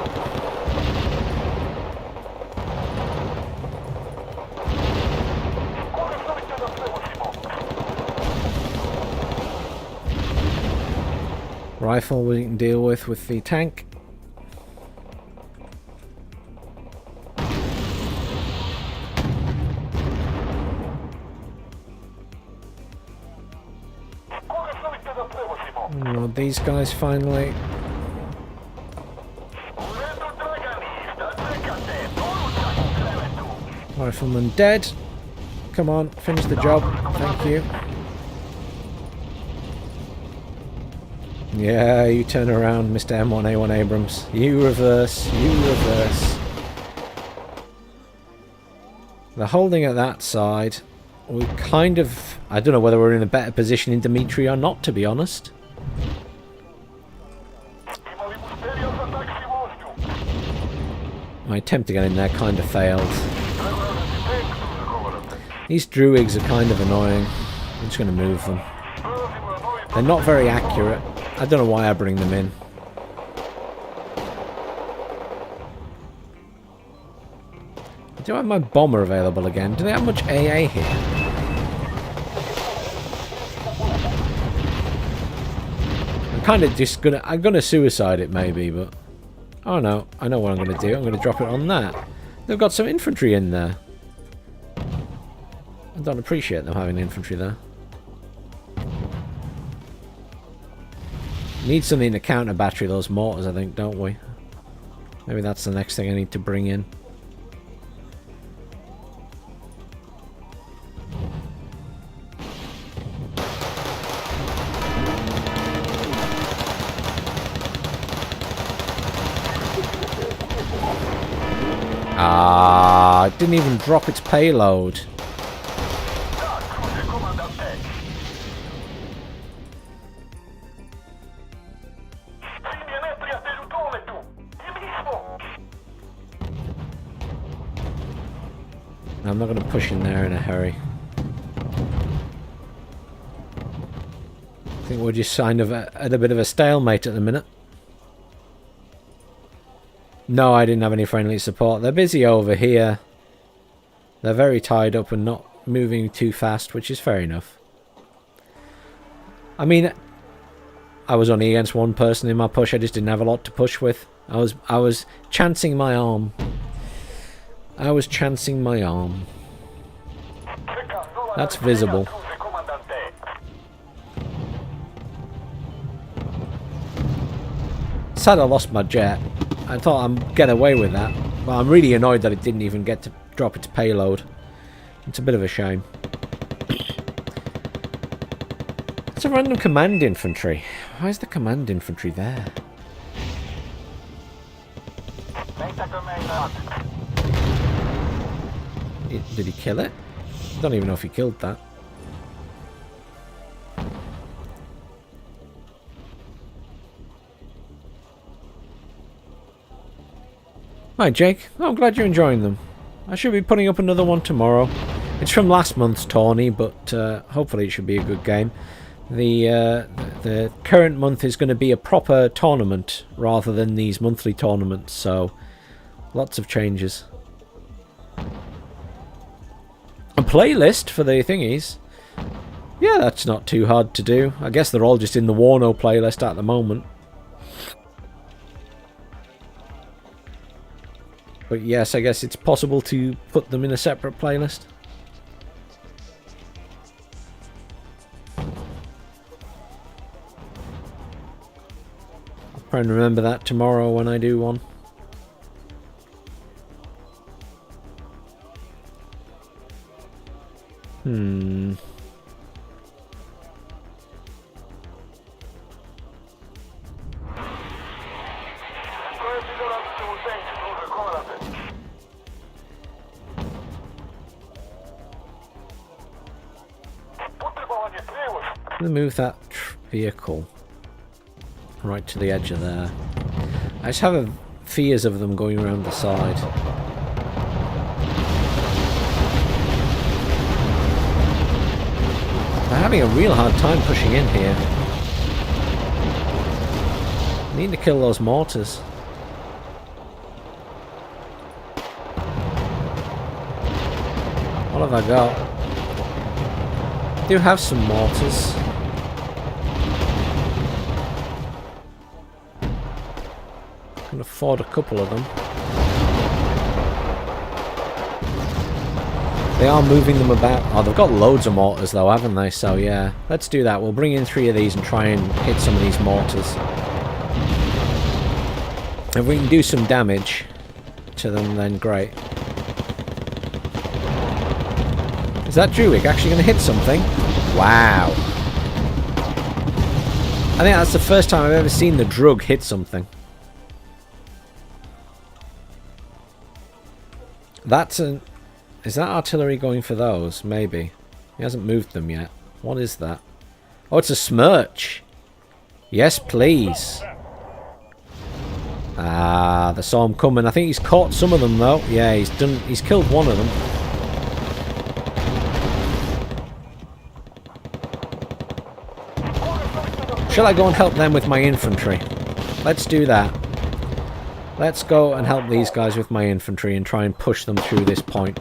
rifle we can deal with the tank. Unload these guys finally. Rifleman dead. Come on, finish the job. Thank you. Yeah, you turn around, Mr. M1A1 Abrams. You reverse. You reverse. They're holding at that side. We kind of... I don't know whether we're in a better position in Dimitri or not, to be honest. My attempt to get in there kind of failed. These Druigs are kind of annoying. I'm just going to move them. They're not very accurate. I don't know why I bring them in. Do I have my bomber available again? Do they have much AA here? I'm kind of just gonna... I'm gonna suicide it maybe, but... Oh no, I know what I'm gonna do. I'm gonna drop it on that. They've got some infantry in there. I don't appreciate them having infantry there. Need something to counter battery those mortars, I think, don't we? Maybe that's the next thing I need to bring in. Ah, it didn't even drop its payload. I'm not going to push in there in a hurry. I think we're just kind of at a bit of a stalemate at the minute. No, I didn't have any friendly support. They're busy over here. They're very tied up and not moving too fast, which is fair enough. I mean, I was only against one person in my push. I just didn't have a lot to push with. I was chancing my arm. I was chancing my arm. That's visible. Sad I lost my jet. I thought I'd get away with that. But I'm really annoyed that it didn't even get to drop its payload. It's a bit of a shame. It's a random command infantry. Why is the command infantry there? Did he kill it? I don't even know if he killed that. Hi Jake, I'm glad you're enjoying them. I should be putting up another one tomorrow. It's from last month's tourney, but hopefully it should be a good game. The current month is going to be a proper tournament rather than these monthly tournaments, so lots of changes. A playlist for the thingies. Yeah, that's not too hard to do. I guess they're all just in the Warno playlist at the moment. But yes, I guess it's possible to put them in a separate playlist. I'll try and remember that tomorrow when I do one. I'm gonna move that vehicle right to the edge of there. I just have fears of them going around the side. They're having a real hard time pushing in here. I need to kill those mortars. What have I got? I do have some mortars. can afford a couple of them. They are moving them about. Oh, they've got loads of mortars though, haven't they? So yeah, let's do that. We'll bring in 3 of these and try and hit some of these mortars. If we can do some damage to them, then great. Is that Druid actually going to hit something? Wow. I think that's the first time I've ever seen the drug hit something. That's an... Is that artillery going for those? Maybe. He hasn't moved them yet. What is that? Oh, it's a smirch. Yes, please. Ah, they saw him coming. I think he's caught some of them though. Yeah, he's killed one of them. Shall I go and help them with my infantry? Let's do that. Let's go and help these guys with my infantry and try and push them through this point.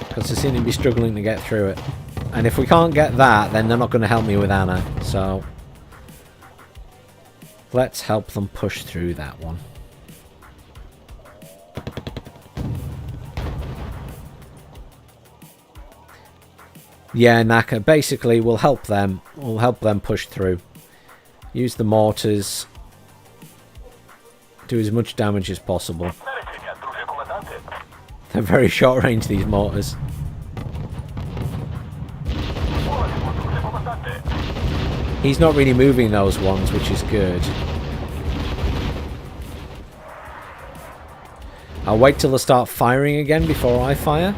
Because they seem to be struggling to get through it. And if we can't get that, then they're not going to help me with Anna. So let's help them push through that one. Yeah, Naka. Basically, we'll help them. We'll help them push through. Use the mortars. Do as much damage as possible. They're very short range, these mortars. He's not really moving those ones, which is good. I'll wait till they start firing again before I fire.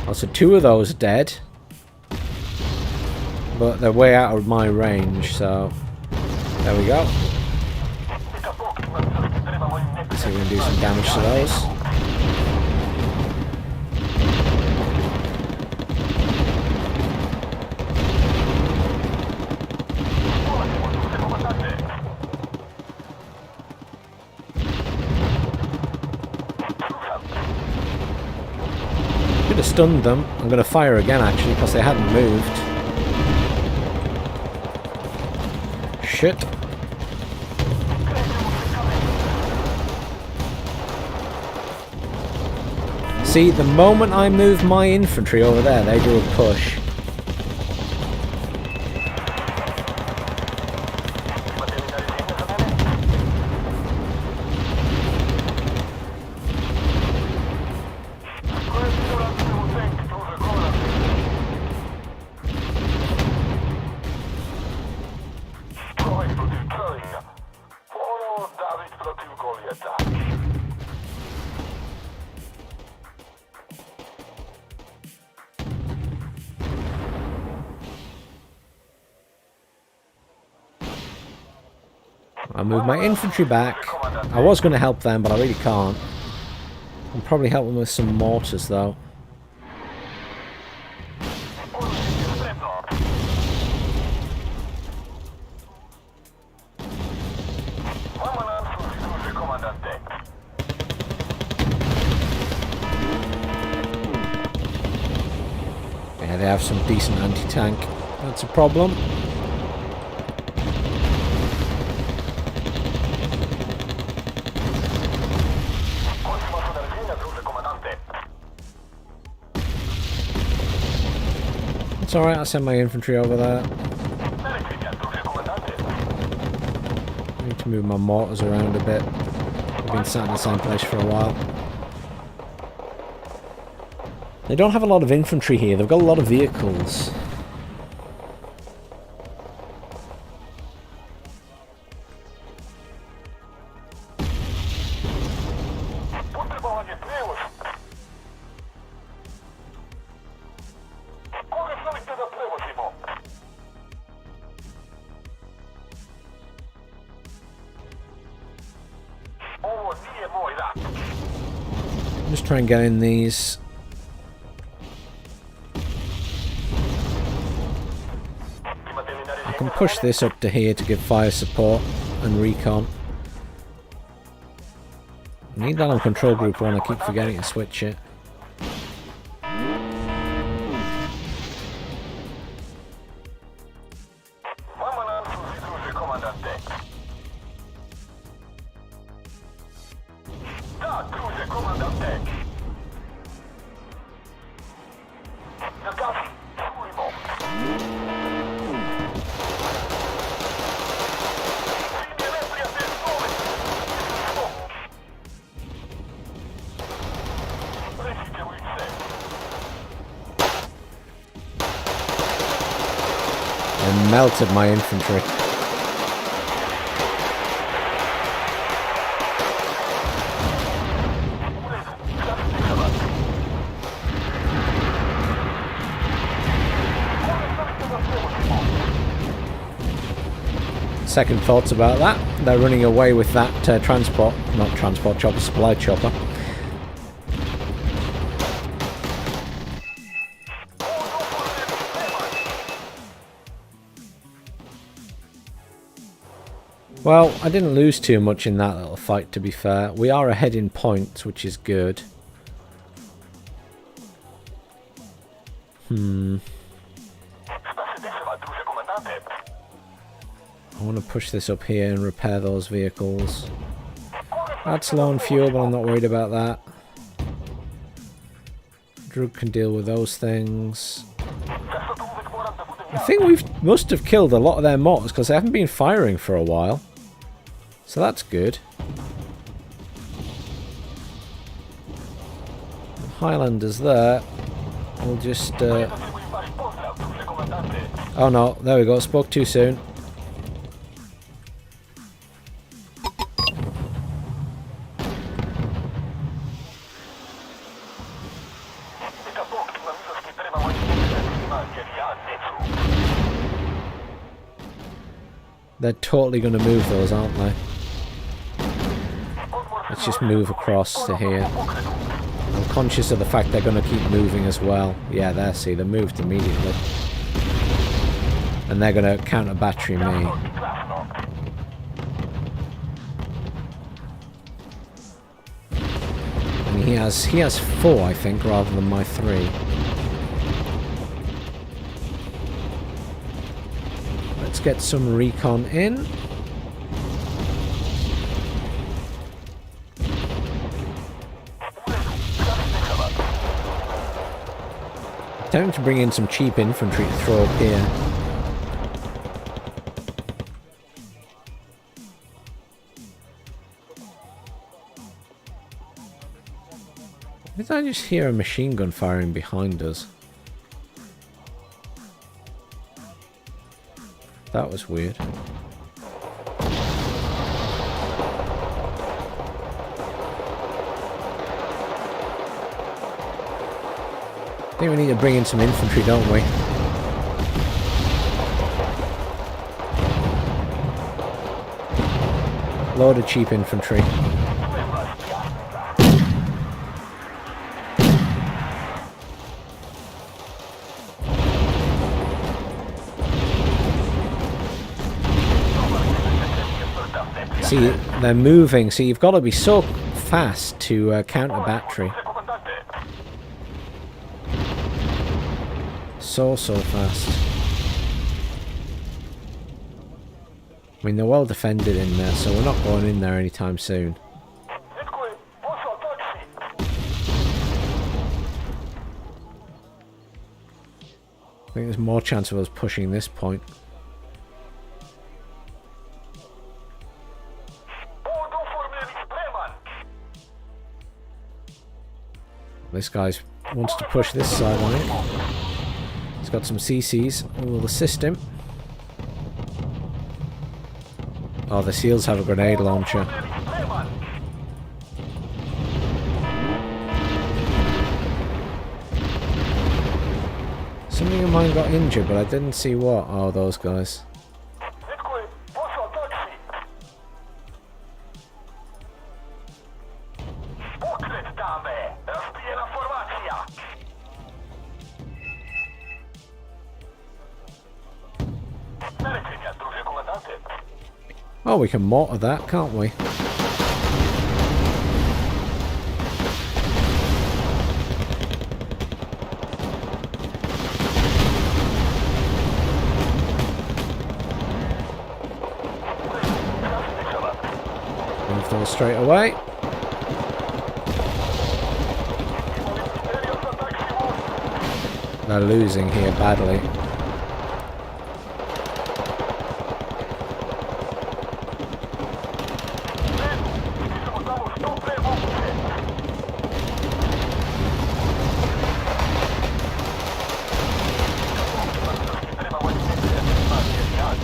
Oh, so 2 of those are dead. But they're way out of my range, so... There we go. Let's see if we can do some damage to those. Could have stunned them. I'm going to fire again actually because they hadn't moved. Shit. See, the moment I move my infantry over there, they do a push. I'll move my infantry back. I was going to help them, but I really can't. I'll probably help them with some mortars, though. Yeah, they have some decent anti-tank. That's a problem. It's alright, I'll send my infantry over there. I need to move my mortars around a bit. I've been sat in the same place for a while. They don't have a lot of infantry here, they've got a lot of vehicles. Just try and get in these. I can push this up to here to give fire support and recon. I need that on control group 1, I keep forgetting to switch it. and melted my infantry. Second thoughts about that. They're running away with that transport, not transport chopper, supply chopper. Well, I didn't lose too much in that little fight, to be fair. We are ahead in points, which is good. I want to push this up here and repair those vehicles. That's low on fuel, but I'm not worried about that. Drug can deal with those things. I think we must have killed a lot of their mortars because they haven't been firing for a while. So that's good. Highlanders there. We'll just... Oh no, there we go. Spoke too soon. They're totally going to move those, aren't they? Let's just move across to here. I'm conscious of the fact they're going to keep moving as well. Yeah, there, see, they moved immediately. And they're going to counter battery me. And he has 4, I think, rather than my 3. Let's get some recon in. Time to bring in some cheap infantry to throw up here. Did I just hear a machine gun firing behind us? That was weird. I think we need to bring in some infantry, don't we? Load of cheap infantry. See, they're moving, so you've got to be so fast to counter battery. So fast. I mean, they're well defended in there, so we're not going in there anytime soon. I think there's more chance of us pushing this point. This guy wants to push this side on it. He's got some CCs. We'll assist him. Oh, the SEALs have a grenade launcher. Something of mine got injured, but I didn't see what. Oh, those guys. Oh, we can mortar that, can't we? Move those straight away. They're losing here badly.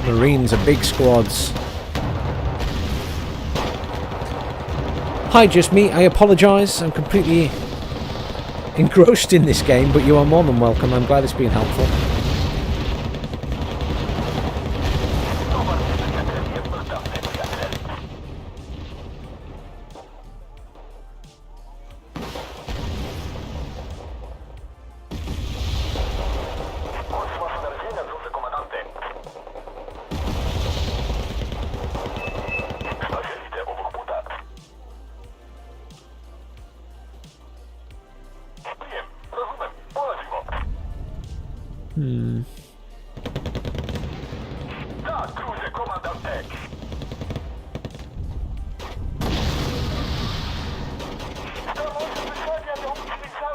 Marines are big squads. Hi, just me. I apologise. I'm completely engrossed in this game, but you are more than welcome. I'm glad it's been helpful.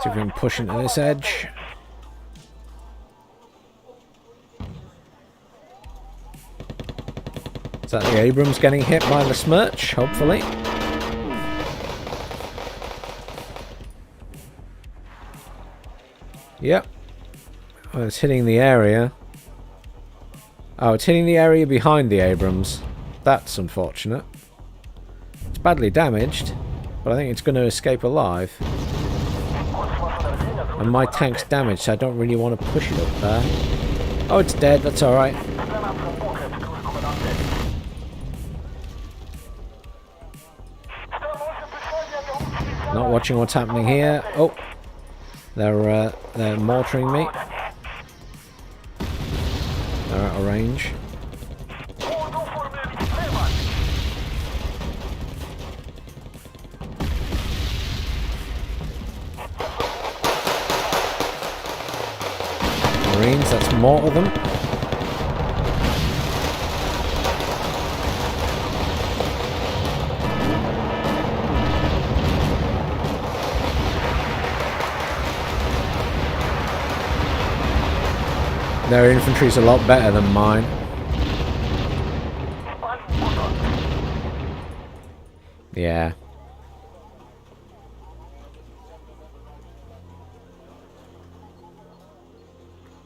See if we can push into this edge. Is that the Abrams getting hit by the Smirch? Hopefully. Yep. Oh, it's hitting the area. Oh, it's hitting the area behind the Abrams. That's unfortunate. It's badly damaged, but I think it's going to escape alive. And my tank's damaged, so I don't really want to push it up there. Oh, it's dead. That's alright. Not watching what's happening here. Oh, they're mortaring me. They're out of range. Marines, that's more of them. Their infantry's a lot better than mine. Yeah.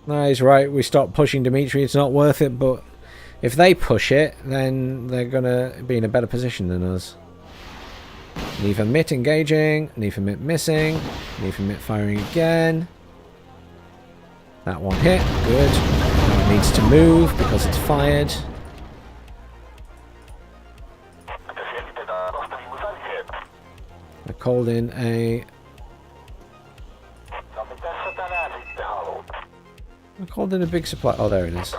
No, he's right. We stopped pushing Dimitri. It's not worth it, but if they push it, then they're going to be in a better position than us. Neither MIT engaging, neither MIT missing, neither MIT firing again. That one hit. Good. Now it needs to move because it's fired. I called in a... I called in a big supply. Oh, there it is.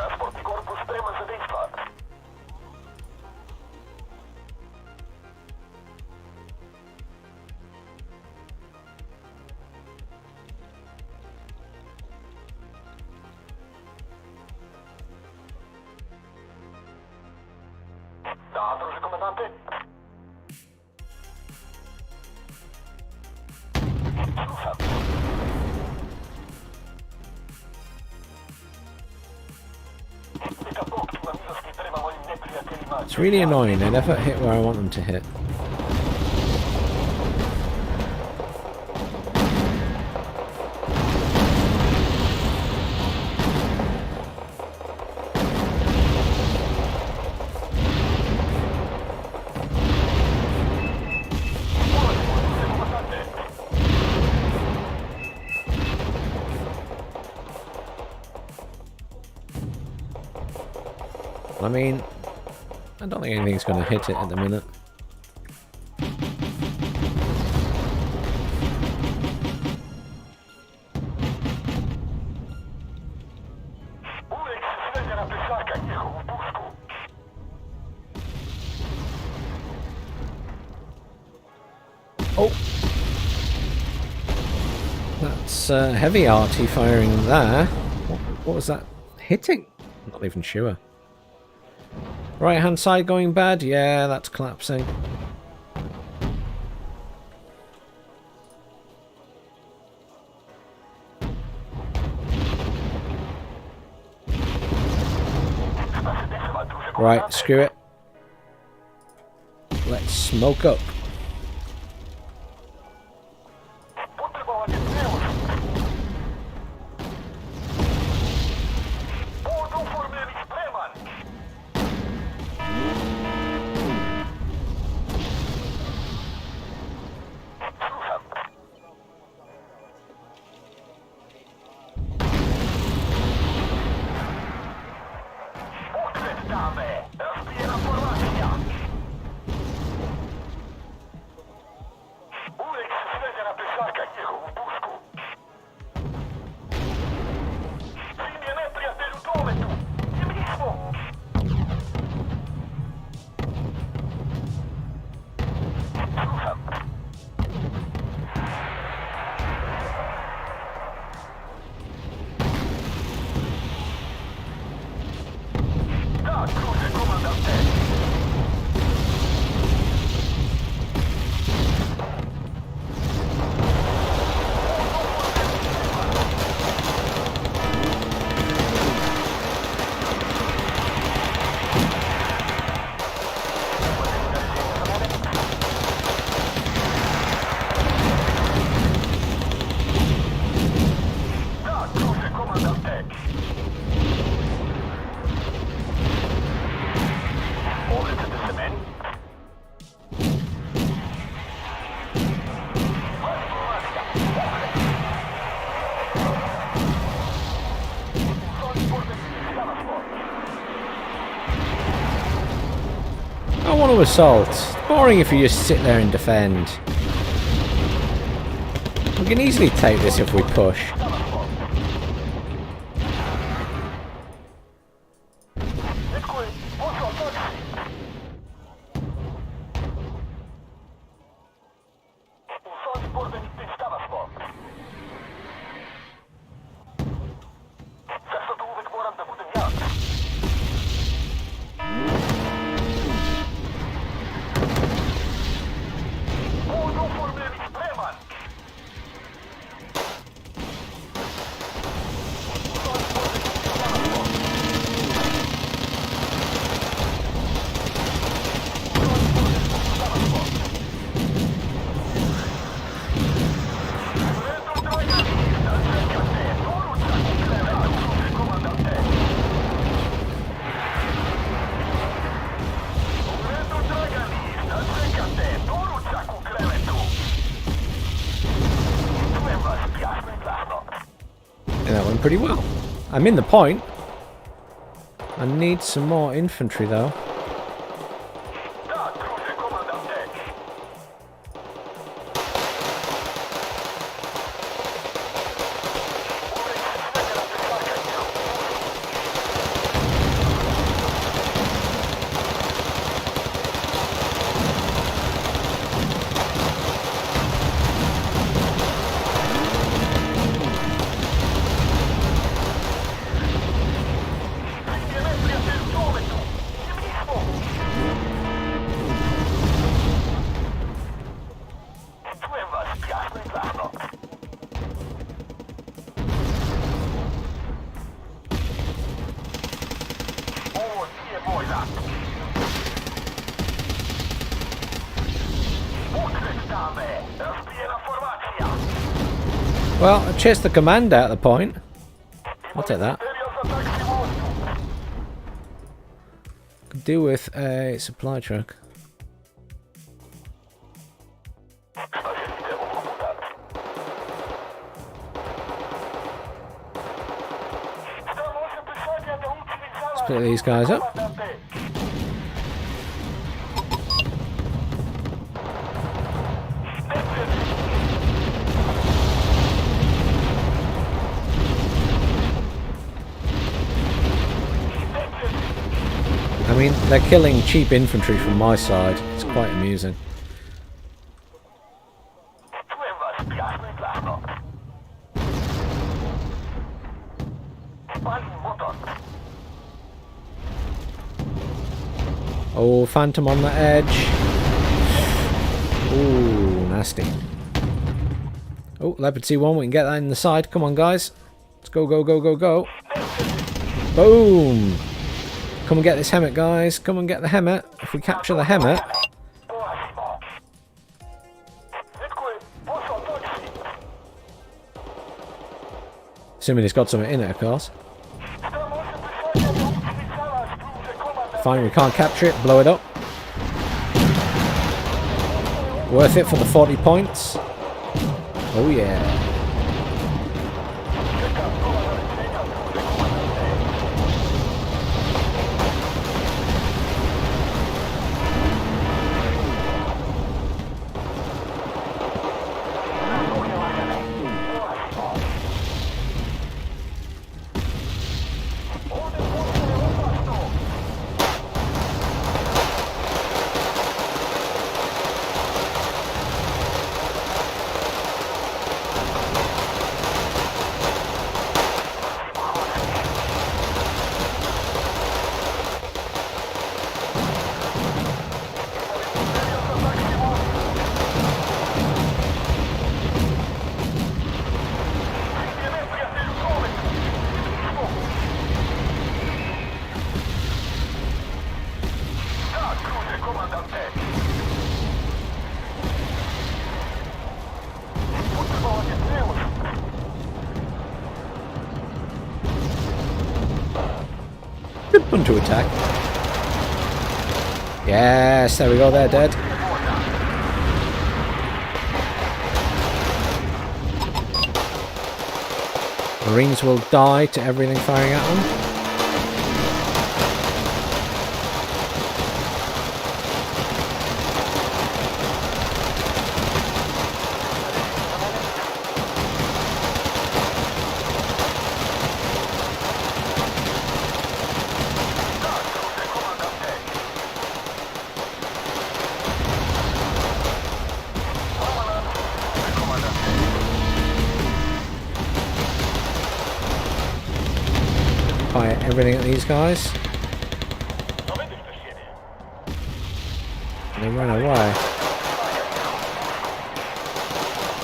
It's really annoying. They never hit where I want them to hit. I mean, I don't think anything's going to hit it at the minute. Oh! That's heavy arty firing there. What was that hitting? I'm not even sure. Right hand side going bad? Yeah, that's collapsing. Right, screw it. Let's smoke up. don't want to assault. It's boring if you just sit there and defend. We can easily take this if we push. That went pretty well. I'm in the point. I need some more infantry though. Well, I chased the command out of the point. I'll take that. Could do with a supply truck. Split these guys up. I mean, they're killing cheap infantry from my side. It's quite amusing. Oh, Phantom on the edge. Ooh, nasty. Oh, Leopard C1, we can get that in the side. Come on, guys. Let's go, go, go, go, go. Boom. Come and get this Hemmet, guys. Come and get the Hemmet. If we capture the Hemmet... Assuming it's got something in it, of course. Fine, we can't capture it. Blow it up. Worth it for the 40 points. Oh, yeah. Good one to attack. Yes, there we go, they're dead. Marines will die to everything firing at them. fire everything at these guys. They run away.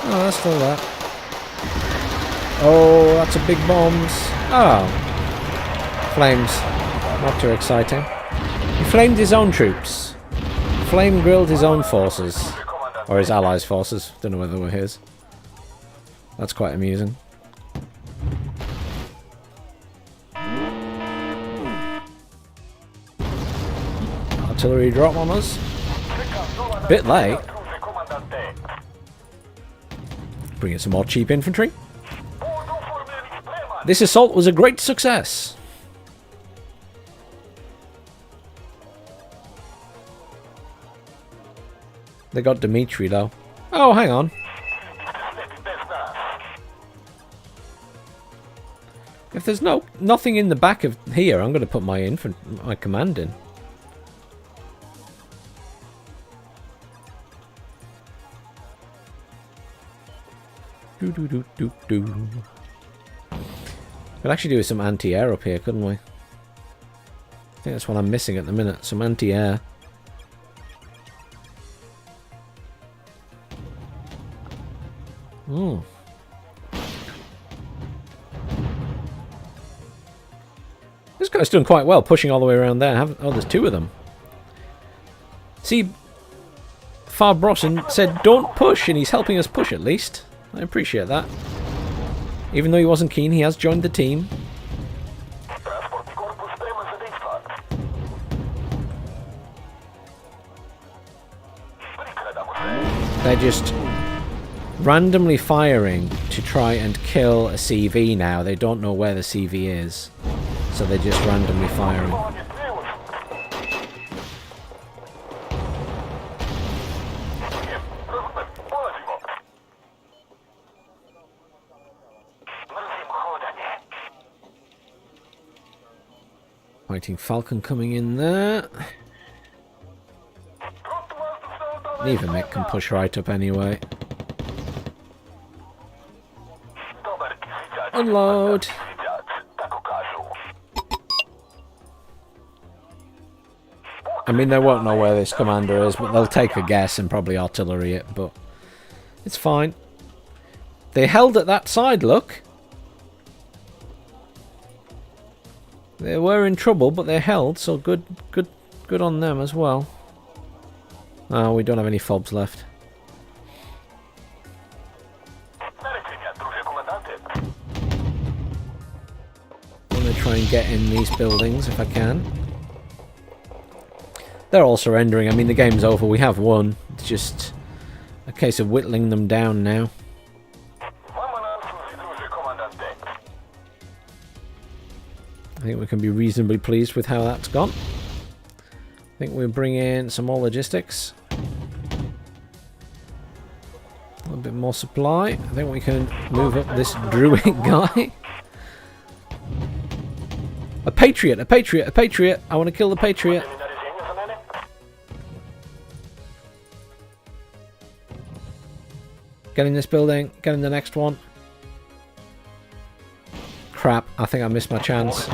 Oh, that's still there. Oh, that's a big bombs. Oh. Flames. Not too exciting. He flamed his own troops. Flame grilled his own forces. Or his allies' forces. Don't know whether they were his. That's quite amusing. Artillery drop on us. Bit late. Bring in some more cheap infantry. This assault was a great success. They got Dimitri though. Oh, hang on. If there's nothing in the back of here, I'm going to put my command in. Could actually do with some anti-air up here, couldn't we? I think that's what I'm missing at the minute. Some anti-air. Hmm. This guy's doing quite well, pushing all the way around there. Oh, there's two of them. See, Farbrossen said don't push, and he's helping us push at least. I appreciate that. Even though he wasn't keen, he has joined the team. They're just randomly firing to try and kill a CV now. They don't know where the CV is. So they're just randomly firing. Fighting Falcon coming in there. Neither mech can push right up anyway. Unload! I mean, they won't know where this commander is, but they'll take a guess and probably artillery it, but it's fine. They held at that side, look. They were in trouble, but they held, so good on them as well. Oh, we don't have any fobs left. I'm going to try and get in these buildings if I can. They're all surrendering. I mean, the game's over. We have won. It's just a case of whittling them down now. I think we can be reasonably pleased with how that's gone. I think we'll bring in some more logistics. A little bit more supply. I think we can move up this druid guy. A patriot, a patriot, a patriot. I want to kill the patriot. Get in this building. Get in the next one. Crap, I think I missed my chance.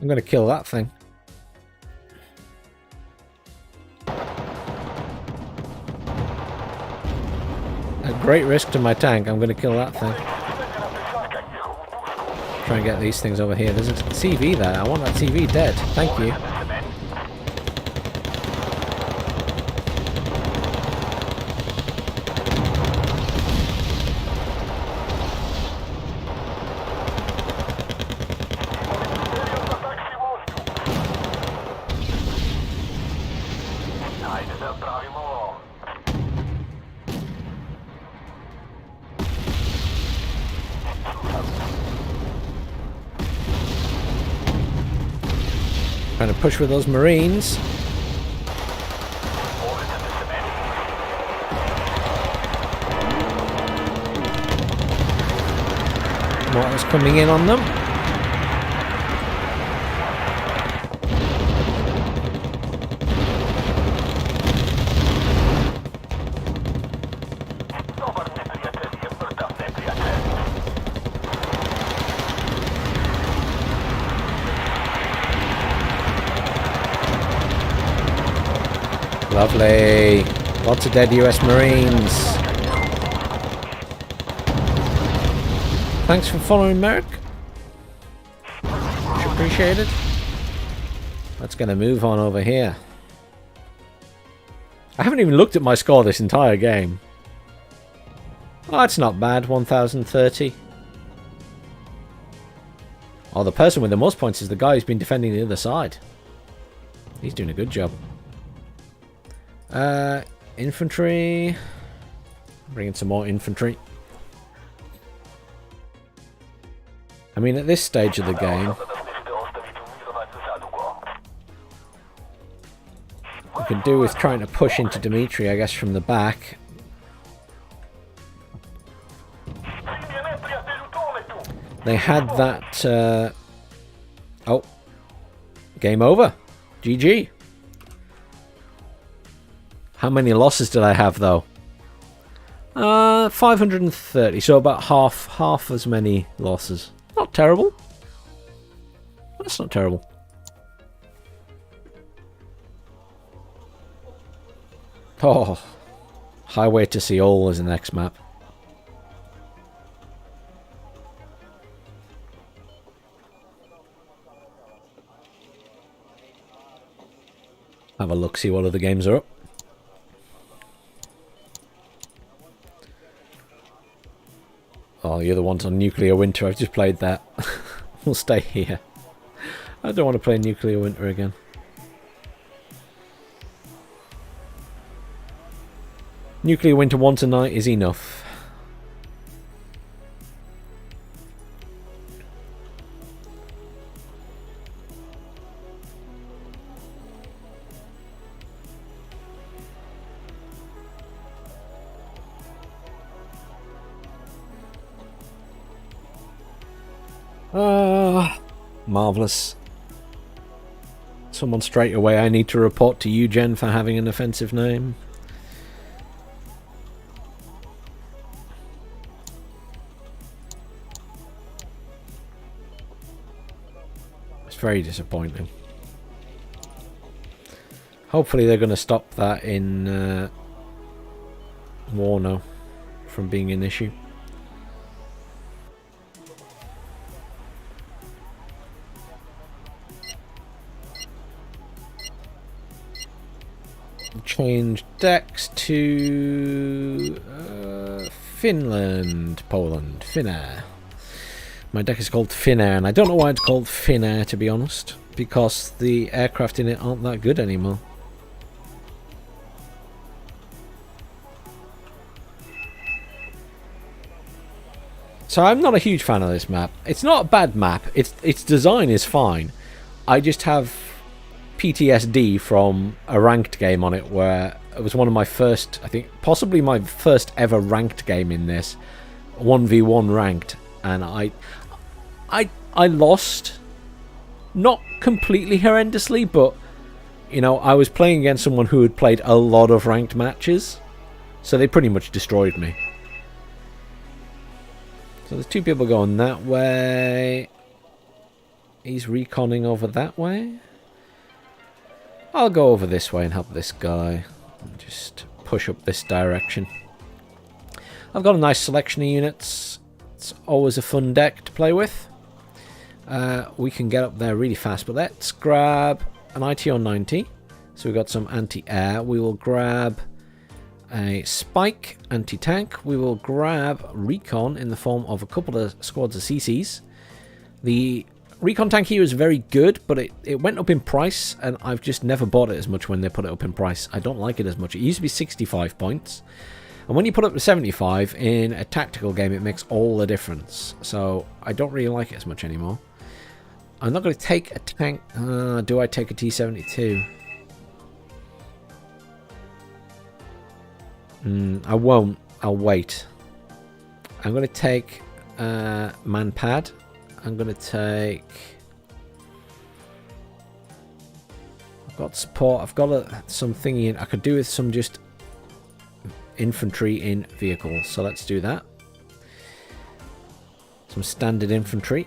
I'm going to kill that thing. At great risk to my tank, I'm going to kill that thing. Try and get these things over here. There's a CV there. I want that CV dead. Thank you. Trying to push with those Marines. mortars coming in on them. Lovely. Lots of dead US Marines. Thanks for following, Merrick. Much appreciated. Let's get a move on over here. I haven't even looked at my score this entire game. Oh, that's not bad. 1,030. Oh, the person with the most points is the guy who's been defending the other side. He's doing a good job. Infantry. Bring in some more infantry. I mean, at this stage of the game, we could do with trying to push into Dimitri, I guess, from the back. They had that... Oh. Game over. GG. How many losses did I have, though? 530, so about half as many losses. Not terrible. That's not terrible. Oh, Highway to Seoul is the next map. Have a look, see what other games are up. Oh, the other one's on Nuclear Winter. I've just played that. We'll stay here. I don't want to play Nuclear Winter again. Nuclear Winter once a night is enough. Marvellous. Someone straight away, I need to report to you, Jen, for having an offensive name. It's very disappointing. Hopefully they're going to stop that in Warno from being an issue. Change decks to Finland, Poland, Finnair. My deck is called Finnair, and I don't know why it's called Finnair, to be honest, because the aircraft in it aren't that good anymore. So I'm not a huge fan of this map. It's not a bad map. Its design is fine. I just have PTSD from a ranked game on it where it was one of my first, I think, possibly my first ever ranked game in this, 1v1 ranked, and I lost, not completely horrendously, but you know, I was playing against someone who had played a lot of ranked matches, so they pretty much destroyed me. So there's two people going that way. He's reconning over that way. I'll go over this way and help this guy. Just push up this direction. I've got a nice selection of units. It's always a fun deck to play with. We can get up there really fast, but let's grab an ITO-90. So we've got some anti-air. We will grab a spike anti-tank. We will grab recon in the form of a couple of squads of CCs. The recon tank here is very good, but it went up in price, and I've just never bought it as much when they put it up in price. I don't like it as much. It used to be 65 points, and when you put it up to 75 in a tactical game, it makes all the difference. So I don't really like it as much anymore. I'm not going to take a tank. Do I take a T-72? I won't. I'll wait. I'm going to take man pad. I'm going to take... I've got support. I've got some thingy in. I could do with some just infantry in vehicles. So let's do that. Some standard infantry.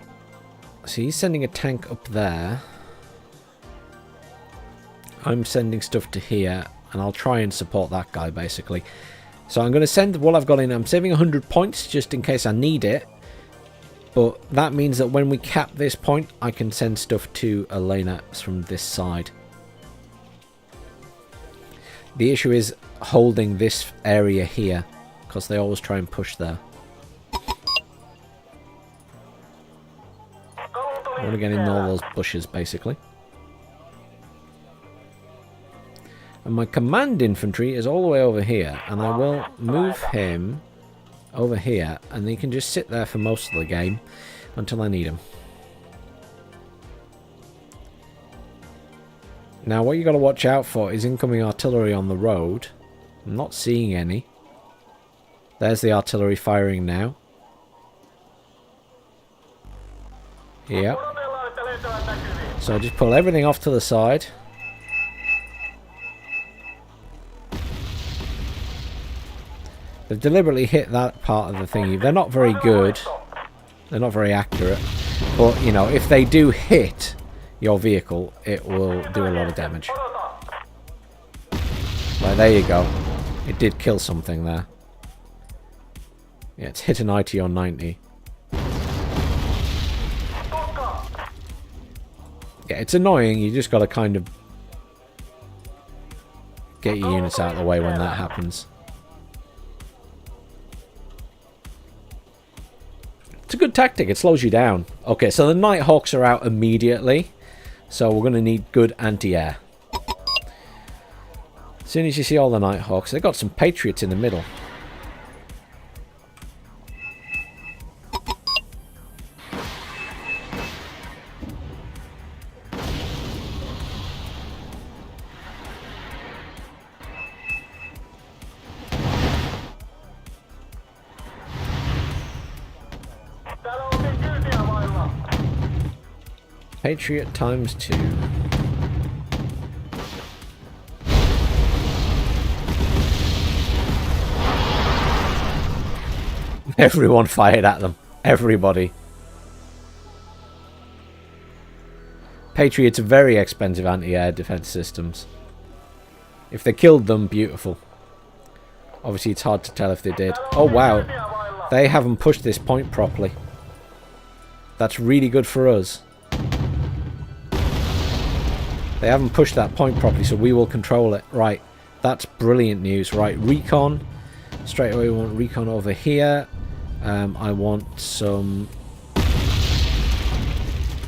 So he's sending a tank up there. I'm sending stuff to here. And I'll try and support that guy, basically. So I'm going to send what I've got in. I'm saving 100 points just in case I need it. But that means that when we cap this point, I can send stuff to Elena from this side. The issue is holding this area here, because they always try and push there. I want to get in all those bushes, basically. And my command infantry is all the way over here, and I will move him over here, and he can just sit there for most of the game until I need him. Now what you got to watch out for is incoming artillery on the road. I'm not seeing any. There's the artillery firing now. Yep. So just pull everything off to the side. They've deliberately hit that part of the thingy. They're not very good. They're not very accurate. But, you know, if they do hit your vehicle, it will do a lot of damage. Like, there you go. It did kill something there. Yeah, it's hit an IT on 90. Yeah, it's annoying. You just got to kind of get your units out of the way when that happens. It's a good tactic. It slows you down. Okay, so the Nighthawks are out immediately. So we're going to need good anti-air. As soon as you see all the Nighthawks, they've got some Patriots in the middle. Patriot ×2. Everyone fired at them. Everybody. Patriots are very expensive anti-air defense systems. If they killed them, beautiful. Obviously, it's hard to tell if they did. Oh, wow. They haven't pushed this point properly. That's really good for us. They haven't pushed that point properly, so we will control it. Right, that's brilliant news. Right, recon. Straight away we want recon over here. I want some...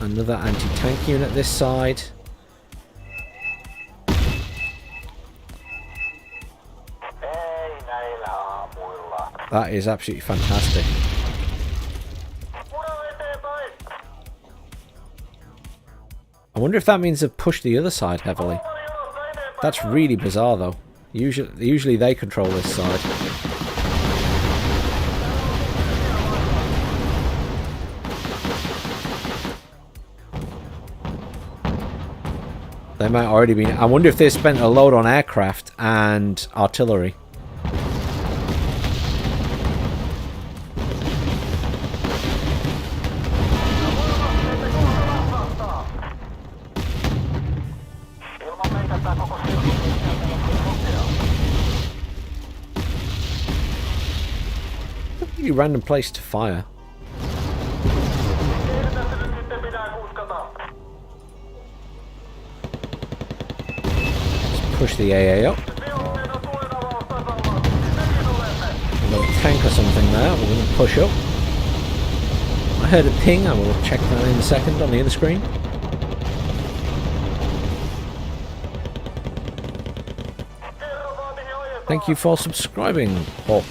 another anti-tank unit this side. That is absolutely fantastic. I wonder if that means they've pushed the other side heavily. That's really bizarre, though. Usually they control this side. They might already be... I wonder if they spent a load on aircraft and artillery. Random place to fire. Let's push the AA up. We've got a tank or something there. We're going to push up. I heard a ping. I will check that in a second on the other screen. Thank you for subscribing, Hawk.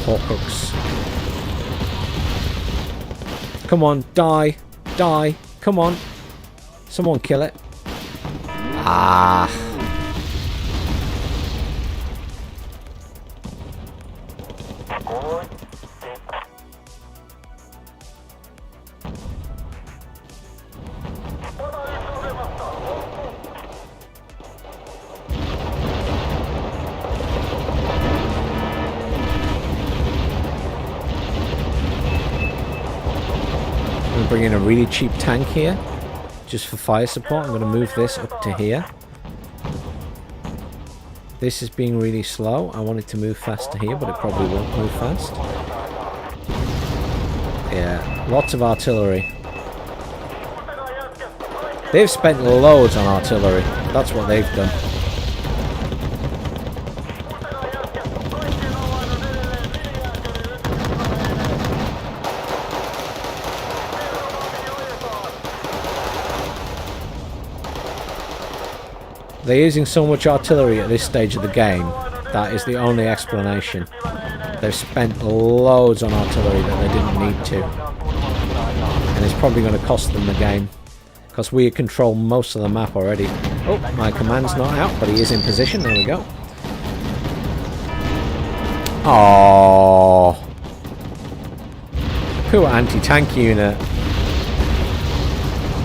Hawks. Come on, die. Die. Come on. Someone kill it. Ah. bring in a really cheap tank here, just for fire support. I'm going to move this up to here. This is being really slow. I want it to move faster here, but it probably won't move fast. Yeah, lots of artillery. They've spent loads on artillery. That's what they've done. They're using so much artillery at this stage of the game. That is the only explanation. They've spent loads on artillery that they didn't need to. And it's probably going to cost them the game. Because we control most of the map already. Oh, my command's not out, but he is in position. There we go. Oh, poor anti-tank unit.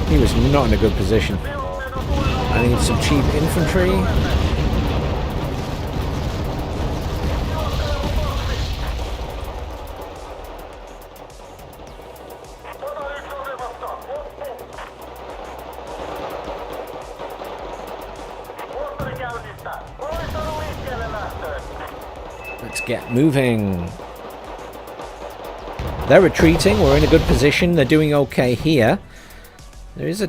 He was not in a good position. I need some cheap infantry. Let's get moving. They're retreating. We're in a good position. They're doing okay here. There is a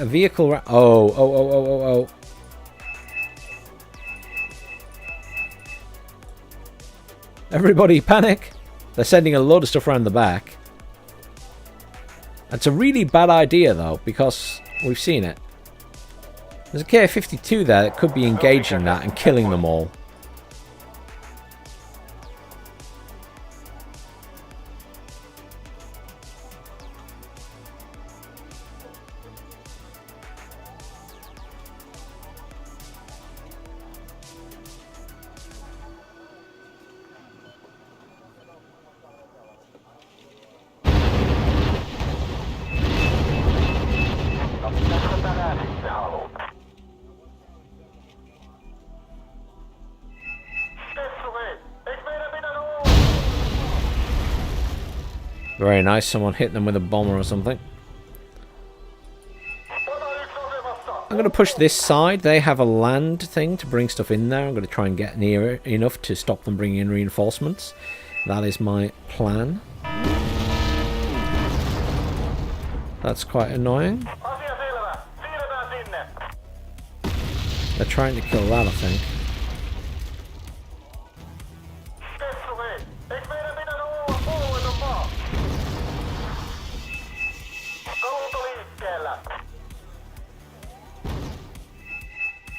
vehicle. Oh. Everybody panic. They're sending a load of stuff around the back. That's a really bad idea, though, because we've seen it. There's a K-52 there that could be engaging that and killing them all. Very nice, someone hit them with a bomber or something. I'm going to push this side. They have a land thing to bring stuff in there. I'm going to try and get near enough to stop them bringing in reinforcements. That is my plan. That's quite annoying. They're trying to kill that, I think.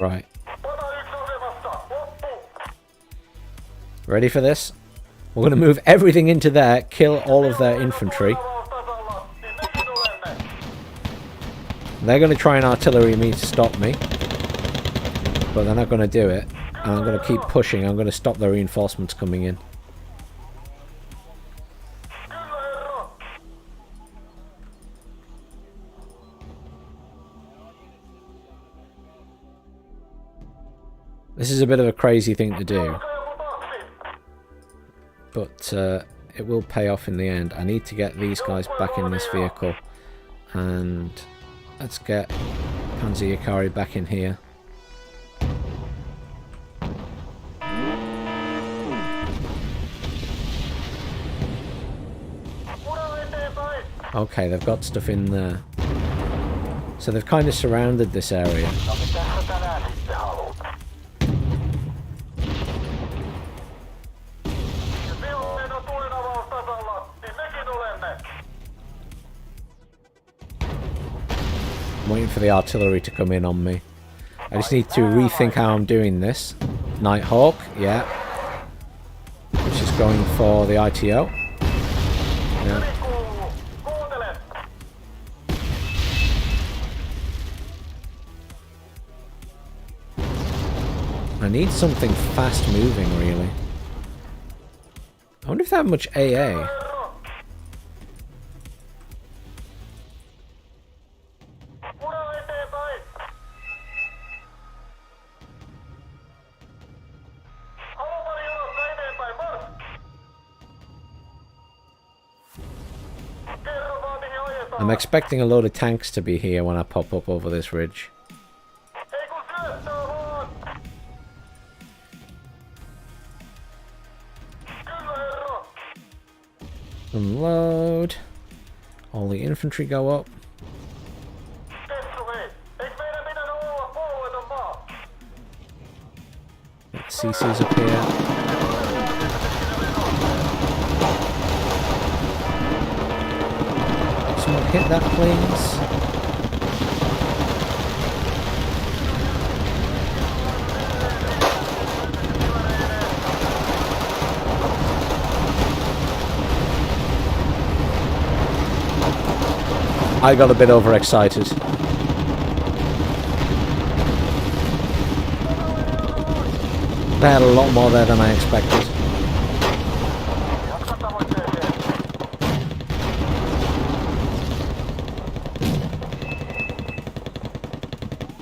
Right. Ready for this? We're going to move everything into there, kill all of their infantry. They're going to try and artillery me to stop me. But they're not going to do it. And I'm going to keep pushing. I'm going to stop the reinforcements coming in. This is a bit of a crazy thing to do, but it will pay off in the end. I need to get these guys back in this vehicle, and let's get Panzer Yukari back in here. Okay, they've got stuff in there. So they've kind of surrounded this area. I'm waiting for the artillery to come in on me. I just need to rethink how I'm doing this. Nighthawk, yeah. Which is going for the ITO. Yeah. I need something fast moving, really. I wonder if they have much AA. I'm expecting a load of tanks to be here when I pop up over this ridge. Unload. All the infantry go up. CC's up here. Someone hit that, please. I got a bit overexcited. They had a lot more there than I expected.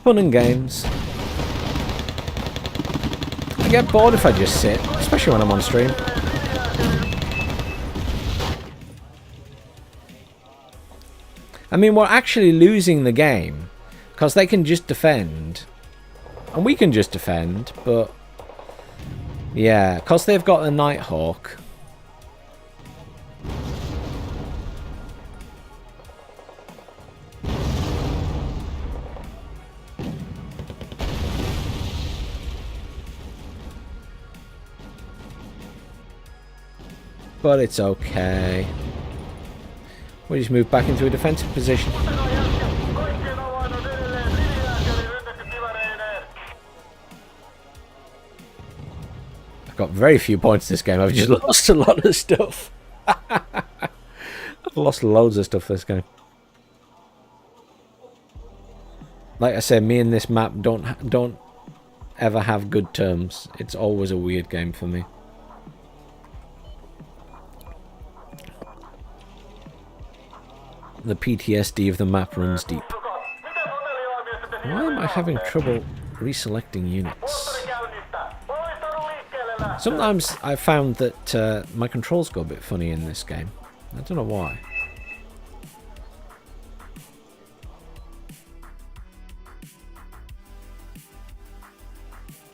Fun and games. I get bored if I just sit, especially when I'm on stream. I mean, we're actually losing the game because they can just defend and we can just defend, but yeah, because they've got a Nighthawk. But it's okay. We just move back into a defensive position. I've got very few points this game. I've just lost a lot of stuff. I've lost loads of stuff this game. Like I said, me and this map don't ever have good terms. It's always a weird game for me. The PTSD of the map runs deep. Why am I having trouble reselecting units? Sometimes I found that my controls go a bit funny in this game. I don't know why.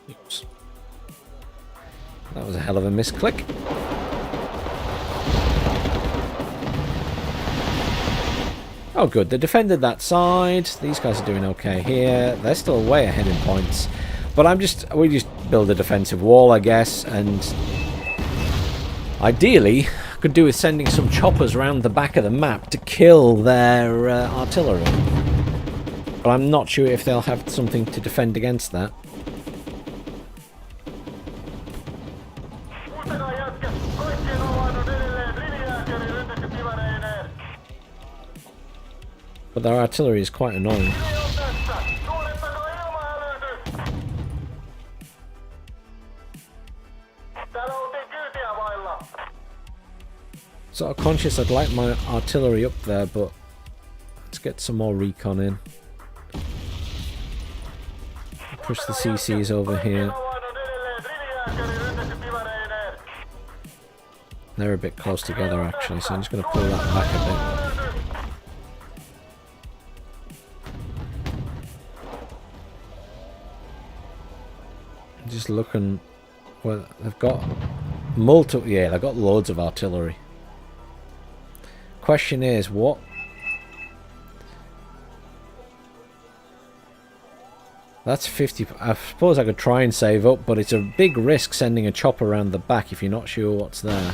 Oops. That was a hell of a misclick. Oh good, they defended that side. These guys are doing okay here. They're still way ahead in points. But we just build a defensive wall, I guess, and ideally could do with sending some choppers around the back of the map to kill their artillery. But I'm not sure if they'll have something to defend against that. But their artillery is quite annoying. Sort of conscious I'd like my artillery up there, but let's get some more recon in. Push the CCs over here. They're a bit close together actually, so I'm just going to pull that back a bit. Just looking, well, they've got multiple, yeah, they've got loads of artillery. Question is, what? That's 50, I suppose I could try and save up, but it's a big risk sending a chopper around the back if you're not sure what's there.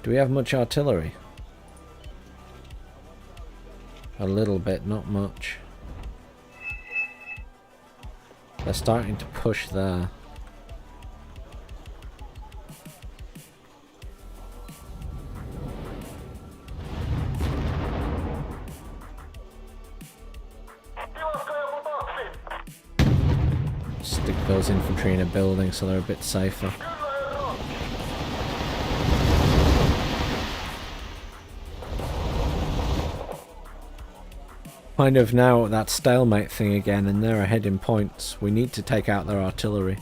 Do we have much artillery? A little bit, not much. They're starting to push there. Stick those infantry in a building so they're a bit safer. Kind of now that stalemate thing again, and they're ahead in points. We need to take out their artillery.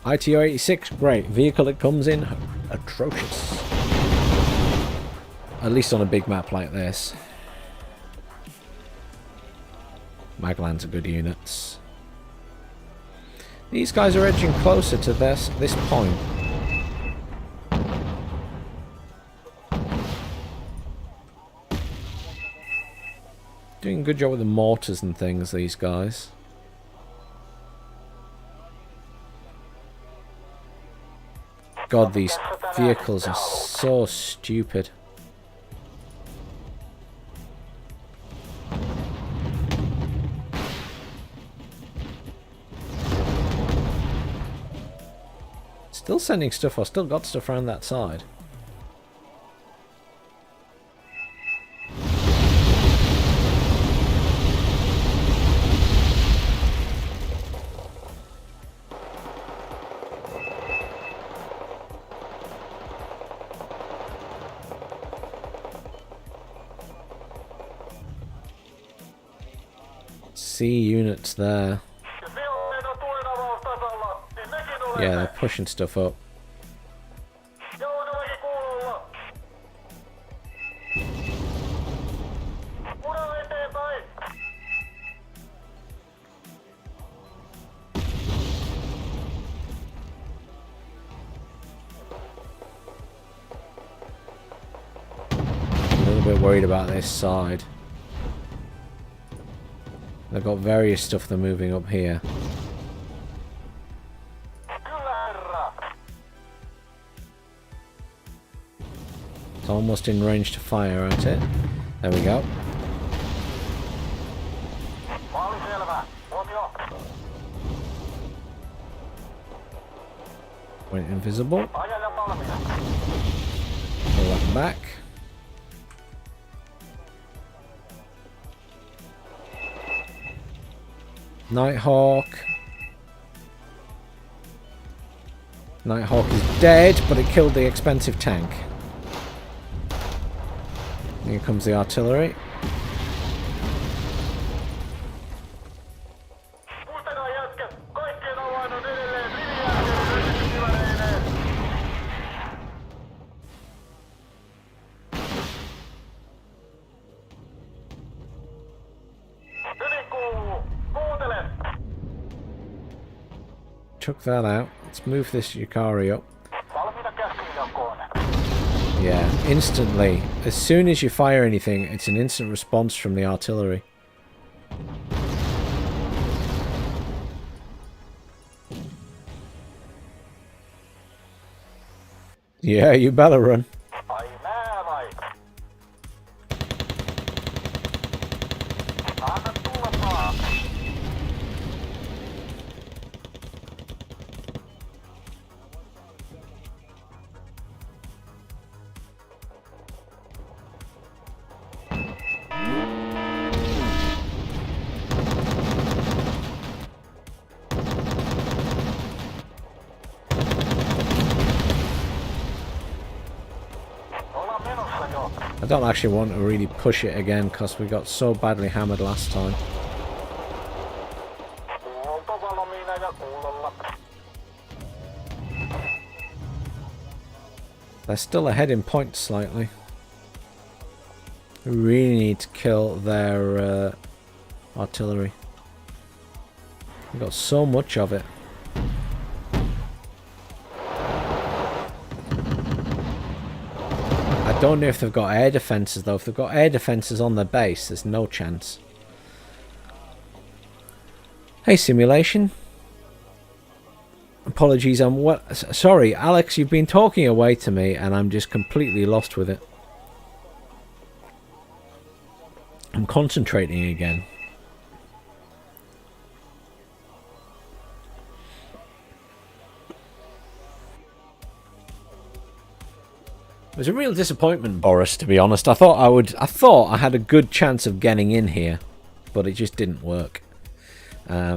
ITO 86, great. Vehicle it comes in, atrocious. At least on a big map like this. Maglans are good units. These guys are edging closer to this point. Doing a good job with the mortars and things, these guys. God, these vehicles are so stupid. Still sending stuff. I've still got stuff around that side. See units there. Yeah, they're pushing stuff up. A little bit worried about this side. They've got various stuff they're moving up here. It's almost in range to fire at it. There we go. Went invisible. Pull that back. Nighthawk. Nighthawk is dead, but it killed the expensive tank. Here comes the artillery. Took that out. Let's move this Yukari up. Yeah, instantly. As soon as you fire anything, it's an instant response from the artillery. Yeah, you better run. I don't actually want to really push it again because we got so badly hammered last time. They're still ahead in points slightly. We really need to kill their artillery. We've got so much of it. I don't know if they've got air defences though. If they've got air defences on their base, there's no chance. Hey, simulation. Apologies, sorry, Alex, you've been talking away to me and I'm just completely lost with it. I'm concentrating again. It was a real disappointment, Boris, to be honest. I thought I had a good chance of getting in here, but it just didn't work. I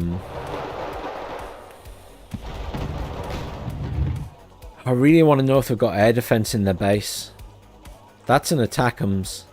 really want to know if they've got air defense in their base. That's an attackums.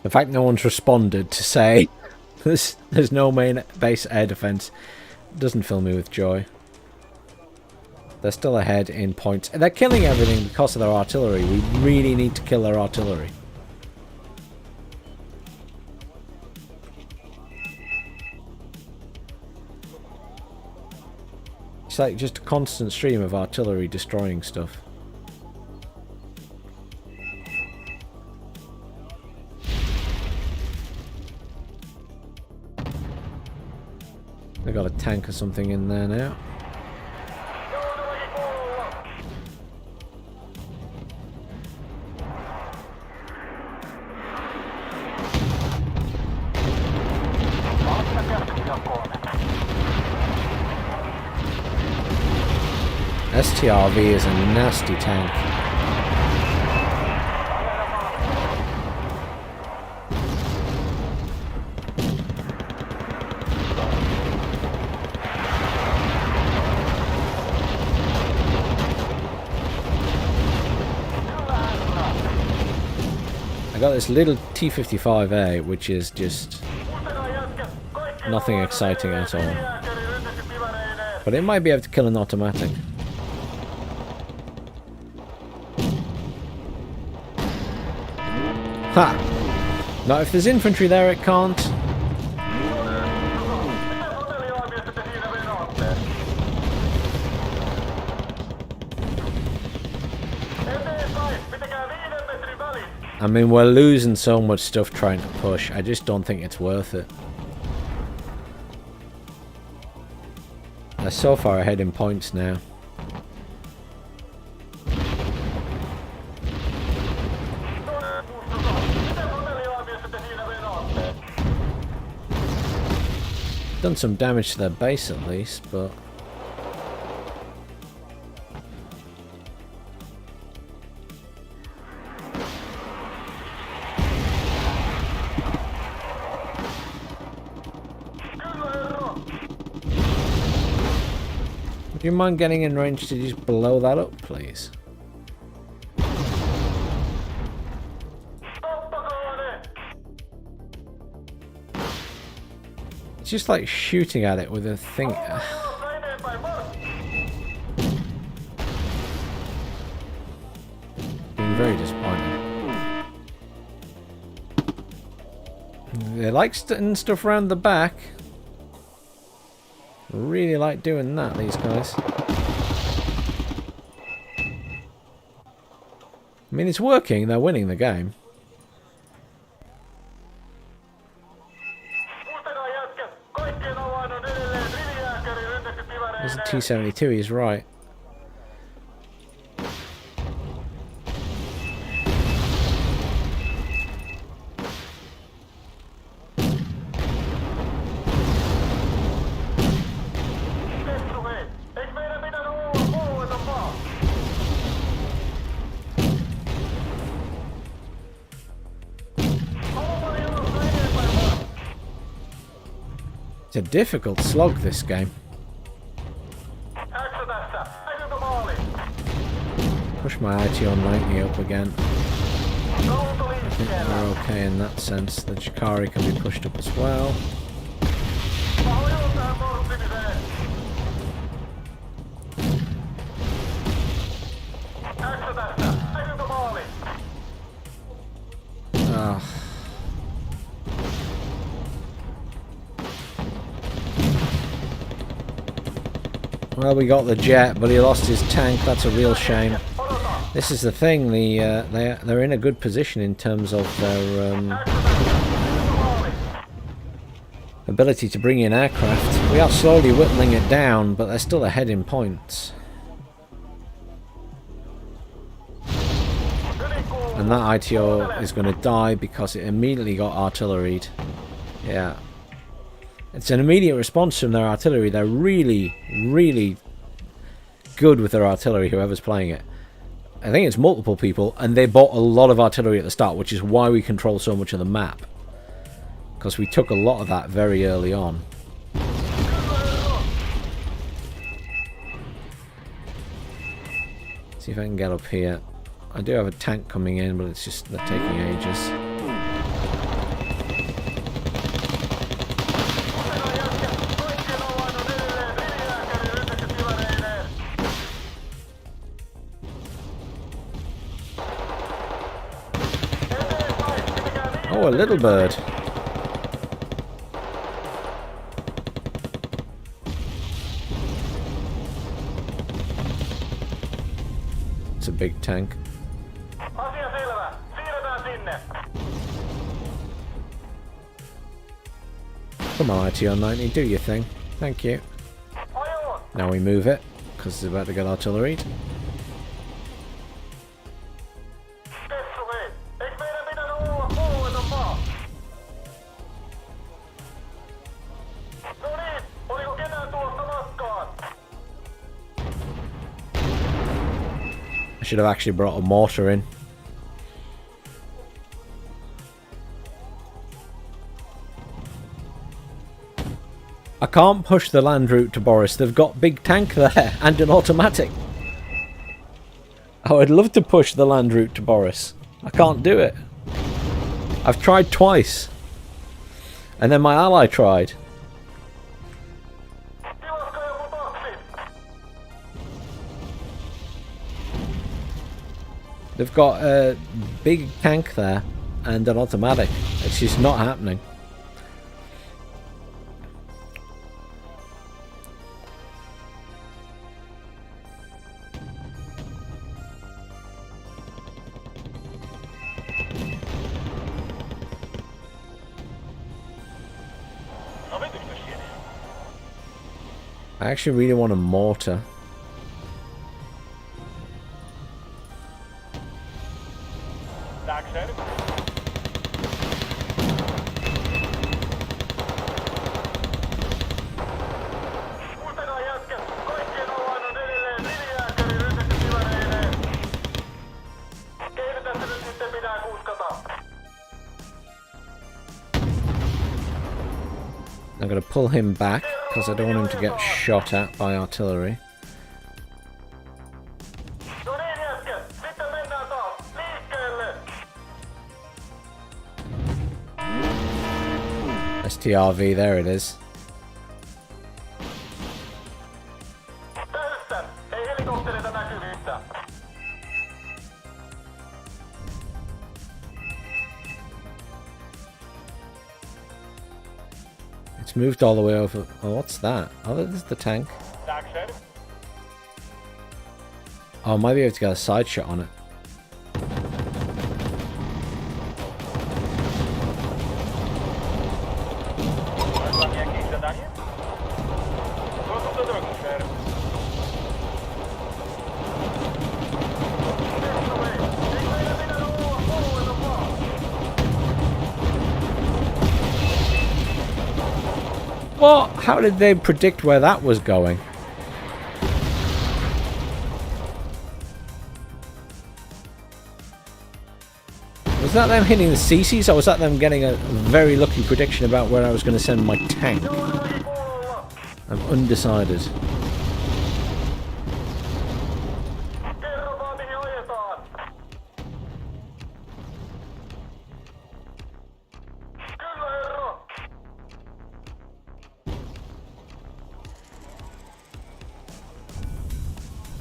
The fact no one's responded to say there's no main base air defense doesn't fill me with joy. They're still ahead in points. They're killing everything because of their artillery. We really need to kill their artillery. It's like just a constant stream of artillery destroying stuff. They got a tank or something in there now. STRV is a nasty tank. I got this little T-55A, which is just nothing exciting at all. But it might be able to kill an automatic. Ha! Now if there's infantry there, it can't. I mean, we're losing so much stuff trying to push. I just don't think it's worth it. They're so far ahead in points now. Done some damage to their base at least, but... Would you mind getting in range to just blow that up, please? It's just like shooting at it with a thing. Being very disappointing. They like sitting stuff around the back. Really like doing that, these guys. I mean, it's working. They're winning the game. There's a T-72, he's right. It's a difficult slog, this game. Push my ITO 90 up again. I think we're okay in that sense. The Chikari can be pushed up as well. Oh. Well, we got the jet, but he lost his tank. That's a real shame. This is the thing. They're in a good position in terms of their ability to bring in aircraft. We are slowly whittling it down, but they're still ahead in points. And that ITO is going to die because it immediately got artilleried. Yeah. It's an immediate response from their artillery. They're really, really good with their artillery, whoever's playing it. I think it's multiple people, and they bought a lot of artillery at the start, which is why we control so much of the map. Because we took a lot of that very early on. See if I can get up here. I do have a tank coming in, but it's just they're taking ages. Oh, a little bird. It's a big tank. Come on, ITR-90, do your thing. Thank you. Now we move it, because it's about to get artilleried. I should have actually brought a mortar in. I can't push the land route to Boris. They've got big tank there and an automatic. I would love to push the land route to Boris. I can't do it. I've tried twice. And then my ally tried. They've got a big tank there and an automatic. It's just not happening. I actually really want a mortar. I'm going to pull him back because I don't want him to get shot at by artillery. STRV, there it is. It's moved all the way over. Oh, what's that? Oh, there's the tank. Oh, I might be able to get a side shot on it. What? How did they predict where that was going? Was that them hitting the CCs, or was that them getting a very lucky prediction about where I was going to send my tank? I'm undecided.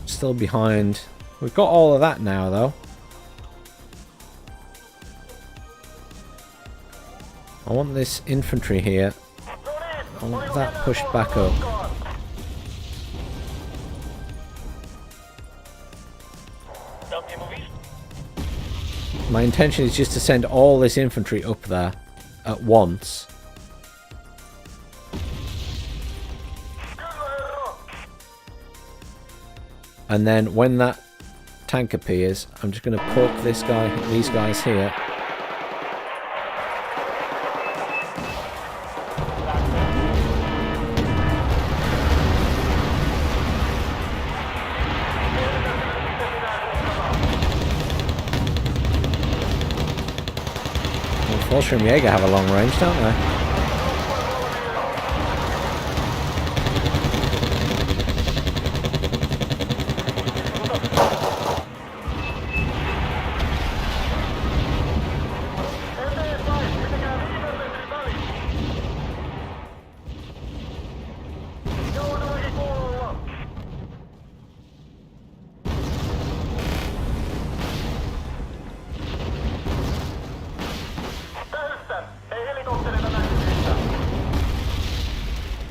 Still behind. We've got all of that now, though. I want this infantry here. I want that pushed back up. My intention is just to send all this infantry up there at once. And then when that tank appears, I'm just going to poke these guys here. Jäger have a long range, don't they?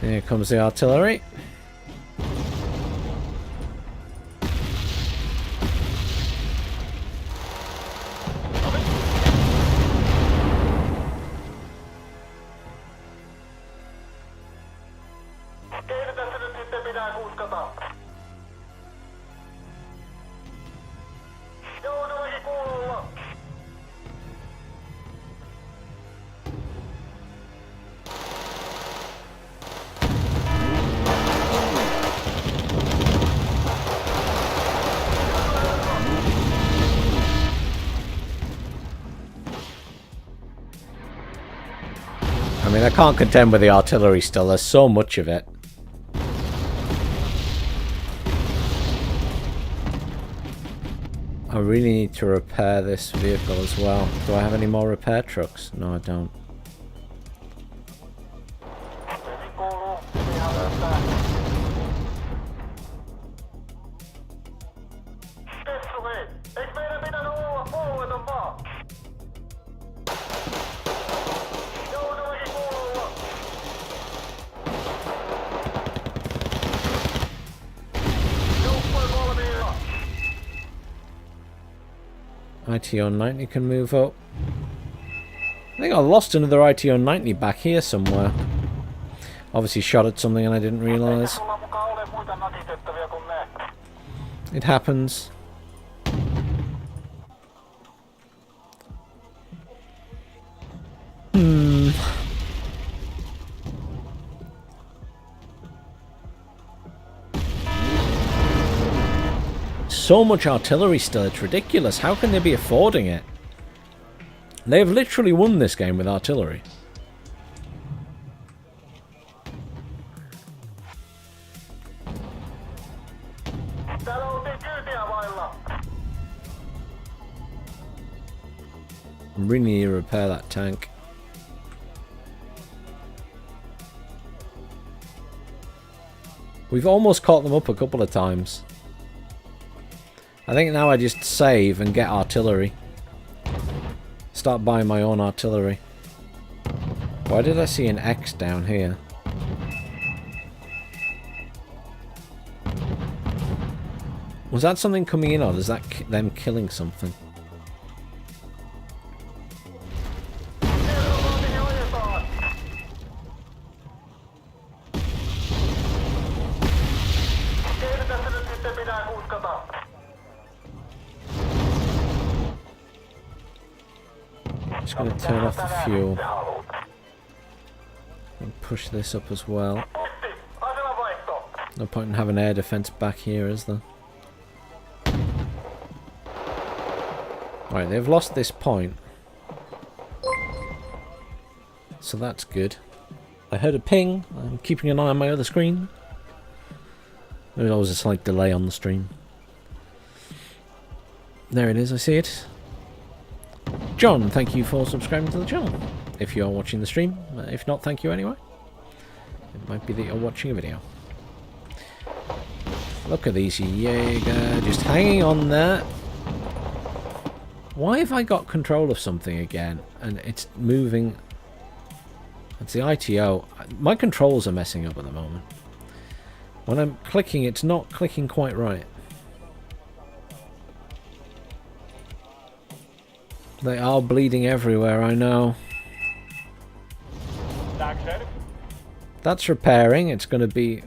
Here comes the artillery. I mean, I can't contend with the artillery still. There's so much of it. I really need to repair this vehicle as well. Do I have any more repair trucks? No, I don't. ITO-90 can move up. I think I lost another ITO-90 back here somewhere. Obviously shot at something and I didn't realise. It happens. So much artillery still, it's ridiculous. How can they be affording it? They've literally won this game with artillery. Really need to repair that tank. We've almost caught them up a couple of times. I think now I just save and get artillery. Start buying my own artillery. Why did I see an X down here? Was that something coming in, or is that them killing something? Just going to turn off the fuel and push this up as well. No point in having air defense back here, is there? Right, they've lost this point, so that's good. I heard a ping. I'm keeping an eye on my other screen. There's always a slight delay on the stream. There it is, I see it. John, thank you for subscribing to the channel. If you are watching the stream, if not, thank you anyway. It might be that you're watching a video. Look at these Jaeger just hanging on there. Why have I got control of something again and it's moving? It's the ITO. My controls are messing up at the moment. When I'm clicking, it's not clicking quite right. They are bleeding everywhere, I know. That's repairing. It's going to be...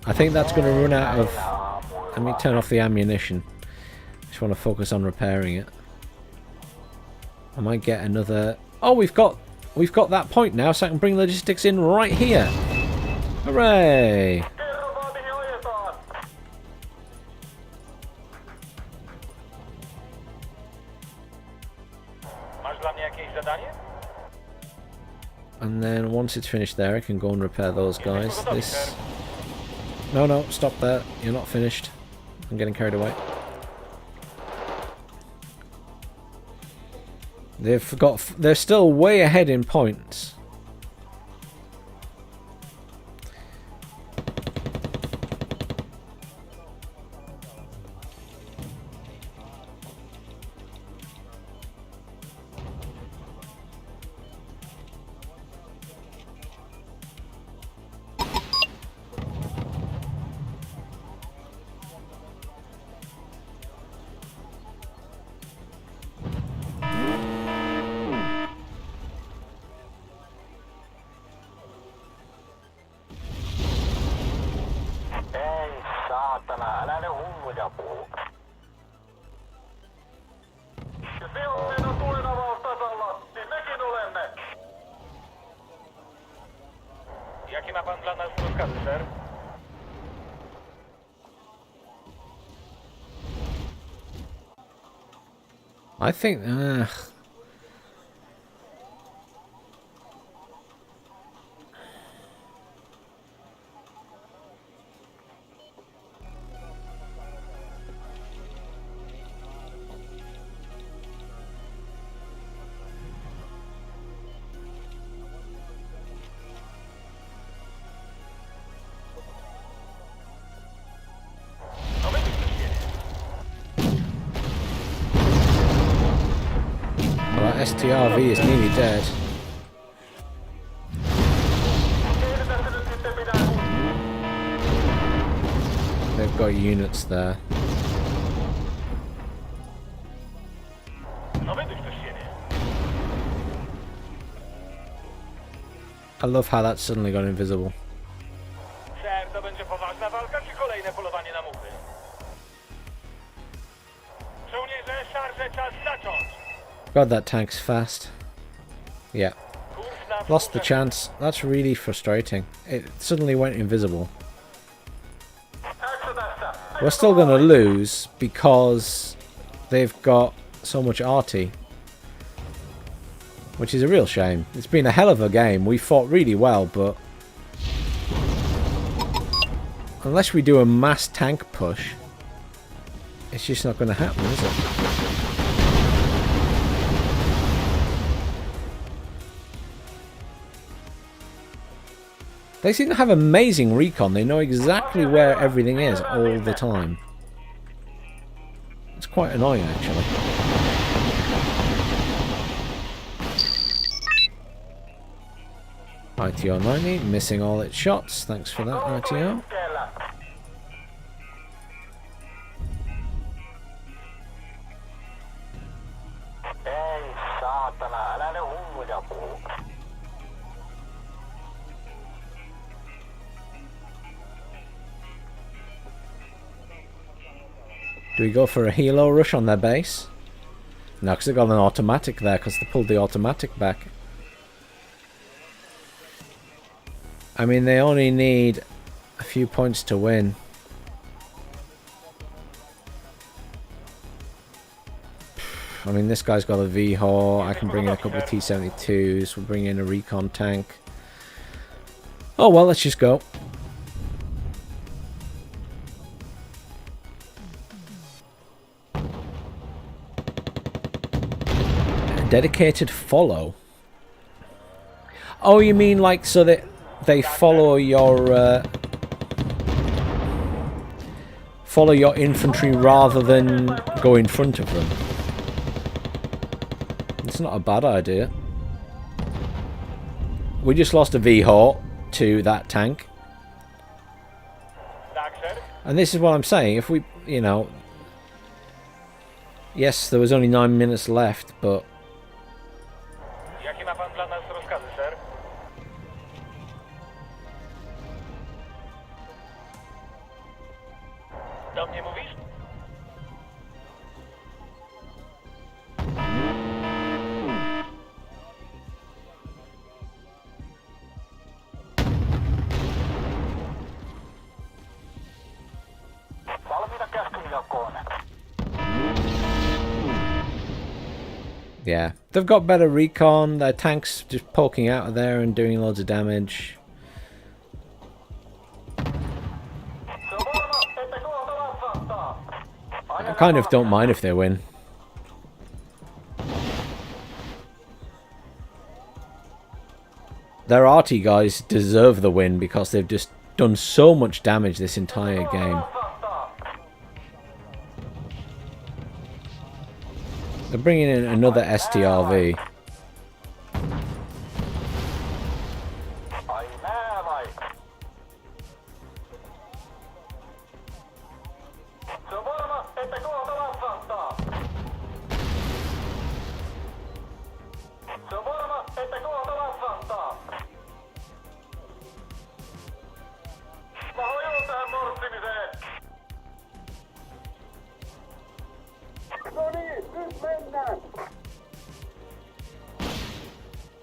I think that's going to run out of... Let me turn off the ammunition. Just want to focus on repairing it. I might get another... Oh, we've got that point now, so I can bring logistics in right here. Hooray! jakieś zadanie? And then once it's finished there, I can go and repair those guys. This... No, no, stop there. You're not finished. I'm getting carried away. They're still way ahead in points. Jakie ma pan dla nas rozkazy, ser? I think... Well, that STRV is nearly dead. They've got units there. I love how that suddenly got invisible. Ser, to będzie poważna walka, czy kolejne polowanie na muchy? Żołnierze, szarże, czas zacząć! God, that tank's fast. Yeah. Lost the chance. That's really frustrating. It suddenly went invisible. We're still going to lose because they've got so much arty. Which is a real shame. It's been a hell of a game. We fought really well, but... unless we do a mass tank push, it's just not going to happen, is it? They seem to have amazing recon. They know exactly where everything is all the time. It's quite annoying, actually. ITO 90, missing all its shots. Thanks for that, ITO. Do we go for a helo rush on their base? No, because they've got an automatic there, because they pulled the automatic back. I mean, they only need a few points to win. I mean, this guy's got a VHOR. I can bring in a couple of T-72s. We'll bring in a recon tank. Oh, well, let's just go. Dedicated follow. Oh, you mean like so that they follow your infantry rather than go in front of them? It's not a bad idea. We just lost a VHOR to that tank. And this is what I'm saying. If we, you know, yes, there was only 9 minutes left, but Jakie ma pan dla nas rozkazy, ser? Do mnie mówisz? Yeah, they've got better recon. Their tanks just poking out of there and doing loads of damage. I kind of don't mind if they win. Their RT guys deserve the win because they've just done so much damage this entire game. They're bringing in another STRV.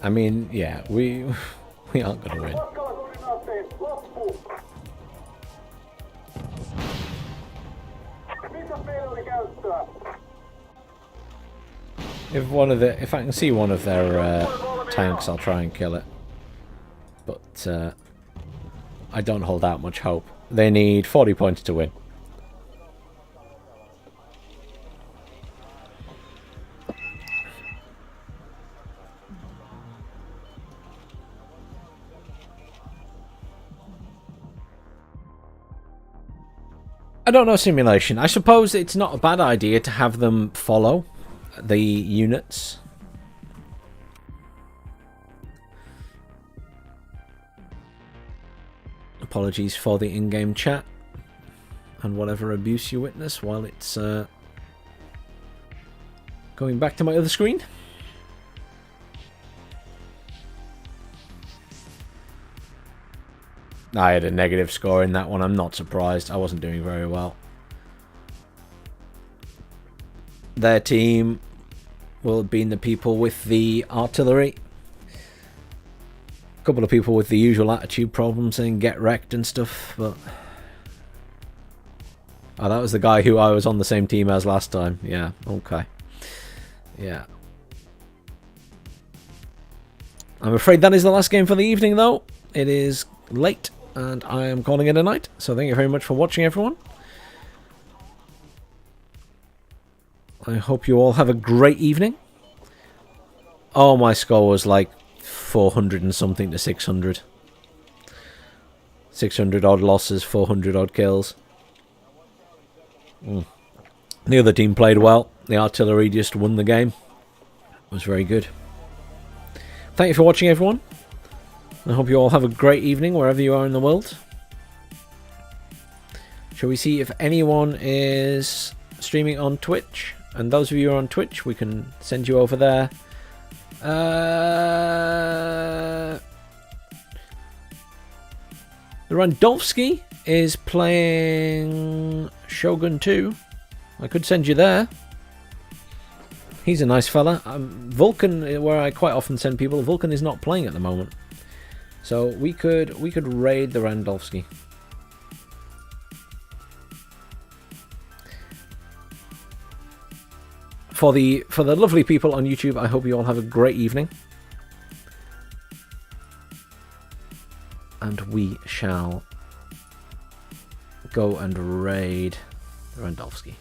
I mean, yeah, we aren't gonna win. If I can see one of their tanks, I'll try and kill it. But I don't hold out much hope. They need 40 points to win. I don't know simulation. I suppose it's not a bad idea to have them follow the units. Apologies for the in-game chat and whatever abuse you witness while it's going back to my other screen. I had a negative score in that one. I'm not surprised. I wasn't doing very well. Their team will have been the people with the artillery. A couple of people with the usual attitude problems saying get wrecked and stuff, but... Oh, that was the guy who I was on the same team as last time. Yeah, okay. Yeah. I'm afraid that is the last game for the evening, though. It is late. And I am calling it a night. So thank you very much for watching, everyone. I hope you all have a great evening. Oh, my score was like 400 and something to 600. 600 odd losses, 400 odd kills. The other team played well. The artillery just won the game. It was very good. Thank you for watching, everyone. I hope you all have a great evening wherever you are in the world. Shall we see if anyone is streaming on Twitch? And those of you who are on Twitch, we can send you over there. Randolpski is playing Shogun 2. I could send you there. He's a nice fella. Vulcan, where I quite often send people, Vulcan is not playing at the moment. So we could raid the Randolpski. For the lovely people on YouTube, I hope you all have a great evening. And we shall go and raid the Randolpski.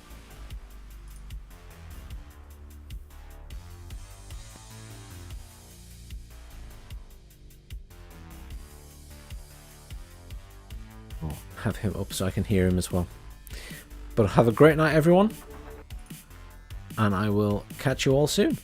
Have him up so I can hear him as well. But have a great night, everyone, and I will catch you all soon.